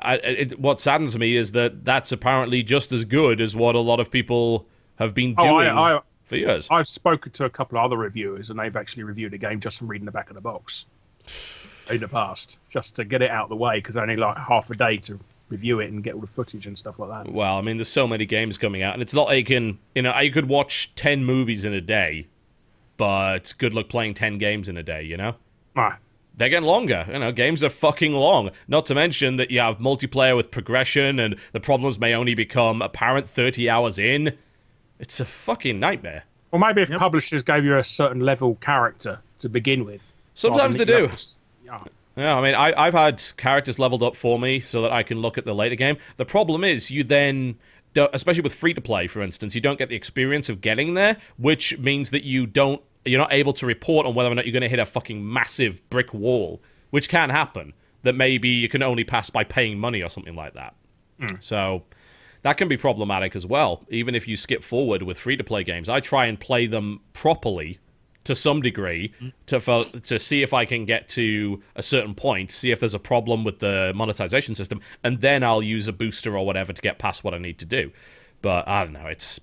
what saddens me is that that's apparently just as good as what a lot of people have been doing for years. I've spoken to a couple of other reviewers, and they've actually reviewed a game just from reading the back of the box in the past, just to get it out of the way, because only like half a day to review it and get all the footage and stuff like that. Well, I mean, there's so many games coming out, and it's not like I could watch 10 movies in a day, but good luck playing 10 games in a day, you know? They're getting longer. You know, games are fucking long. Not to mention that you have multiplayer with progression, and the problems may only become apparent 30 hours in. It's a fucking nightmare. Or maybe if publishers gave you a certain level character to begin with. Sometimes they do. Yeah, I mean, I've had characters leveled up for me so that I can look at the later game. The problem is you then, especially with free-to-play, for instance, you don't get the experience of getting there, which means that you're not able to report on whether or not you're going to hit a fucking massive brick wall, which can happen, that maybe you can only pass by paying money or something like that. So that can be problematic as well, even if you skip forward with free-to-play games. I try and play them properly, to some degree, to see if I can get to a certain point, see if there's a problem with the monetization system, and then I'll use a booster or whatever to get past what I need to do. But, I don't know, it's...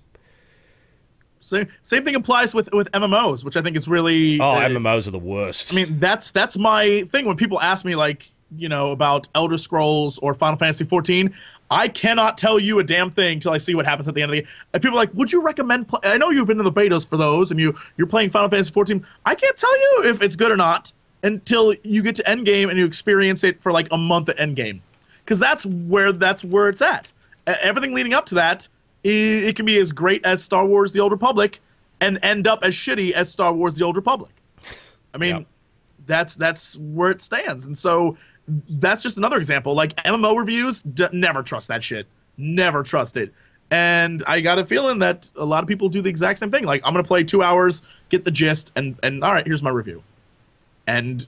Same thing applies with MMOs, which I think is really... Oh, MMOs are the worst. I mean, that's my thing. When people ask me, like, you know, about Elder Scrolls or Final Fantasy XIV, I cannot tell you a damn thing till I see what happens at the end of the... And people are like, would you recommend... I know you've been in the betas for those, and you're playing Final Fantasy XIV. I can't tell you if it's good or not until you get to endgame and you experience it for, like, a month at endgame. Because that's where it's at. Everything leading up to that, it can be as great as Star Wars The Old Republic and end up as shitty as Star Wars The Old Republic. I mean, that's where it stands. And so... that's just another example. Like, MMO reviews, never trust that shit. Never trust it. And I got a feeling that a lot of people do the exact same thing. Like, I'm going to play 2 hours, get the gist, and all right, here's my review. And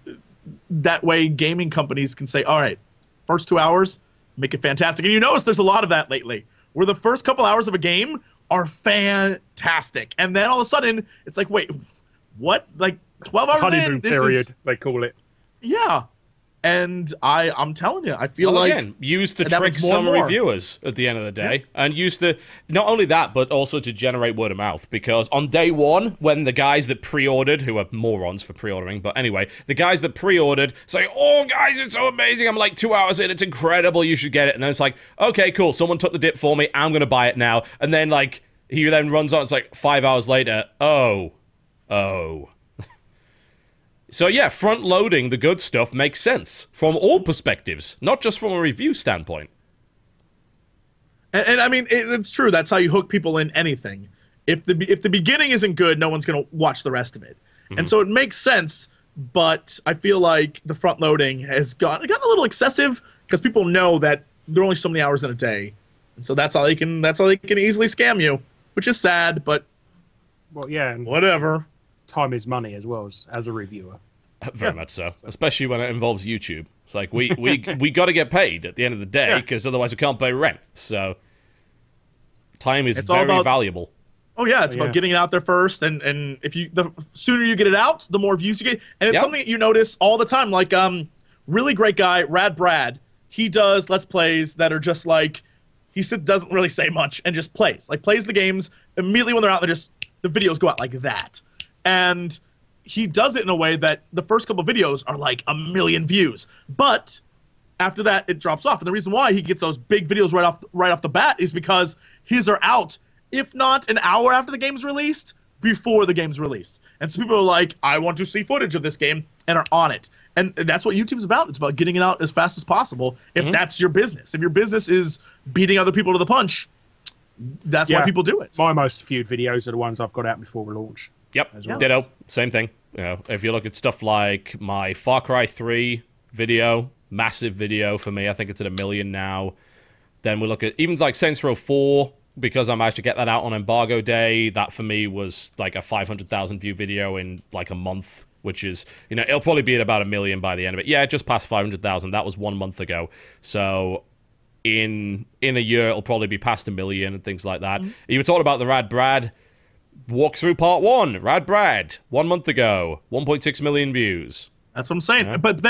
that way gaming companies can say, all right, first 2 hours, make it fantastic. And you notice there's a lot of that lately, where the first couple hours of a game are fantastic. And then all of a sudden, it's like, wait, what? Like, 12 hours honeymoon in? This period, is... they call it. Yeah. And I'm telling you, I feel like... Again, used to that trick was more and some more. reviewers at the end of the day. And used to... Not only that, but also to generate word of mouth. Because on day one, when the guys that pre-ordered, who are morons for pre-ordering, but anyway, the guys that pre-ordered say, oh, guys, it's so amazing. I'm like 2 hours in. It's incredible. You should get it. And then it's like, okay, cool. Someone took the dip for me. I'm going to buy it now. And then, like, he then runs on. It's like 5 hours later. Oh. So yeah, front-loading the good stuff makes sense from all perspectives, not just from a review standpoint. And I mean, it's true. That's how you hook people in anything. If the beginning isn't good, no one's going to watch the rest of it. And so it makes sense, but I feel like the front-loading has gotten a little excessive because people know that there are only so many hours in a day. And so that's how they can easily scam you, which is sad, but Well, yeah, and whatever. time is money as well as a reviewer. Very much so, especially when it involves YouTube. It's like we got to get paid at the end of the day because otherwise we can't pay rent. So time is It's all very about- valuable. Oh yeah, it's about getting it out there first, and if the sooner you get it out, the more views you get, and it's something that you notice all the time. Like really great guy, Rad Brad. He does Let's Plays that are just like doesn't really say much and just plays the games immediately when they're out. The videos go out like that, and he does it in a way that the first couple videos are like 1 million views, but after that it drops off. And the reason why he gets those big videos right off the bat is because his are out, if not an hour after the game's released, before the game's released. And so people are like, I want to see footage of this game, and are on it. And that's what YouTube's about. It's about getting it out as fast as possible if that's your business. If your business is beating other people to the punch, that's why people do it. My most viewed videos are the ones I've got out before launch. Yep, ditto, same thing. You know, if you look at stuff like my Far Cry 3 video, massive video for me, I think it's at 1 million now. Then we look at even like Saints Row 4, because I managed to get that out on embargo day. That for me was like a 500,000 view video in like a month, which is, you know, it'll probably be at about 1 million by the end of it. Yeah, it just passed 500,000. That was 1 month ago. So in a year, it'll probably be past 1 million and things like that. You were talking about the Rad Brad walkthrough part 1. Rad Brad, 1 month ago, 1.6 million views. That's what I'm saying. Yeah. But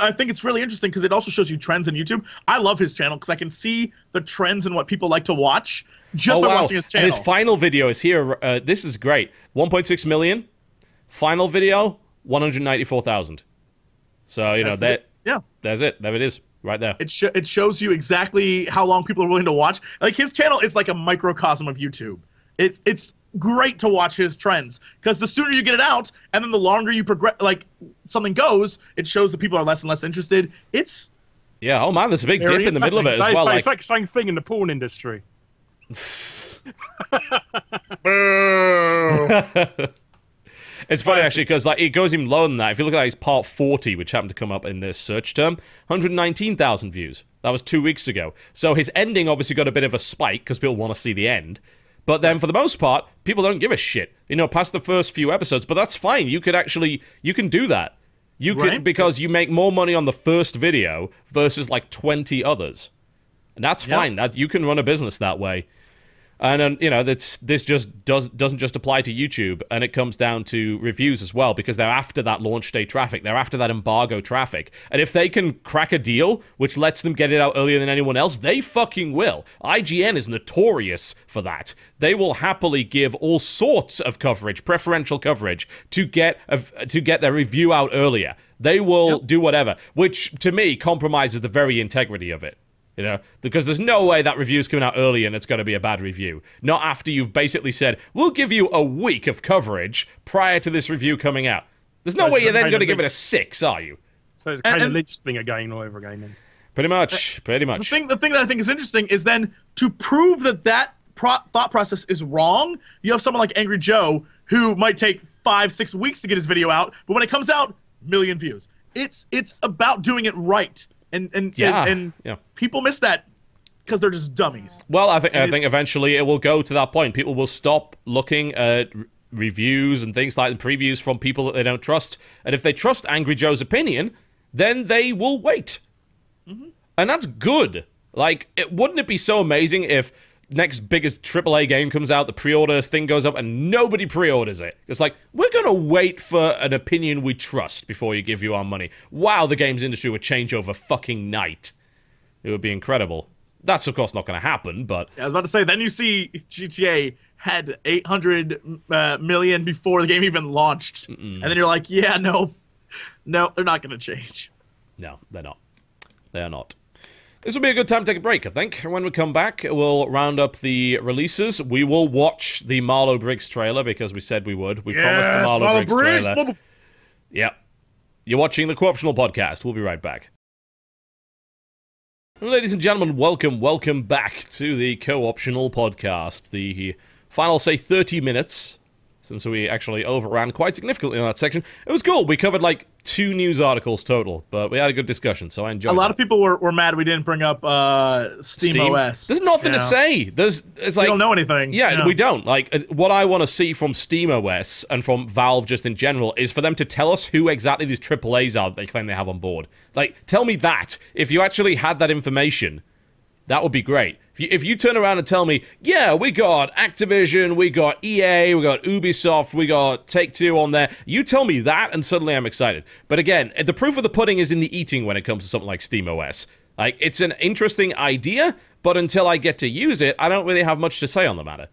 I think it's really interesting because it also shows you trends on YouTube. I love his channel because I can see the trends and what people like to watch just by watching his channel. And his final video is here. This is great. 1.6 million. Final video, 194,000. So, you know, there's it. There it is. Right there. It shows you exactly how long people are willing to watch. Like, his channel is like a microcosm of YouTube. It's great to watch his trends because the sooner you get it out and then the longer you progress, like something goes, it shows that people are less and less interested. It's oh man, there's a big dip in the middle of it as well. It's like the same thing in the porn industry. It's funny actually because like it goes even lower than that. If you look at his part 40, which happened to come up in this search term, 119,000 views. That was 2 weeks ago. So his ending obviously got a bit of a spike because people want to see the end. But then for the most part, people don't give a shit. You know, past the first few episodes. But that's fine. You can do that. You can, because you make more money on the first video versus like 20 others. And that's fine. That you can run a business that way. And you know, this just doesn't just apply to YouTube, and it comes down to reviews as well, because they're after that launch day traffic, they're after that embargo traffic, and if they can crack a deal which lets them get it out earlier than anyone else, they fucking will. IGN is notorious for that. They will happily give all sorts of coverage, preferential coverage, to get their review out earlier. They will do whatever, which to me compromises the very integrity of it. You know, because there's no way that review's coming out early and it's going to be a bad review. Not after you've basically said, we'll give you a week of coverage prior to this review coming out. There's no way you're then going to give it a 6, are you? So it's kind of Lynch thing again all over again. Then. Pretty much. The thing that I think is interesting is then to prove that thought process is wrong, you have someone like Angry Joe who might take 5-6 weeks to get his video out, but when it comes out, 1 million views. It's about doing it right. And people miss that. because they're just dummies. Well, I think eventually it will go to that point. People will stop looking at reviews and things like the previews from people that they don't trust. And if they trust Angry Joe's opinion, then they will wait. And that's good. Like, wouldn't it be so amazing if next biggest AAA game comes out, the pre-order thing goes up, and nobody pre-orders it? It's like, we're gonna wait for an opinion we trust before you give you our money. Wow, the games industry would change over fucking night. It would be incredible. That's, of course, not gonna happen, but... I was about to say, then you see GTA had 800 million before the game even launched. And then you're like, yeah, no, they're not gonna change. No, they're not. They are not. This will be a good time to take a break, I think. When we come back, we'll round up the releases. We will watch the Marlo Briggs trailer, because we said we would. We promised the Marlo Briggs trailer. Yep. You're watching the Co-optional Podcast. We'll be right back. Ladies and gentlemen, welcome back to the Co-optional Podcast. The final, say, 30 minutes, since we actually overran quite significantly on that section. It was cool. We covered, like, 2 news articles total, but we had a good discussion, so I enjoyed it. A lot of people were mad we didn't bring up Steam OS. There's nothing to say. It's like, we don't know anything. Yeah, we don't. Like, what I want to see from Steam OS and from Valve just in general is for them to tell us who exactly these AAAs are that they claim they have on board. Like, tell me that. If you actually had that information, that would be great. If you turn around and tell me, yeah, we got Activision, we got EA, we got Ubisoft, we got Take-Two on there, you tell me that, and suddenly I'm excited. But again, the proof of the pudding is in the eating when it comes to something like SteamOS. Like, it's an interesting idea, but until I get to use it, I don't really have much to say on the matter.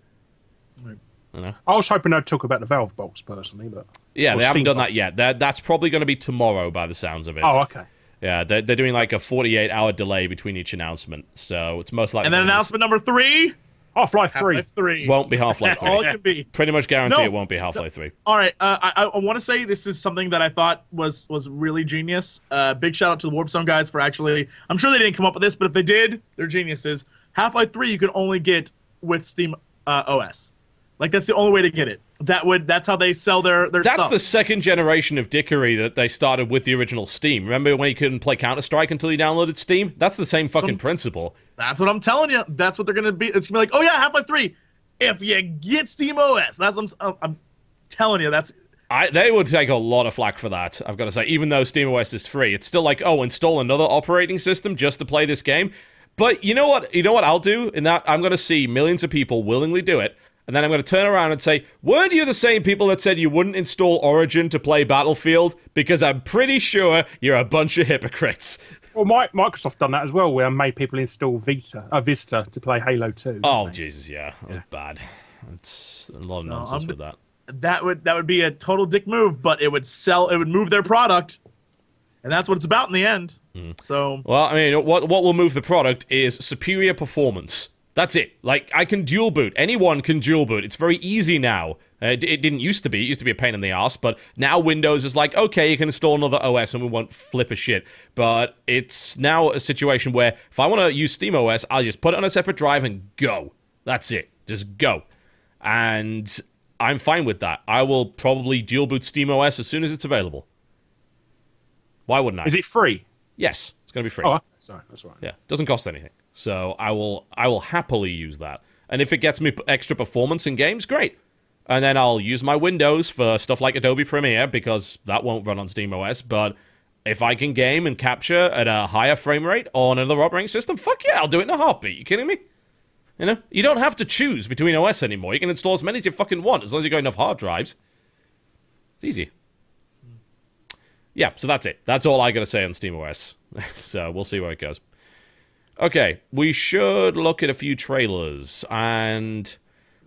Right. You know? I was hoping they'd talk about the Valve box, personally, but... Yeah, they haven't done that yet. That's probably going to be tomorrow, by the sounds of it. Oh, okay. Yeah, they're doing like a 48-hour delay between each announcement, so it's most likely... And then announcement number 3? Half-Life 3. Half-Life 3. Won't be Half-Life 3. All it can be. Pretty much guarantee it won't be Half-Life 3. All right, I want to say this is something that I thought was really genius. Big shout out to the Warp Zone guys for actually... I'm sure they didn't come up with this, but if they did, they're geniuses. Half-Life 3 you can only get with Steam OS. Like, that's the only way to get it. That's how they sell their stuff. That's the second generation of dickery that they started with the original Steam. Remember when you couldn't play Counter-Strike until you downloaded Steam? That's the same fucking principle. That's what I'm telling you. That's what they're going to be. It's going to be like, oh yeah, Half-Life 3. If you get Steam OS. That's what I'm telling you. They would take a lot of flack for that, I've got to say. Even though SteamOS is free, it's still like, oh, install another operating system just to play this game. But you know what? You know what I'll do? In that, I'm going to see millions of people willingly do it. And then I'm going to turn around and say, weren't you the same people that said you wouldn't install Origin to play Battlefield? Because I'm pretty sure you're a bunch of hypocrites. Well, Microsoft done that as well, where made people install Vista to play Halo 2. Oh, Jesus, yeah. Bad. It's a lot of nonsense with that. That would be a total dick move, but it would move their product. And that's what it's about in the end. So, well, I mean, what will move the product is superior performance. That's it. Like, I can dual boot. Anyone can dual boot. It's very easy now. It didn't used to be. It used to be a pain in the ass, but now Windows is like, okay, you can install another OS and we won't flip a shit. But it's now a situation where if I want to use SteamOS, I'll just put it on a separate drive and go. That's it. Just go. And I'm fine with that. I will probably dual boot SteamOS as soon as it's available. Why wouldn't I? Is it free? Yes, it's going to be free. Oh, sorry, that's right. Yeah, doesn't cost anything. So I will happily use that. And if it gets me extra performance in games, great. And then I'll use my Windows for stuff like Adobe Premiere, because that won't run on SteamOS. But if I can game and capture at a higher frame rate on another operating system, fuck yeah, I'll do it in a heartbeat. You kidding me? You know? You don't have to choose between OS anymore. You can install as many as you fucking want, as long as you've got enough hard drives. It's easy. Yeah, so that's it. That's all I gotta say on SteamOS. So we'll see where it goes. Okay, we should look at a few trailers, and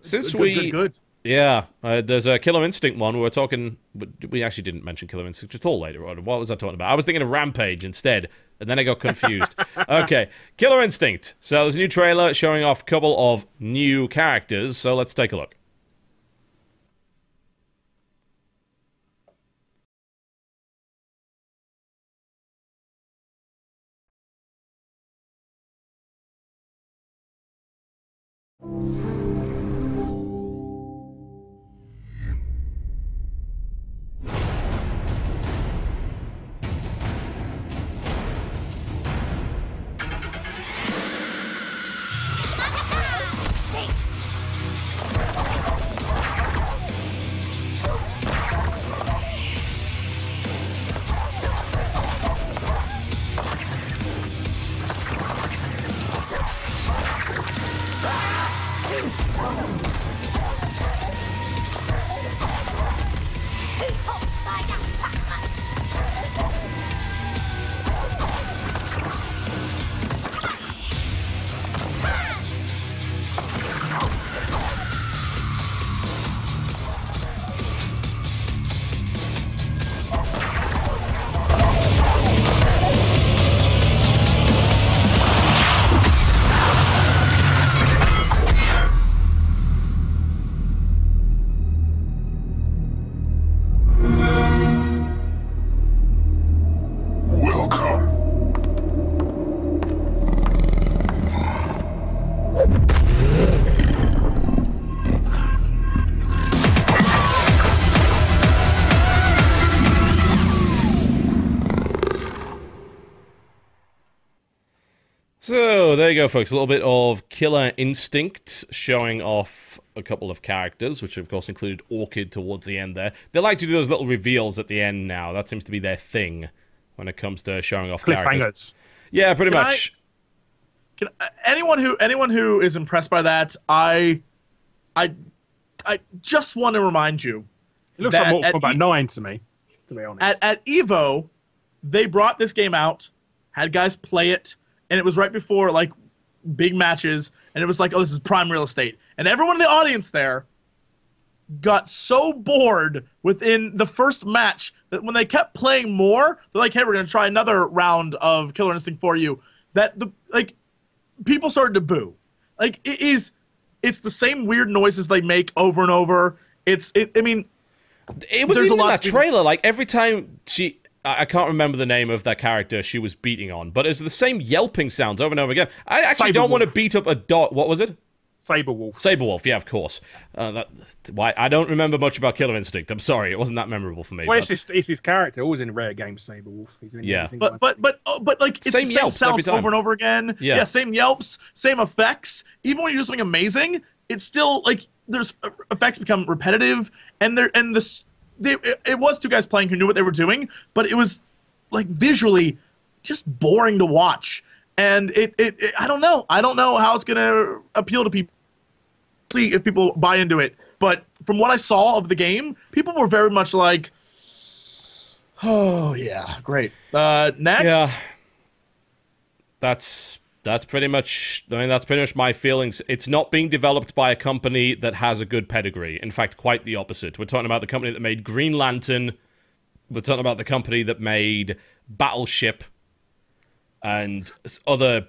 since good. Yeah, there's a Killer Instinct one. We actually didn't mention Killer Instinct at all later on. What was I talking about? I was thinking of Rampage instead, and then I got confused. Okay, Killer Instinct. So there's a new trailer showing off a couple of new characters, so let's take a look. So, there you go, folks. A little bit of Killer Instinct showing off a couple of characters, which of course included Orchid towards the end there. They like to do those little reveals at the end now. That seems to be their thing when it comes to showing off characters. Yeah, pretty much. Anyone who is impressed by that, I just want to remind you. It looks like Mortal Kombat 9 to me, to be honest. At EVO, they brought this game out, had guys play it, and it was right before, like, big matches, and it was like, oh, this is prime real estate. And everyone in the audience there got so bored within the first match that when they kept playing more, they're like, hey, we're going to try another round of Killer Instinct for you, that, people started to boo. Like, it's the same weird noises they make over and over. I mean, it was even in that trailer, like, every time I can't remember the name of that character she was beating on, but it's the same yelping sounds over and over again. I actually don't want to beat up a dog. What was it? Saberwolf. Saberwolf, yeah, of course. Why I don't remember much about Killer Instinct. I'm sorry, it wasn't that memorable for me. Well, it's his character. Always in rare games, Saberwolf. But like it's same the yelps same every sounds time. over and over again. Yeah, same yelps, same effects. Even when you do something amazing, it's still like there's effects become repetitive, it was two guys playing who knew what they were doing, but it was like visually just boring to watch. And I don't know how it's gonna appeal to people. See if people buy into it. But from what I saw of the game, people were very much like, "Oh yeah, great." Next, yeah, that's pretty much. I mean, that's pretty much my feelings. It's not being developed by a company that has a good pedigree. In fact, quite the opposite. We're talking about the company that made Green Lantern. We're talking about the company that made Battleship and other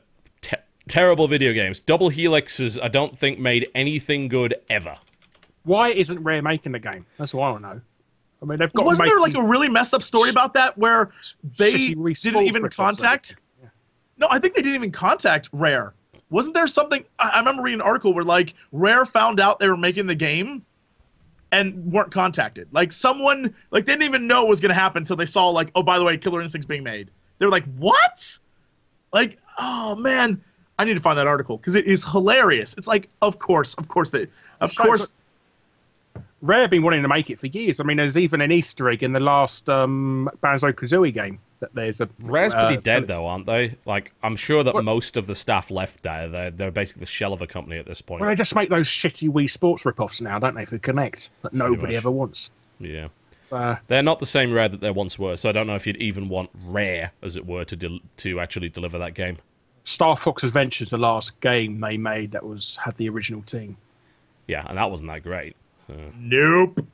terrible video games. Double Helixes, I don't think, made anything good ever. Why isn't Rare making the game? That's what I want to know. I mean, they've got. Wasn't there like a really messed up story about that where they didn't even contact? Yeah. No, I think they didn't even contact Rare. Wasn't there something? I remember reading an article where like Rare found out they were making the game and weren't contacted. Like someone, like they didn't even know it was going to happen until they saw like, oh, by the way, Killer Instinct's being made. They were like, what? Like, oh man. I need to find that article because it is hilarious. It's like, of course. Rare have been wanting to make it for years. I mean, there's even an Easter egg in the last Banjo-Kazooie game that there's a. Rare's pretty dead though, aren't they? Like, I'm sure that most of the staff left there. They're basically the shell of a company at this point. Well, they just make those shitty Wii Sports rip-offs now, don't they? For Connect that nobody ever wants. Yeah. So, they're not the same Rare that they once were. So I don't know if you'd even want Rare, as it were, to actually deliver that game. Star Fox Adventure's the last game they made that had the original team. Yeah, and that wasn't that great. So. Nope.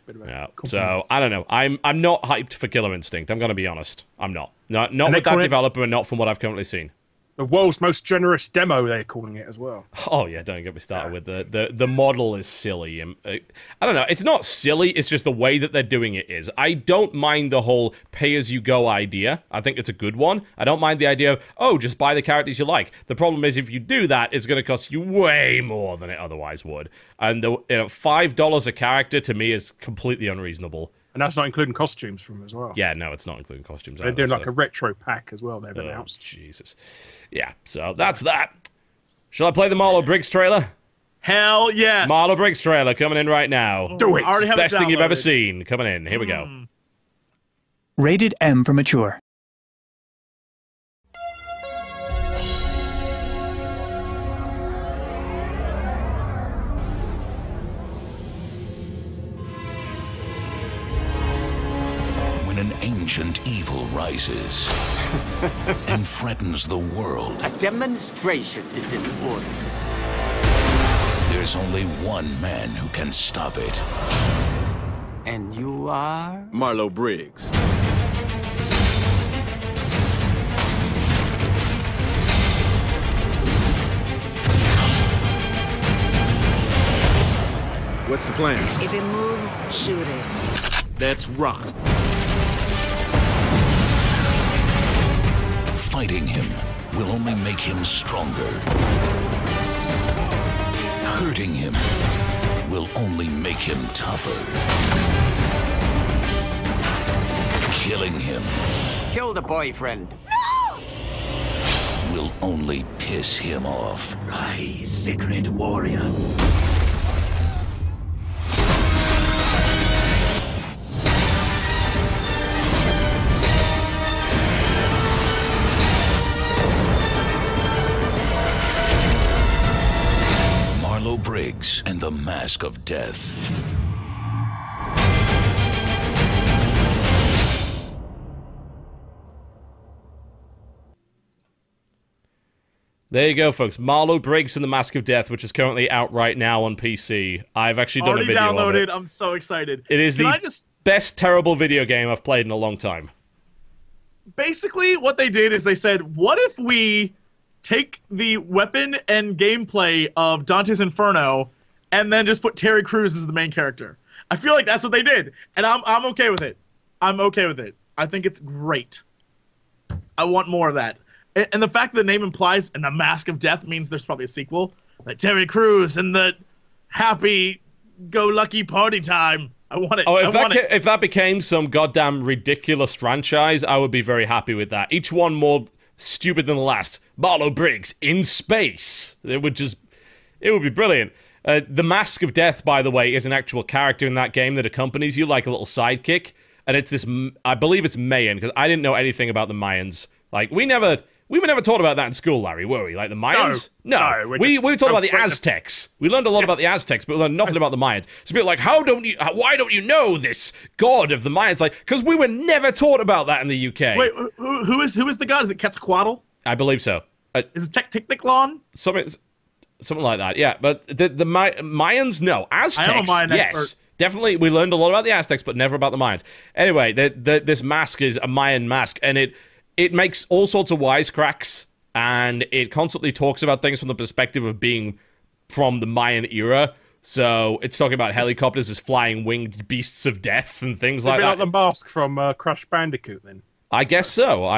Yeah. So I don't know. I'm not hyped for Killer Instinct. I'm gonna be honest. I'm not. Not with that developer, and not from what I've currently seen. The world's most generous demo, they're calling it as well. Oh yeah, don't get me started with the model is silly. I don't know. It's not silly. It's just the way that they're doing it is. I don't mind the whole pay-as-you-go idea. I think it's a good one. I don't mind the idea of, oh, just buy the characters you like. The problem is if you do that, it's going to cost you way more than it otherwise would. And $5 a character to me is completely unreasonable. And that's not including costumes from them as well. Yeah, no, it's not including costumes. They're doing like a retro pack as well, they've announced. Jesus. Yeah, so that's that. Shall I play the Marlo Briggs trailer? Hell yes. Marlo Briggs trailer coming in right now. Do it. Best thing you've ever seen. Coming in. Here we go. Rated M for mature. when an ancient evil rises and threatens the world. A demonstration is in order. There's only one man who can stop it. And you are? Marlowe Briggs. What's the plan? If it moves, shoot it. That's rock. Fighting him will only make him stronger. Hurting him will only make him tougher. Killing him Kill the boyfriend. will only piss him off. Rise, secret warrior. Marlowe Briggs and the Mask of Death. There you go, folks. Marlowe Briggs and the Mask of Death, which is currently out right now on PC. I've actually done a video downloaded. of it. I'm so excited. It is best terrible video game I've played in a long time. Basically, what they did is they said, what if we take the weapon and gameplay of Dante's Inferno and then just put Terry Crews as the main character? I feel like that's what they did, and I'm okay with it. I'm okay with it. I think it's great. I want more of that. And the fact that the name implies, and the Mask of Death means there's probably a sequel. Like Terry Crews and the happy-go-lucky party time. I want it. Oh, if that became some goddamn ridiculous franchise, I would be very happy with that. Each one more stupid than the last. Marlowe Briggs in space. It would be brilliant. The Mask of Death, by the way, is an actual character in that game that accompanies you like a little sidekick. And it's this, I believe it's Mayan, because I didn't know anything about the Mayans. Like, we were never taught about that in school, Larry, were we? Like the Mayans? No. We were taught about the Aztecs. We learned a lot about the Aztecs, but we learned nothing about the Mayans. So people are like, why don't you know this god of the Mayans? Like, because we were never taught about that in the UK. Wait, who is the god? Is it Quetzalcoatl? I believe so. Is it Tecticlon? Something like that, yeah. But the Mayans, no. Aztecs, I am a Mayan yes. expert. Definitely, we learned a lot about the Aztecs, but never about the Mayans. Anyway, this mask is a Mayan mask, and it makes all sorts of wisecracks, and it constantly talks about things from the perspective of being from the Mayan era. So it's talking about helicopters as flying winged beasts of death and things like that. Like the mask from Crash Bandicoot, then. I guess so.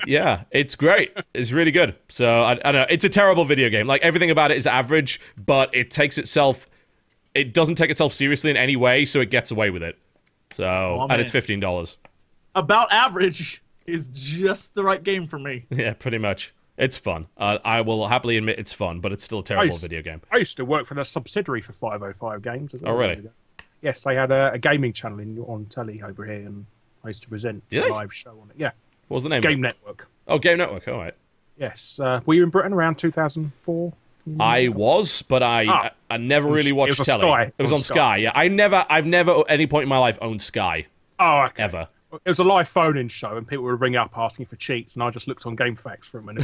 Yeah, it's great. It's really good. So I don't know. It's a terrible video game. Like everything about it is average, but it doesn't take itself seriously in any way, so it gets away with it. So and it's $15. About average is just the right game for me. Yeah, pretty much. It's fun. I will happily admit it's fun, but it's still a terrible video game. I used to work for the subsidiary for 505 Games. Oh, really? Yes, they had a gaming channel on telly over here, and I used to present a live show on it. Yeah. What was the name? Game Network. Oh, Game Network. All right. Yes. Were you in Britain around 2004? I was, but I never really watched telly. Sky. It was on Sky. Yeah, I've never at any point in my life owned Sky. Oh, okay. Ever. It was a live phone-in show, and people would ring up asking for cheats, and I just looked on GameFAQs for a minute.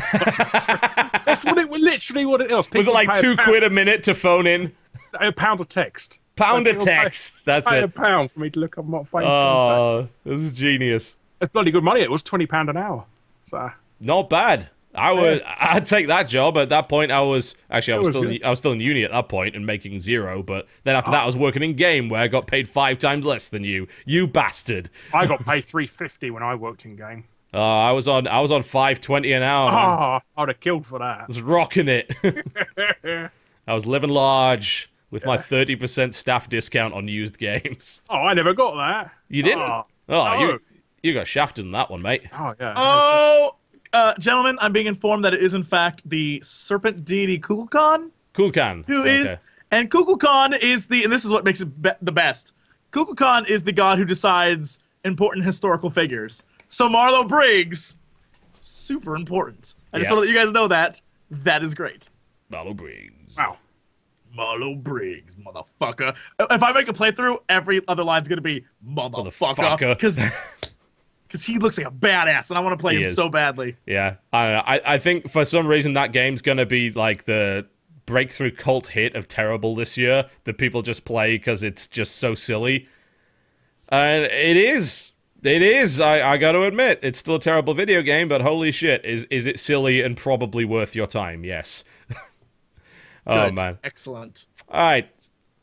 That's literally what it was. People was it like £2 a minute to phone in? A pound of text. Pound of text. That's it. A pound for me to look up my phone. Oh, this is genius. It's bloody good money. It was £20 an hour. So not bad. I'd take that job. At that point, I was still in uni at that point and making zero. But then after that, I was working in game where I got paid 5 times less than you. You bastard. I got paid $3.50 when I worked in game. I was on $5.20 an hour. Man. I'd have killed for that. I was rocking it. I was living large with my 30% staff discount on used games. Oh, I never got that. You didn't? You got shafted in that one, mate. Oh yeah. Oh. Gentlemen, I'm being informed that it is in fact the serpent deity Kukulkan. And Kukulkan is and this is what makes it the best. Kukulkan is the god who decides important historical figures. So Marlowe Briggs, super important. I just want to let you guys know that is great. Marlowe Briggs. Wow. Marlowe Briggs, motherfucker. If I make a playthrough, every other line's gonna be motherfucker. Because because he looks like a badass, and I want to play him so badly. Yeah, I don't know. I think for some reason that game's gonna be like the breakthrough cult hit of terrible this year that people just play because it's just so silly. And it is. It is. I got to admit, it's still a terrible video game, but holy shit, is it silly and probably worth your time? Yes. Oh man, excellent. All right.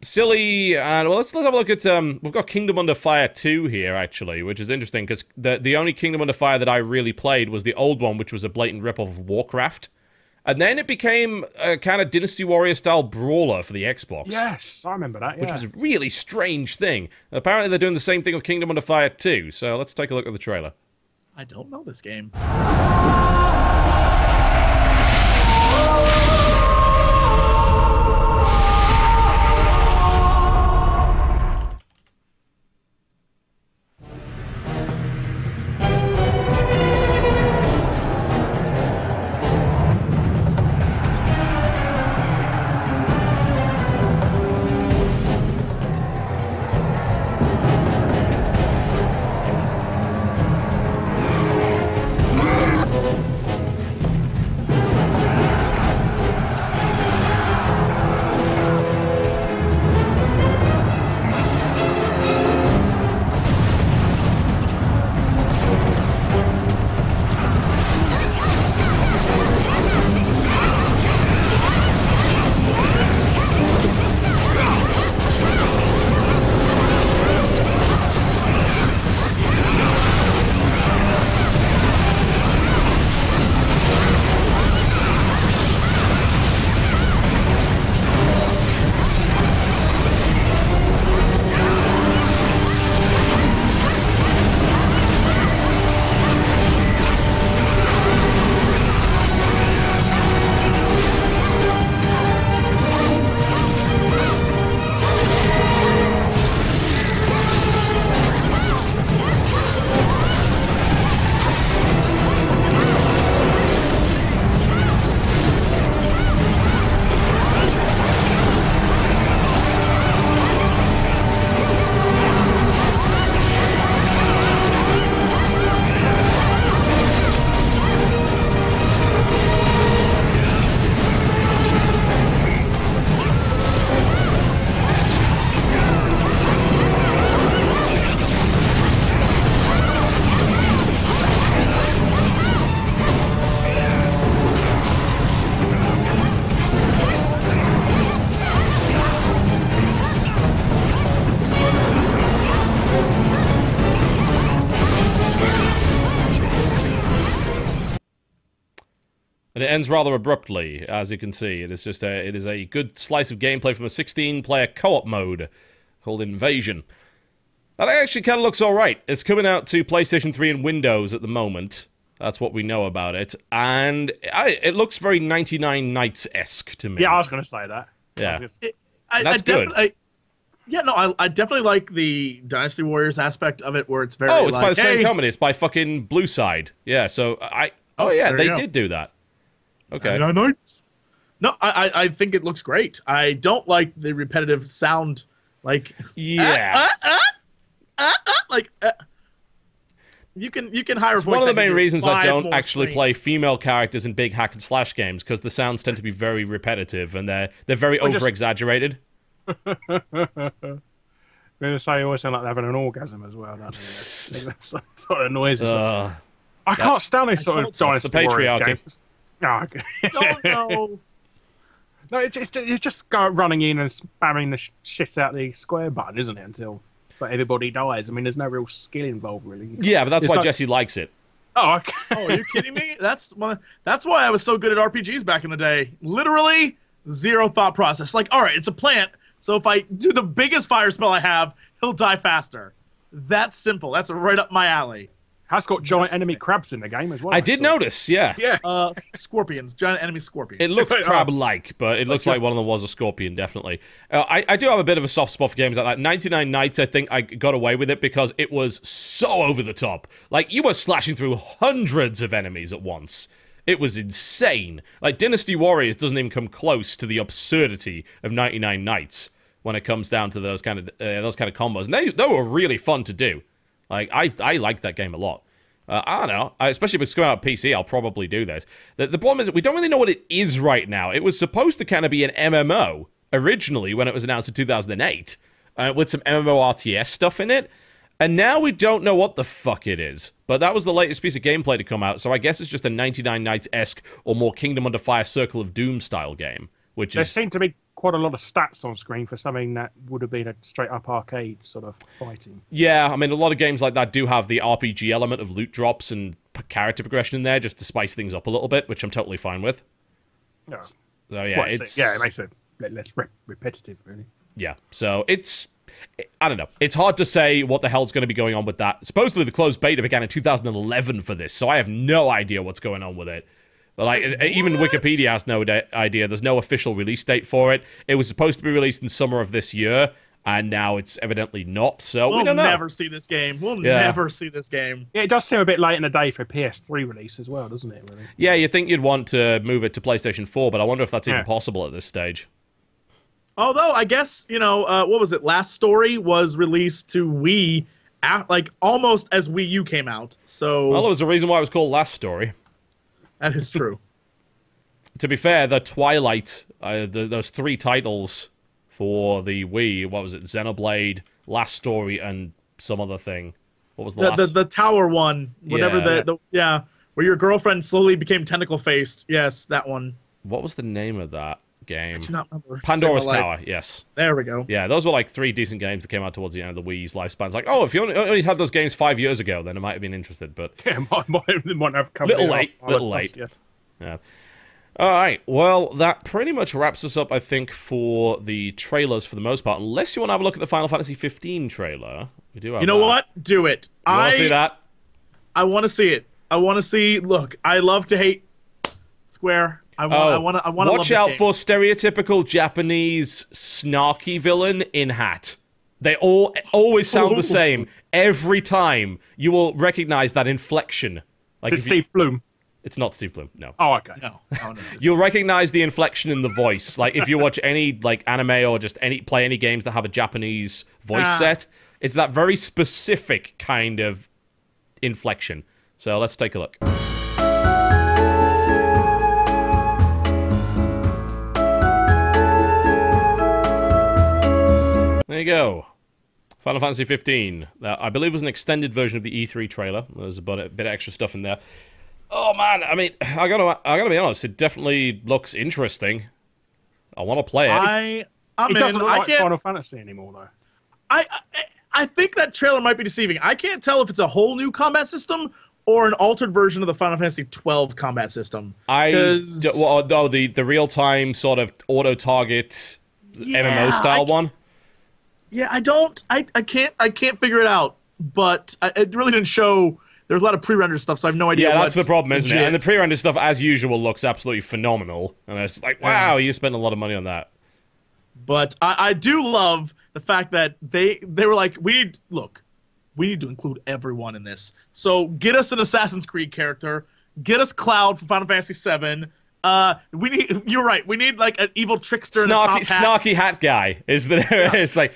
Silly, and well, let's have a look at, we've got Kingdom Under Fire 2 here, actually, which is interesting, because the only Kingdom Under Fire that I really played was the old one, which was a blatant rip-off of Warcraft, and then it became a kind of Dynasty Warrior-style brawler for the Xbox. Yes, I remember that, yeah. Which was a really strange thing. Apparently they're doing the same thing with Kingdom Under Fire 2, so let's take a look at the trailer. I don't know this game. And it ends rather abruptly, as you can see. It is just it is a good slice of gameplay from a 16-player co-op mode called Invasion. That actually kind of looks alright. It's coming out to PlayStation 3 and Windows at the moment. That's what we know about it. And it looks very 99 Nights-esque to me. Yeah, I was going to say that. Yeah. That's good. I definitely like the Dynasty Warriors aspect of it, where it's very. Oh, it's by the same company. It's by fucking Blue Side. Yeah. So they did do that. Okay. No, I think it looks great. I don't like the repetitive sound, like you can hire. It's one of the main reasons I don't actually play female characters in big hack and slash games, because the sounds tend to be very repetitive and they're very over exaggerated. I'm gonna say you always sound like they're having an orgasm as well. That's sort of noise. I can't stand these sort of Dynasty Warriors games. Oh, okay. Don't know. No, it's just go running in and spamming the shit out the square button, isn't it? Until everybody dies. I mean, there's no real skill involved, really. Yeah, but that's why Jesse likes it. Oh, okay. Oh, are you kidding me? That's why I was so good at RPGs back in the day. Literally zero thought process. Like, all right, it's a plant, so if I do the biggest fire spell I have, he'll die faster. That's simple. That's right up my alley. Has got giant enemy crabs in the game as well. I did notice, yeah. Yeah. Scorpions. Giant enemy scorpions. It looked crab-like, but it looks like one of them was a scorpion, definitely. I do have a bit of a soft spot for games like that. 99 Nights, I think I got away with it because it was so over the top. Like, you were slashing through hundreds of enemies at once. It was insane. Like, Dynasty Warriors doesn't even come close to the absurdity of 99 Nights when it comes down to those kind of combos. And they were really fun to do. Like, I liked that game a lot. I don't know. Especially if it's coming out on PC, I'll probably do this. The problem is that we don't really know what it is right now. It was supposed to kind of be an MMO originally when it was announced in 2008, with some MMORTS stuff in it. And now we don't know what the fuck it is. But that was the latest piece of gameplay to come out, so I guess it's just a 99 Nights-esque or more Kingdom Under Fire Circle of Doom style game. There seemed to be quite a lot of stats on screen for something that would have been a straight-up arcade sort of fighting. Yeah, I mean, a lot of games like that do have the RPG element of loot drops and character progression in there just to spice things up a little bit, which I'm totally fine with. Yeah. So, yeah, it makes it less repetitive, really. Yeah, so I don't know. It's hard to say what the hell's going to be going on with that. Supposedly the closed beta began in 2011 for this, so I have no idea what's going on with it. But like, even Wikipedia has no idea. There's no official release date for it. It was supposed to be released in summer of this year, and now it's evidently not, so we don't know. We'll never see this game. We'll never see this game. Yeah, it does seem a bit late in the day for a PS3 release as well, doesn't it, really? Yeah, you'd think you'd want to move it to PlayStation 4, but I wonder if that's even possible at this stage. Although, I guess, what was it? Last Story was released to Wii, like, almost as Wii U came out, so... Well, there was a reason why it was called Last Story. That is true. To be fair, the Twilight, those 3 titles for the Wii, what was it? Xenoblade, Last Story, and some other thing. What was the last? The tower one. Whatever where your girlfriend slowly became tentacle-faced. Yes, that one. What was the name of that game? I cannot remember. Pandora's Tower, yes. There we go. Yeah, those were like 3 decent games that came out towards the end of the Wii's lifespan. It's like, oh, if you only had those games 5 years ago, then I might have been interested, but... Yeah, might have come little late. Yeah. All right, well, that pretty much wraps us up, I think, for the trailers for the most part. Unless you want to have a look at the Final Fantasy 15 trailer. We do have You know what? Do it. You want to see that? I want to see it. I want to see... Look, I love to hate Square. I want to watch out for stereotypical Japanese snarky villain in hat. They always sound the same. Every time you will recognize that inflection. Like is it Steve Bloom? It's not Steve Bloom, no. Oh, okay. No. You'll recognize the inflection in the voice. Like, if you watch any, like, anime or just play any games that have a Japanese voice set, it's that very specific kind of inflection. So let's take a look. There you go. Final Fantasy 15. I believe was an extended version of the E3 trailer. There's a bit of extra stuff in there. Oh man, I mean, I gotta be honest. It definitely looks interesting. I want to play it. It doesn't look like Final Fantasy anymore, though. I think that trailer might be deceiving. I can't tell if it's a whole new combat system or an altered version of the Final Fantasy 12 combat system. The real-time sort of auto-target MMO style one. Yeah, I can't figure it out. But it really didn't show. There's a lot of pre-rendered stuff, so I have no idea. Yeah, that's the problem, isn't it? And the pre-rendered stuff, as usual, looks absolutely phenomenal. And it's like, wow, you spent a lot of money on that. But I do love the fact that they were like, we need to include everyone in this. So get us an Assassin's Creed character, get us Cloud from Final Fantasy VII. You're right. We need like an evil trickster, snarky hat guy. It's like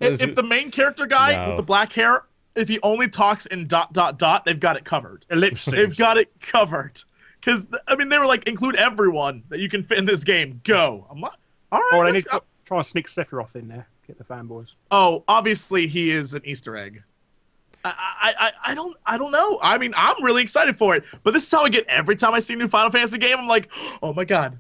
if the main character guy with the black hair, if he only talks in ... they've got it covered. Ellipses. They've got it covered. Because I mean, they were like, include everyone that you can fit in this game. Go. I'm like, all right. Or they need to try and sneak Sephiroth in there. Get the fanboys. Oh, obviously he is an Easter egg. I don't know. I mean, I'm really excited for it, but this is how I get every time I see a new Final Fantasy game. I'm like, oh my god,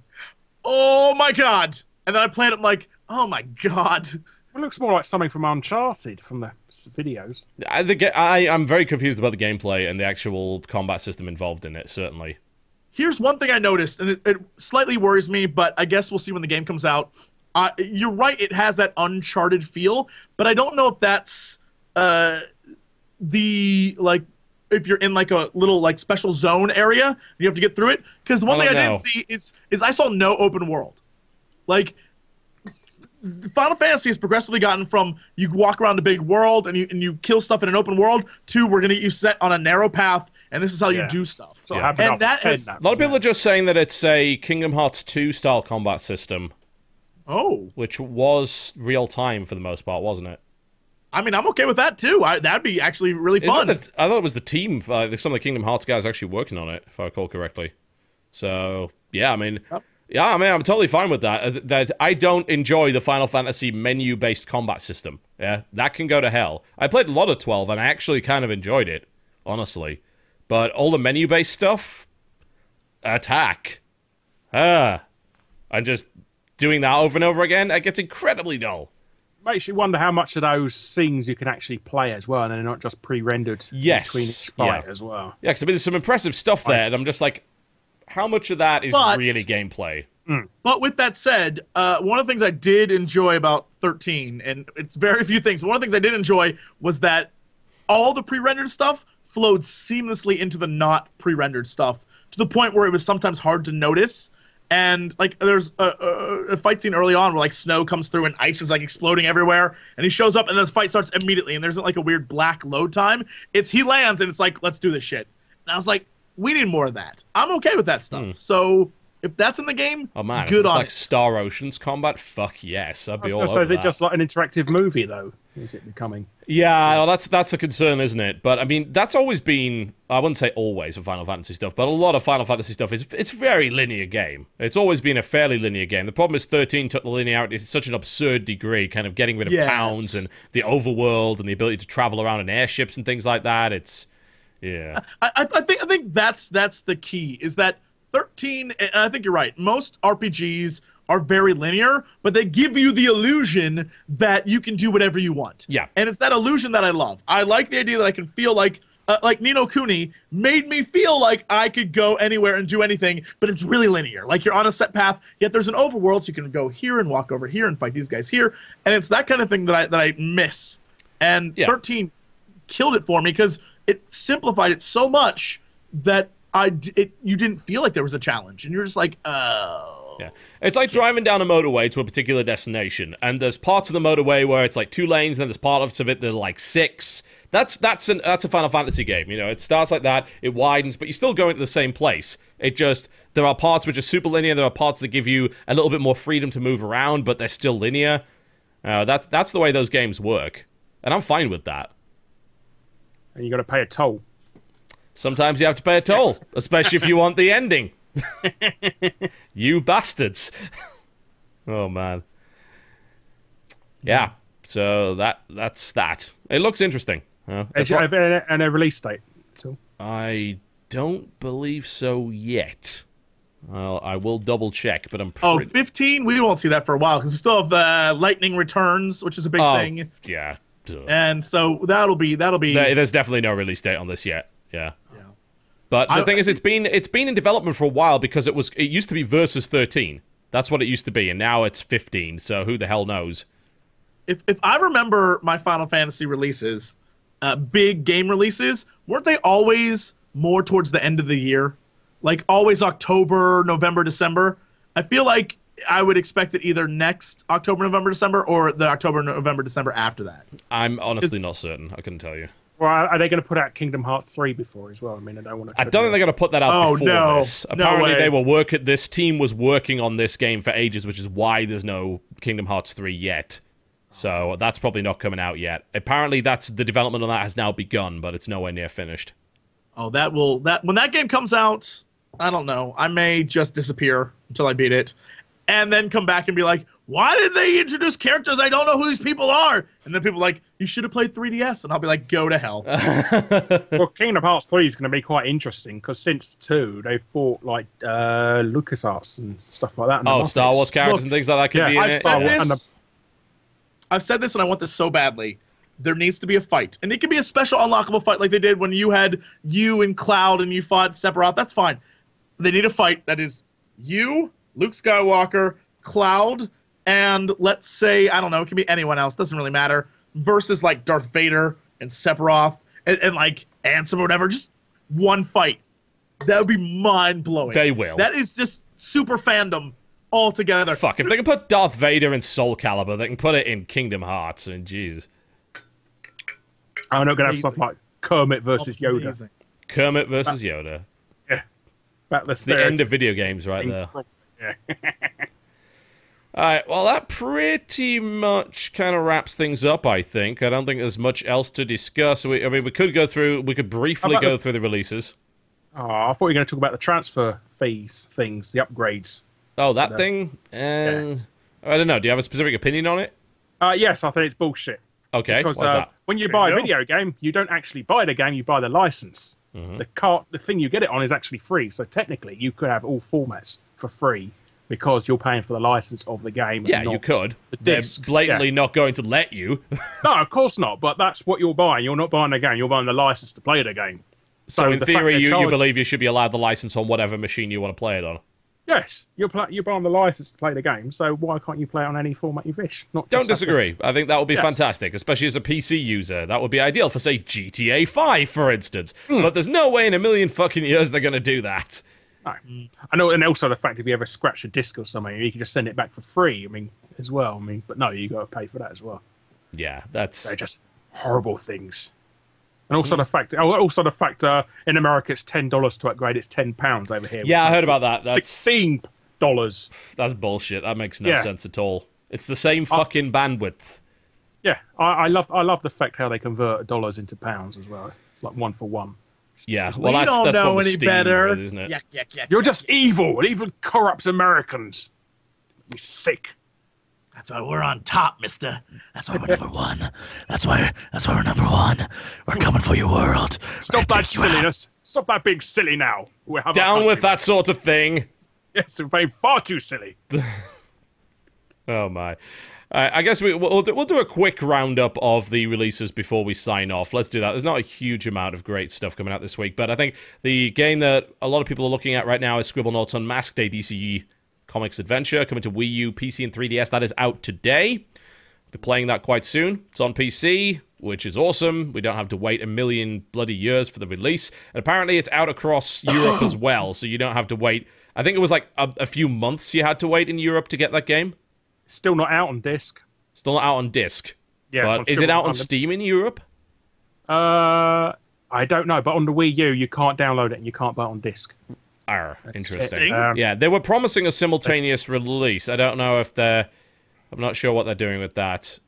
and then I play it. I'm like, oh my god. It looks more like something from Uncharted from the videos. I'm very confused about the gameplay and the actual combat system involved in it. Certainly. Here's one thing I noticed, and it slightly worries me, but I guess we'll see when the game comes out. You're right; it has that Uncharted feel, but I don't know if that's if you're in like a little like special zone area, you have to get through it. Because one thing I didn't see is I saw no open world. Like Final Fantasy has progressively gotten from you walk around a big world and you kill stuff in an open world to we're gonna get you set on a narrow path and this is how you do stuff. So and that is a lot of people are just saying that it's a Kingdom Hearts 2 style combat system. Oh, which was real time for the most part, wasn't it? I mean, I'm okay with that too. That'd be actually really fun. I thought it was the team, some of the Kingdom Hearts guys actually working on it, if I recall correctly. So, yeah, I mean, I'm totally fine with that. That I don't enjoy the Final Fantasy menu-based combat system. Yeah, that can go to hell. I played a lot of 12, and I actually kind of enjoyed it, honestly. But all the menu-based stuff, attack, and just doing that over and over again, it gets incredibly dull. Makes you wonder how much of those scenes you can actually play as well, and they're not just pre-rendered between each fight as well. Yeah, because I mean, there's some impressive stuff there, and I'm just like, how much of that is really gameplay? But with that said, one of the things I did enjoy about 13, and it's very few things, but one of the things I did enjoy was that all the pre-rendered stuff flowed seamlessly into the not pre-rendered stuff, to the point where it was sometimes hard to notice. And like, there's a fight scene early on where like snow comes through and ice is like exploding everywhere, and he shows up and this fight starts immediately, and there isn't like a weird black load time. He lands and it's like, let's do this shit. And I was like, we need more of that. I'm okay with that stuff. So if that's in the game, good on like it. Star Ocean's combat, fuck yes, I'd be all over So is that. it just like an interactive movie though? Is it becoming? Yeah, well, that's the concern, isn't it? But I mean, that's always been, I wouldn't say always for Final Fantasy stuff, but a lot of Final Fantasy stuff it's a very linear game. It's always been a fairly linear game. The problem is 13 took the linearity to such an absurd degree, kind of getting rid of towns and the overworld and the ability to travel around in airships and things like that. It's I think that's the key, is that 13, and I think you're right, most RPGs are very linear, but they give you the illusion that you can do whatever you want. Yeah. And it's that illusion that I love. I like the idea that I can feel like Ni no Kuni made me feel like I could go anywhere and do anything, but it's really linear. Like, you're on a set path, yet there's an overworld, so you can go here and walk over here and fight these guys here. And it's that kind of thing that I miss. And 13 killed it for me, because it simplified it so much that you didn't feel like there was a challenge, and you're just like, oh. Yeah, it's like driving down a motorway to a particular destination, and there's parts of the motorway where it's like 2 lanes, and then there's parts of it that are like 6. That's a Final Fantasy game, you know. It starts like that, it widens, but you're still going to the same place. It just, there are parts which are super linear, there are parts that give you a little bit more freedom to move around, but they're still linear. That's the way those games work, and I'm fine with that. And you got to pay a toll. Sometimes you have to pay a toll, especially if you want the ending. You bastards. Oh man. Yeah, so that's that. It looks interesting. And a release date? So. I don't believe so yet. Well, I will double check, but I'm pretty... 15? We won't see that for a while, because we still have the Lightning Returns, which is a big thing. Yeah. And so that'll be... There's definitely no release date on this yet. Yeah. But the thing is, it's been in development for a while, because it used to be Versus 13. That's what it used to be, and now it's 15. So who the hell knows? If I remember my Final Fantasy releases, big game releases, weren't they always more towards the end of the year? Like always October, November, December. I feel like I would expect it either next October, November, December, or the October, November, December after that. I'm honestly not certain. I couldn't tell you. Well, are they going to put out Kingdom Hearts 3 before as well? I mean, I don't want to... I don't think they're going to put that out before this. Apparently, this team was working on this game for ages, which is why there's no Kingdom Hearts 3 yet. So that's probably not coming out yet. Apparently, the development on that has now begun, but it's nowhere near finished. Oh, when that game comes out, I don't know. I may just disappear until I beat it, and then come back and be like, why did they introduce characters? I don't know who these people are. And then people are like, you should have played 3DS. And I'll be like, go to hell. Well, Kingdom Hearts 3 is going to be quite interesting, because since 2, they've bought like LucasArts and stuff like that. Oh, Star Wars characters and things like that could be in it. I've said this, and I want this so badly. There needs to be a fight. And it could be a special unlockable fight like they did when you had you and Cloud and you fought Sephiroth. That's fine. They need a fight that is you, Luke Skywalker, Cloud, and let's say, I don't know, it can be anyone else, doesn't really matter, versus like Darth Vader and Sephiroth and like Ansem or whatever. Just one fight. That would be mind-blowing. They will. That is just super fandom altogether. Fuck, if they can put Darth Vader in Soul Calibur, they can put it in Kingdom Hearts, and jeez. I'm not going to have stuff like Kermit versus Yoda. Amazing. Kermit versus Yoda. Yeah. That's the end of video games right there. Yeah. Alright, well, that pretty much kind of wraps things up, I think. I don't think there's much else to discuss. I mean, we could briefly go through the releases. Oh, I thought you were going to talk about the transfer fees things, the upgrades. Oh, that thing? I don't know. Do you have a specific opinion on it? Yes, I think it's bullshit. Okay, because what's that? when you buy a video game, you don't actually buy the game, you buy the license. The thing you get it on is actually free, so technically you could have all formats for free because you're paying for the license of the game. Yeah, and not you could. The They're disc. blatantly not going to let you. No, of course not, but that's what you're buying. You're not buying the game, you're buying the license to play the game. So in the theory, fact you believe you should be allowed the license on whatever machine you want to play it on? Yes, you're buying the license to play the game, so why can't you play it on any format you wish? Don't disagree. I think that would be fantastic, especially as a PC user. That would be ideal for, say, GTA 5, for instance. But there's no way in a million fucking years they're going to do that. No. I know, and also the fact if you ever scratch a disc or something, you can just send it back for free. I mean, as well. I mean, but no, you got to pay for that as well. Yeah, that's they're just horrible things. And also the fact, in America it's $10 to upgrade. It's £10 over here. Yeah, I heard about that. That's $16. That's bullshit. That makes no sense at all. It's the same fucking bandwidth. Yeah, I love the fact how they convert dollars into pounds as well. It's like 1 for 1. Yeah, well, we don't know any Steam, better, isn't it? You're just evil. It even corrupts Americans. You're sick. That's why we're on top, mister. That's why we're number one. That's why we're number one. We're coming for your world. Stop that silliness. Stop that being silly now. Down with that sort of thing. Yes, we're being far too silly. Oh my. I guess we'll do a quick roundup of the releases before we sign off. Let's do that. There's not a huge amount of great stuff coming out this week, but I think the game that a lot of people are looking at right now is Scribblenauts Unmasked, a DC Comics adventure coming to Wii U, PC, and 3DS. That is out today. I'll be playing that quite soon. It's on PC, which is awesome. We don't have to wait a million bloody years for the release. And apparently it's out across Europe as well, so you don't have to wait. I think it was like a few months you had to wait in Europe to get that game. Still not out on disc. Still not out on disc. Yeah, but is it out on Steam in Europe? I don't know, but on the Wii U you can't download it and you can't buy it on disc. Interesting. Yeah, they were promising a simultaneous release. I don't know if they're... I'm not sure what they're doing with that.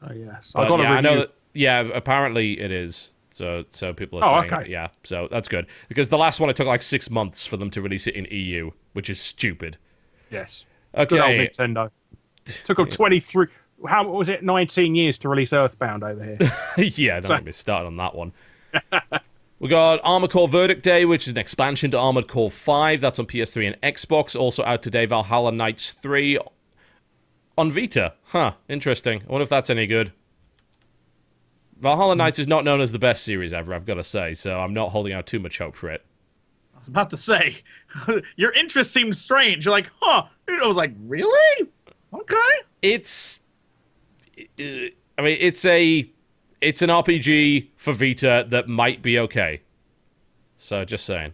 Oh, yes. But, I know that... Yeah, apparently it is. So people are saying... Okay. Yeah, so that's good. Because the last one, it took like 6 months for them to release it in EU, which is stupid. Yes. Okay. Good old Nintendo. Took them 23... How was it? 19 years to release Earthbound over here. Yeah, don't get me started on that one. We got Armored Core Verdict Day, which is an expansion to Armored Core 5. That's on PS3 and Xbox. Also out today, Valhalla Knights 3 on Vita. Huh, interesting. I wonder if that's any good. Valhalla Knights is not known as the best series ever, I've got to say, so I'm not holding out too much hope for it. I was about to say, your interest seemed strange. You're like, huh? I was like, really? Okay. It's an RPG for Vita that might be okay. So, just saying.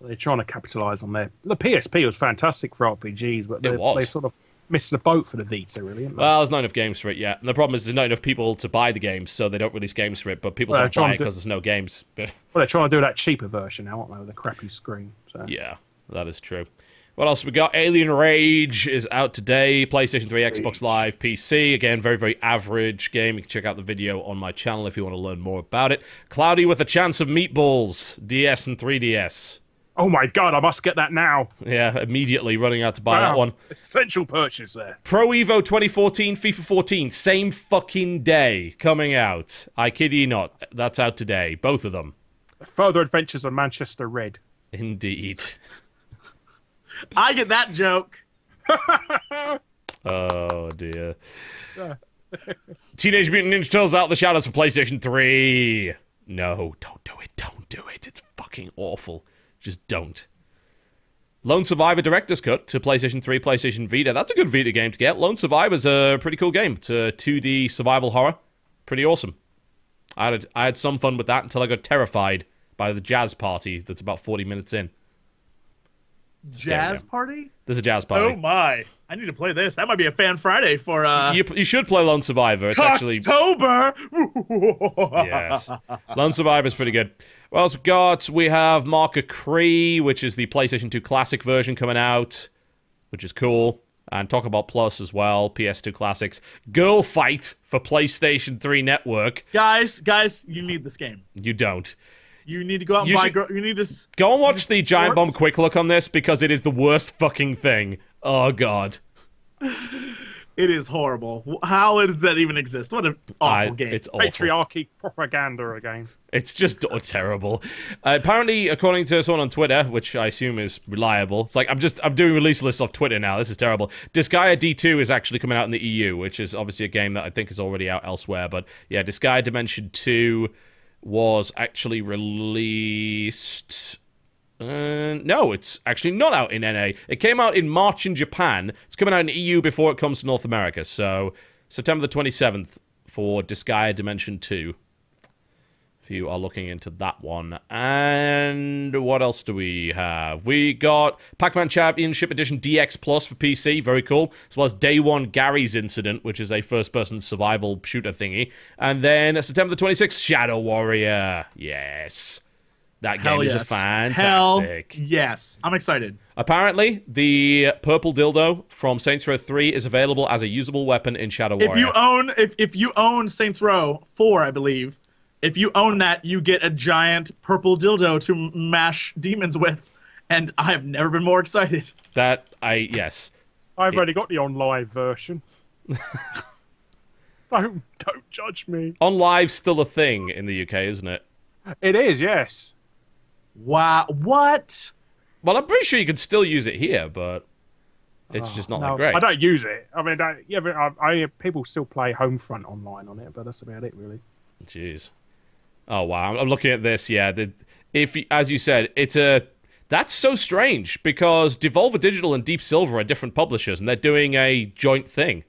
They're trying to capitalise on their... The PSP was fantastic for RPGs, but they sort of missed the boat for the Vita, really. Well, there's not enough games for it yet. And the problem is there's not enough people to buy the games, so they don't release games for it, but people don't buy it because there's no games. Well, they're trying to do that cheaper version now, aren't they, with a crappy screen. So. Yeah, that is true. What else we got? Alien Rage is out today. PlayStation 3, Xbox Live, PC. Again, very, very average game. You can check out the video on my channel if you want to learn more about it. Cloudy with a Chance of Meatballs, DS and 3DS. Oh my god, I must get that now. Yeah, immediately running out to buy that one. Essential purchase there. Pro Evo 2014, FIFA 14, same fucking day coming out. I kid you not. That's out today. Both of them. Further Adventures of Manchester Red. Indeed. I get that joke. Oh, dear. Teenage Mutant Ninja Turtles Out of the Shadows for PlayStation 3. No, don't do it. Don't do it. It's fucking awful. Just don't. Lone Survivor Director's Cut to PlayStation 3, PlayStation Vita. That's a good Vita game to get. Lone Survivor's a pretty cool game. It's a 2D survival horror. Pretty awesome. I had some fun with that until I got terrified by the jazz party that's about 40 minutes in. Jazz party? There's a jazz party. Oh my. I need to play this. That might be a Fan Friday for You should play Lone Survivor. It's Cocktober! Yes. Lone Survivor's pretty good. What else we got? We have Marker Cree, which is the PlayStation 2 Classic version coming out, which is cool. And talk about Plus as well, PS2 classics. Girl Fight for PlayStation 3 Network. Guys, you need this game. You don't. You need to go out and buy. You need this. Go and watch the Giant Bomb Quick Look on this because it is the worst fucking thing. Oh god. It is horrible. How does that even exist? What an awful game. It's awful. Patriarchy propaganda again. It's just terrible. Apparently, according to someone on Twitter, which I assume is reliable, it's like, I'm doing release lists off Twitter now. This is terrible. Disgaea D2 is actually coming out in the EU, which is obviously a game that I think is already out elsewhere. But yeah, Disgaea Dimension 2 was actually released... no, it's actually not out in NA. It came out in March in Japan. It's coming out in the EU before it comes to North America. So, September the 27th for Disgaea Dimension 2. If you are looking into that one. And what else do we have? We got Pac-Man Championship Edition DX Plus for PC. Very cool. As well as Day 1 Gary's Incident, which is a first-person survival shooter thingy. And then September the 26th, Shadow Warrior. Yes. That game is fantastic. Hell yes. I'm excited. Apparently, the purple dildo from Saints Row 3 is available as a usable weapon in Shadow Warrior. If you own Saints Row 4, I believe, if you own that, you get a giant purple dildo to mash demons with, and I have never been more excited. Yes. I've already got the on-live version. Don't judge me. On Live's still a thing in the UK, isn't it? It is, yes. Wow, what? Well, I'm pretty sure you can still use it here, but it's just not that great. I don't use it. I mean, people still play Homefront online on it, but that's about it, really. Jeez. Oh wow, I'm looking at this. Yeah, as you said, that's so strange because Devolver Digital and Deep Silver are different publishers, and they're doing a joint thing.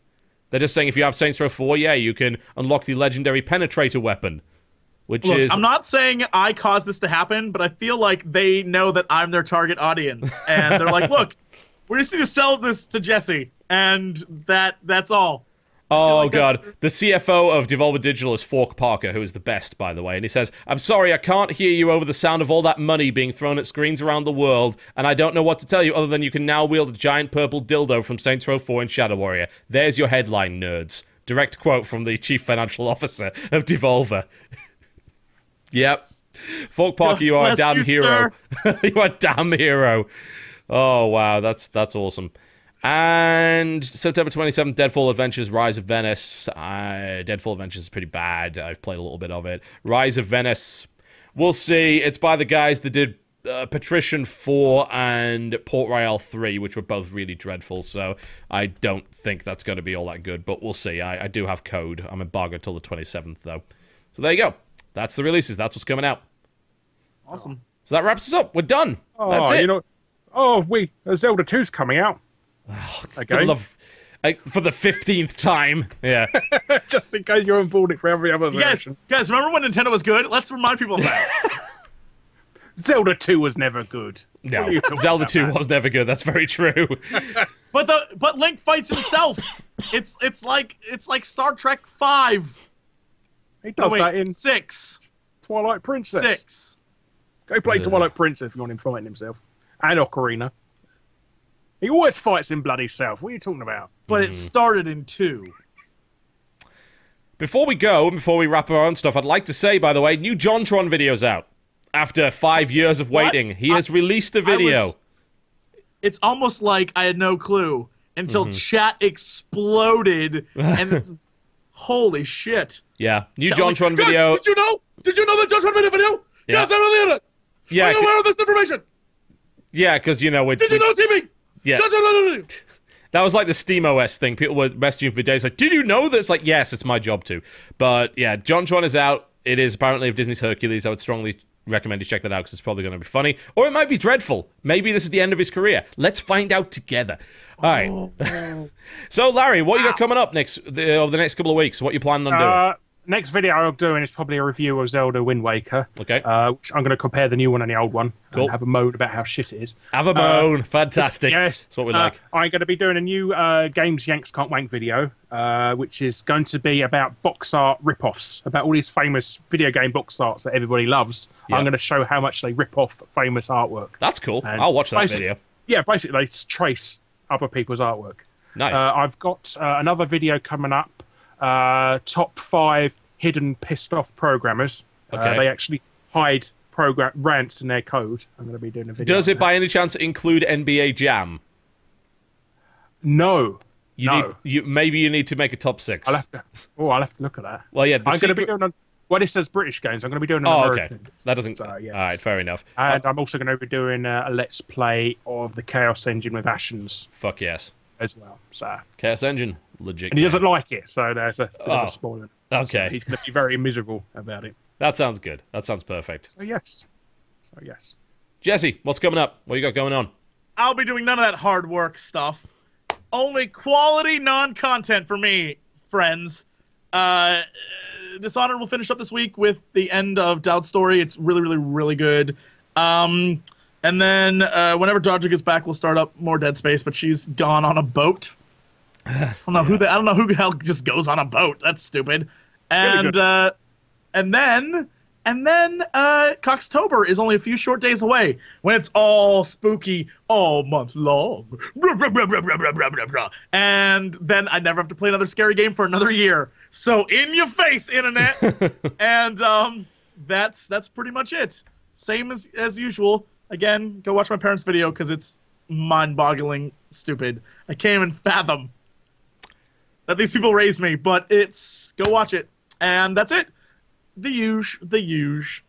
They're just saying if you have Saints Row 4, yeah, you can unlock the legendary penetrator weapon. Look, I'm not saying I caused this to happen, but I feel like they know that I'm their target audience, and they're like, "Look, we just need to sell this to Jesse, and that's all." Oh god, the CFO of Devolver Digital is Fork Parker, who is the best, by the way, and he says, "I'm sorry, I can't hear you over the sound of all that money being thrown at screens around the world, and I don't know what to tell you other than you can now wield a giant purple dildo from Saints Row 4 and Shadow Warrior. There's your headline, nerds." Direct quote from the Chief Financial Officer of Devolver. Yep. Fork Parker, you are a damn hero. You are a damn hero. Oh, wow. That's awesome. And September 27th, Deadfall Adventures, Rise of Venice. Deadfall Adventures is pretty bad. I've played a little bit of it. Rise of Venice, we'll see. It's by the guys that did Patrician 4 and Port Royale 3, which were both really dreadful, so I don't think that's going to be all that good, but we'll see. I do have code. I'm embargoed till the 27th, though. So there you go. That's the releases. That's what's coming out. Awesome. So that wraps us up. We're done. Oh, that's it. Zelda 2's coming out. Okay. For the 15th time. Yeah. Just in case you haven't bought it for every other version. Guys, remember when Nintendo was good? Let's remind people of that. Zelda 2 was never good. No, Zelda 2 was never good. That's very true. But Link fights himself. It's like Star Trek 5. He does that in 6. Twilight Princess. 6. Go play Twilight Princess if you want him fighting himself. And Ocarina. He always fights in bloody self. What are you talking about? But it started in 2. Before we go, before we wrap our own stuff, I'd like to say, by the way, new JonTron video's out. After 5 years of waiting, he has released a video. It's almost like I had no clue until chat exploded and holy shit. Yeah, new JonTron video. Did you know? Did you know that JonTron made a video? Yeah. Yes, they're on the internet. Yeah. Are you aware of this information? Yeah, because, you know... Did you know, TV? Yeah. That was like the SteamOS thing. People were messaging for days like, did you know that? It's like, yes, it's my job to. But, yeah, JonTron is out. It is apparently of Disney's Hercules. I would strongly recommend you check that out because it's probably going to be funny. Or it might be dreadful. Maybe this is the end of his career. Let's find out together. All right. So, Larry, what you got coming up over the next couple of weeks? What you planning on doing? Next video I'm doing is probably a review of Zelda Wind Waker. Okay. Which I'm going to compare the new one and the old one. Cool. And have a moan about how shit it is. Have a moan. Fantastic. Yes. That's what we like. I'm going to be doing a new Games Yanks Can't Wank video, which is going to be about box art rip-offs, about all these famous video game box arts that everybody loves. Yep. I'm going to show how much they rip off famous artwork. That's cool. I'll watch that video. Yeah, basically, they trace other people's artwork. Nice. I've got another video coming up. Top 5 hidden pissed off programmers. Okay. They actually hide program rants in their code. I'm going to be doing a video. Does it by any chance include NBA Jam? No. Maybe you need to make a top 6. I'll have to look at that. Well, yeah. I'm going to be doing well, this says British games. I'm going to be doing an American. Okay. That doesn't... So, yes. All right, fair enough. And I'm also going to be doing a Let's Play of the Chaos Engine with Ashens. Fuck yes. As well. So Chaos Engine, legit. And he doesn't like it, so there's a bit of a spoiler. Okay. So he's going to be very miserable about it. That sounds good. That sounds perfect. So yes. Jesse, what's coming up? What you got going on? I'll be doing none of that hard work stuff. Only quality non-content for me, friends. Dishonored will finish up this week with the end of Doubt Story. It's really, really, really good. And then whenever Dodger gets back, we'll start up more Dead Space, but she's gone on a boat. I don't know who the hell just goes on a boat. That's stupid. And then Coxtober is only a few short days away when it's all spooky all month long. And then I never have to play another scary game for another year. So in your face, internet. And that's pretty much it. Same as usual. Again, go watch my parents' video because it's mind-boggling stupid. I can't even fathom that these people raised me, but go watch it. And that's it. The huge.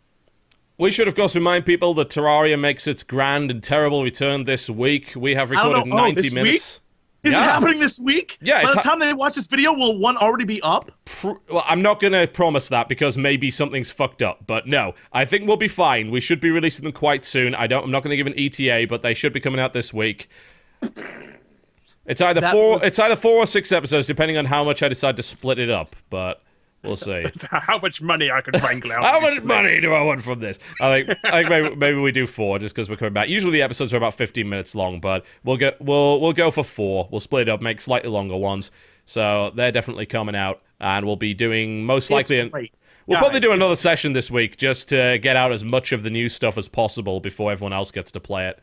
We should, of course, remind people that Terraria makes its grand and terrible return this week. We have recorded 90 minutes. Is it happening this week? Yeah. By the time they watch this video, will one already be up? Well, I'm not going to promise that because maybe something's fucked up. But no, I think we'll be fine. We should be releasing them quite soon. I'm not going to give an ETA, but they should be coming out this week. It's either 4 or 6 episodes, depending on how much I decide to split it up. But we'll see. How much money I can wrangle out. How much money do I want from this? I think maybe we do 4 just because we're coming back. Usually the episodes are about 15 minutes long, but we'll go for 4. We'll split it up, make slightly longer ones. So they're definitely coming out, and we'll be doing most likely. We'll probably do another session this week just to get out as much of the new stuff as possible before everyone else gets to play it.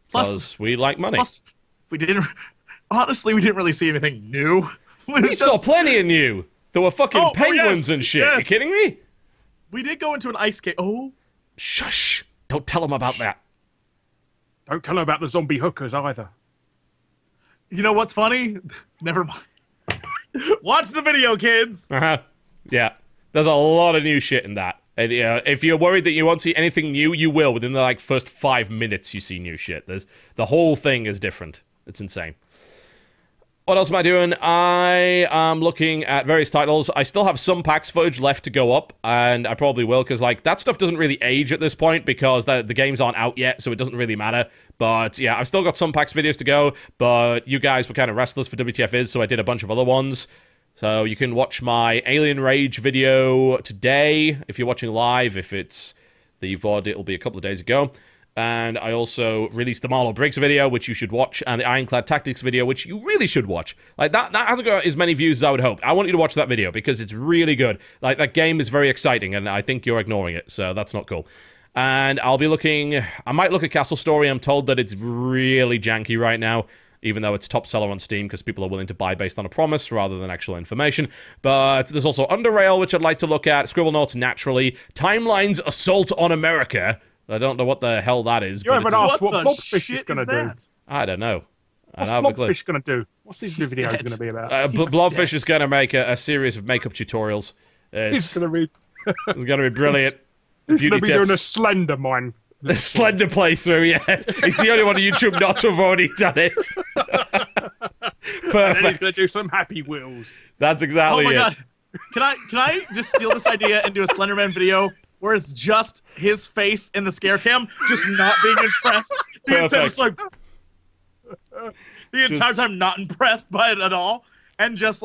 Because we like money. Plus, we didn't really see anything new. We saw plenty of new. There were fucking penguins and shit. Yes. Are you kidding me? We did go into an ice cave. Oh. Shush. Don't tell them about that. Don't tell them about the zombie hookers either. You know what's funny? Never mind. Watch the video, kids. Yeah. There's a lot of new shit in that. And, if you're worried that you won't see anything new, you will. Within the first 5 minutes, you see new shit. The whole thing is different. It's insane. What else am I doing? I am looking at various titles. I still have some PAX footage left to go up, and I probably will, because that stuff doesn't really age at this point, because the games aren't out yet, so it doesn't really matter. But yeah, I've still got some PAX videos to go, but you guys were kind of restless for WTF Is, so I did a bunch of other ones. So you can watch my Alien Rage video today, if you're watching live. If it's the VOD, it'll be a couple of days ago. And I also released the Marlo Briggs video, which you should watch, and the Ironclad Tactics video, which you really should watch. That hasn't got as many views as I would hope. I want you to watch that video, because it's really good. That game is very exciting, and I think you're ignoring it, so that's not cool. And I'll be looking... I might look at Castle Story. I'm told that it's really janky right now, even though it's top seller on Steam, because people are willing to buy based on a promise rather than actual information. But there's also Underrail, which I'd like to look at. Scribblenauts, naturally. Timeline's Assault on America... I don't know what the hell that is. You haven't asked what Blobfish is going to do. I don't know. What's Blobfish going to do? What's his new video going to be about? Blobfish is going to make a series of makeup tutorials. It's going to be brilliant. He's going to be doing a Slender Mine. A Slender playthrough, yeah. He's the only one on YouTube not to have already done it. Perfect. And then he's going to do some Happy Wheels. That's exactly it. Oh my god. Can I just steal this idea and do a Slenderman video where it's just his face in the scare cam, just not being impressed. The entire time not impressed by it at all. And just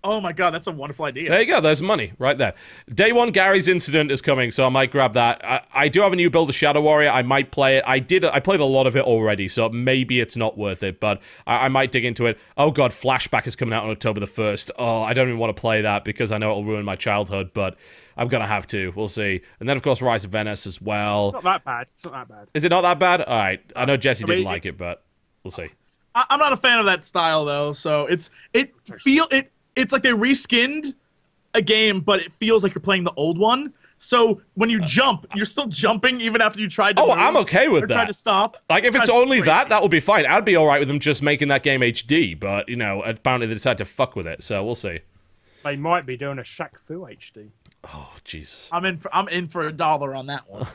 oh my god, that's a wonderful idea. There you go, there's money right there. Day 1 Gary's Incident is coming, so I might grab that. I do have a new build of Shadow Warrior. I might play it. I played a lot of it already, so maybe it's not worth it, but I might dig into it. Oh god, Flashback is coming out on October the 1st. Oh, I don't even want to play that because I know it'll ruin my childhood, but I'm gonna have to. We'll see. And then, of course, Rise of Venice as well. It's not that bad. It's not that bad. Is it not that bad? All right. I know Jesse didn't like it, but we'll see. I'm not a fan of that style though. So it's like they reskinned a game, but it feels like you're playing the old one. So when you jump, you're still jumping even after you tried to move I'm okay with or that. Try to stop. Like, if it's only that would be fine. I'd be alright with them just making that game HD, but, you know, apparently they decided to fuck with it, so we'll see. They might be doing a Shaq Fu HD. Oh, Jesus. I'm in for $1 on that one.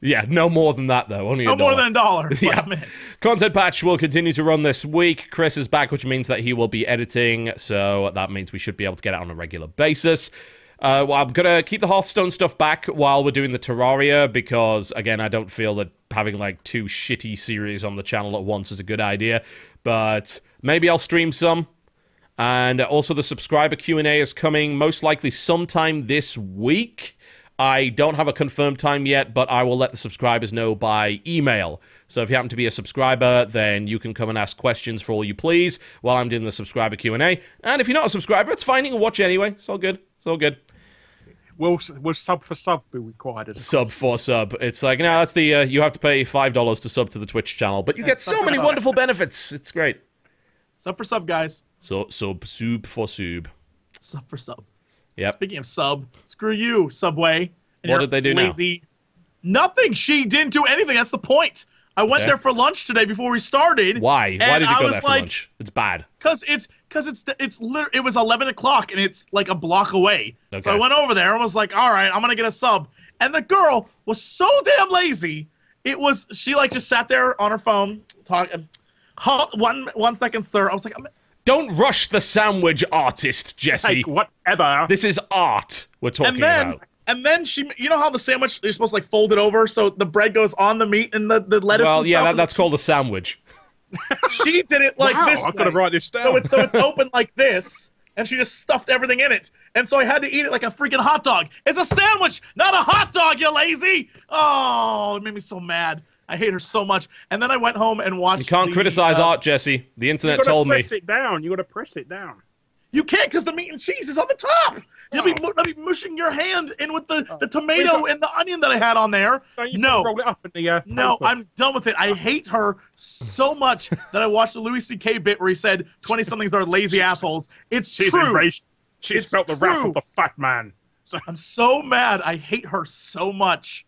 Yeah, no more than that, though. Only no $1. more than $1. Yeah. I'm in. Content patch will continue to run this week. Chris is back, which means that he will be editing, so that means we should be able to get it on a regular basis. Well, I'm gonna keep the Hearthstone stuff back while we're doing the Terraria, because, again, I don't feel that having, like, 2 shitty series on the channel at once is a good idea. But maybe I'll stream some. And also the subscriber Q&A is coming most likely sometime this week. I don't have a confirmed time yet, but I will let the subscribers know by email. So if you happen to be a subscriber, then you can come and ask questions for all you please while I'm doing the subscriber Q&A. And if you're not a subscriber, it's fine. You can watch it anyway. It's all good. It's all good. Will sub for sub be required? As sub for sub. It's like, no, that's the, you have to pay $5 to sub to the Twitch channel, but you get so many wonderful benefits. It's great. Sub for sub, guys. So, sub for sub. Sub for sub. Yep. Speaking of sub, screw you, Subway. What did they do lazy... now? Nothing. She didn't do anything. That's the point. I went there for lunch today before we started. Why? Why did you go there for lunch? It's bad. Because it was 11 o'clock and it's like a block away. Okay. So I went over there and was like, all right, I'm gonna get a sub. And the girl was so damn lazy. She like just sat there on her phone, talking. 1 second, sir. I was like, don't rush the sandwich artist, Jesse. Hey, whatever. This is art we're talking about. And then you know how the sandwich, you're supposed to like fold it over so the bread goes on the meat and the lettuce. Well, and stuff. yeah, that's called a sandwich. She did it like this. I've got to write this down. So it's open like this, and she just stuffed everything in it. And so I had to eat it like a freaking hot dog. It's a sandwich, not a hot dog, you lazy. Oh, it made me so mad. I hate her so much. And then I went home and watched. You can't criticize art, Jesse. The internet told me. You got to press it down. You got to press it down. You can't because the meat and cheese is on the top. You'll be mushing your hand in with the tomato and the onion that I had on there. No, roll it up in the, no, I'm done with it. I hate her so much that I watched the Louis C.K. bit where he said 20-somethings are lazy assholes. She's true. She's felt the wrath of the fat man. I'm so mad. I hate her so much.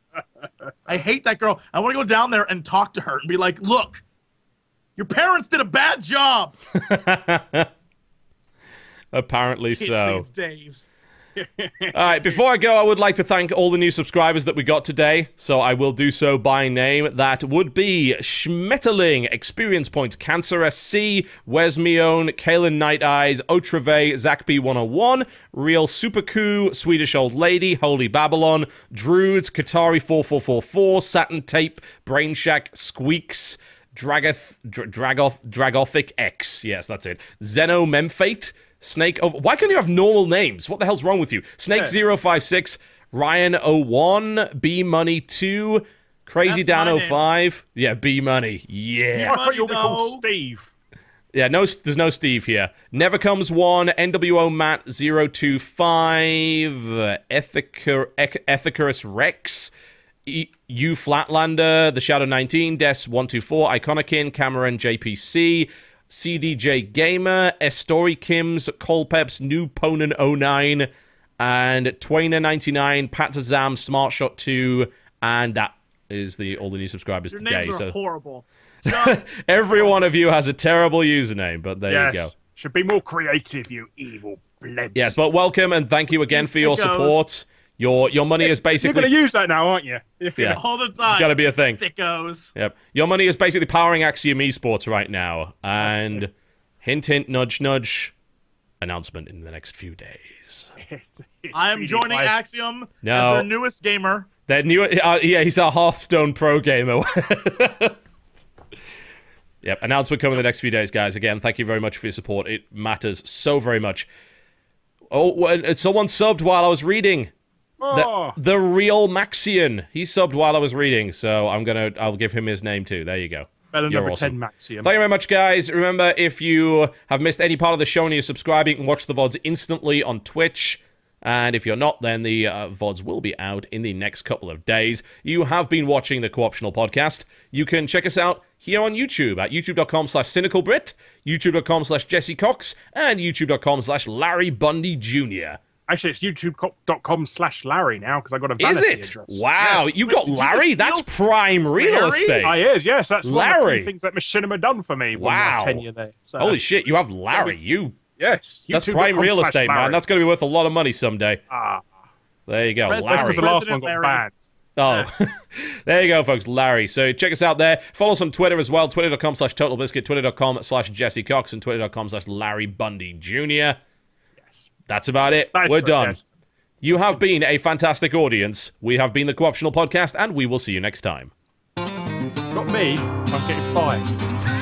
I hate that girl. I want to go down there and talk to her and be like, look, your parents did a bad job. Apparently so. These days. All right, before I go, I would like to thank all the new subscribers that we got today, so I will do so by name. That would be Schmetterling, Experience Points, Cancer SC, Wesmione, Kalen Night Eyes, Otrave, ZachB101, Real Supercoo, Swedish Old Lady, Holy Babylon, Druids, Katari4444, Saturn Tape, Brain Shack, Squeaks, Dragothic X, yes, that's it, Zeno Memphate, Snake of... Why can't you have normal names? What the hell's wrong with you? Snake056, Ryan01, B-Money2, Crazy Dan05. Yeah, B-Money. Yeah. I thought you were called Steve. Yeah, no, there's no Steve here. Never Comes One, NWO Matt 025, Ethicurus Rex, U Flatlander, The Shadow 19, Des124, Iconikin, Cameron JPC, CDJ Gamer, Estory Kims, Colpeps, New Ponan 09, and Twainer99, Patazam, Smartshot 2, and that is all the new subscribers Your today. Names are horrible. Every one of you has a terrible username, but there you go. Should be more creative, you evil plebs. Yes, but welcome and thank you again for your support. Your money is basically... You're going to use that now, aren't you? Yeah. All the time. It's got to be a thing. Thickos. Yep. Your money is basically powering Axiom Esports right now. And hint, hint, nudge, nudge. Announcement in the next few days. I am joining Axiom as their newest gamer. Their new, yeah, he's our Hearthstone pro gamer. Yep. Announcement coming in the next few days, guys. Again, thank you very much for your support. It matters so very much. Oh, someone subbed while I was reading. The real Maxian. He subbed while I was reading, so I'll give him his name too. There you go. Number 10 Maxian. Thank you very much, guys. Remember, if you have missed any part of the show and you're subscribing, you can watch the VODs instantly on Twitch. And if you're not, then the VODs will be out in the next couple of days. You have been watching the Co-optional Podcast. You can check us out here on YouTube at youtube.com/cynicalbrit, youtube.com/Jesse Cox, and youtube.com/Larry Bundy Jr. Actually, it's youtube.com/Larry now because I got a Is vanity it? address. Wow, Yes. you got Larry? That's prime real estate. I is, yes. That's one of the Larry. few things that Machinima done for me. Wow. My tenure there. So, Holy shit, you have Larry. You. Yes. That's prime real estate, man. Larry. That's going to be worth a lot of money someday. Ah. There you go, That's That's Larry. because the last President one got Larry. banned. Oh, there you go, folks. Larry. So check us out there. Follow us on Twitter as well. Twitter.com/TotalBiscuit, Twitter.com/Jesse Cox, and Twitter.com/Larry Bundy Jr. Yes. That's about it. That's We're true, done. yes. You have been a fantastic audience. We have been the Co-optional Podcast, and we will see you next time. Not me. I'm getting fired.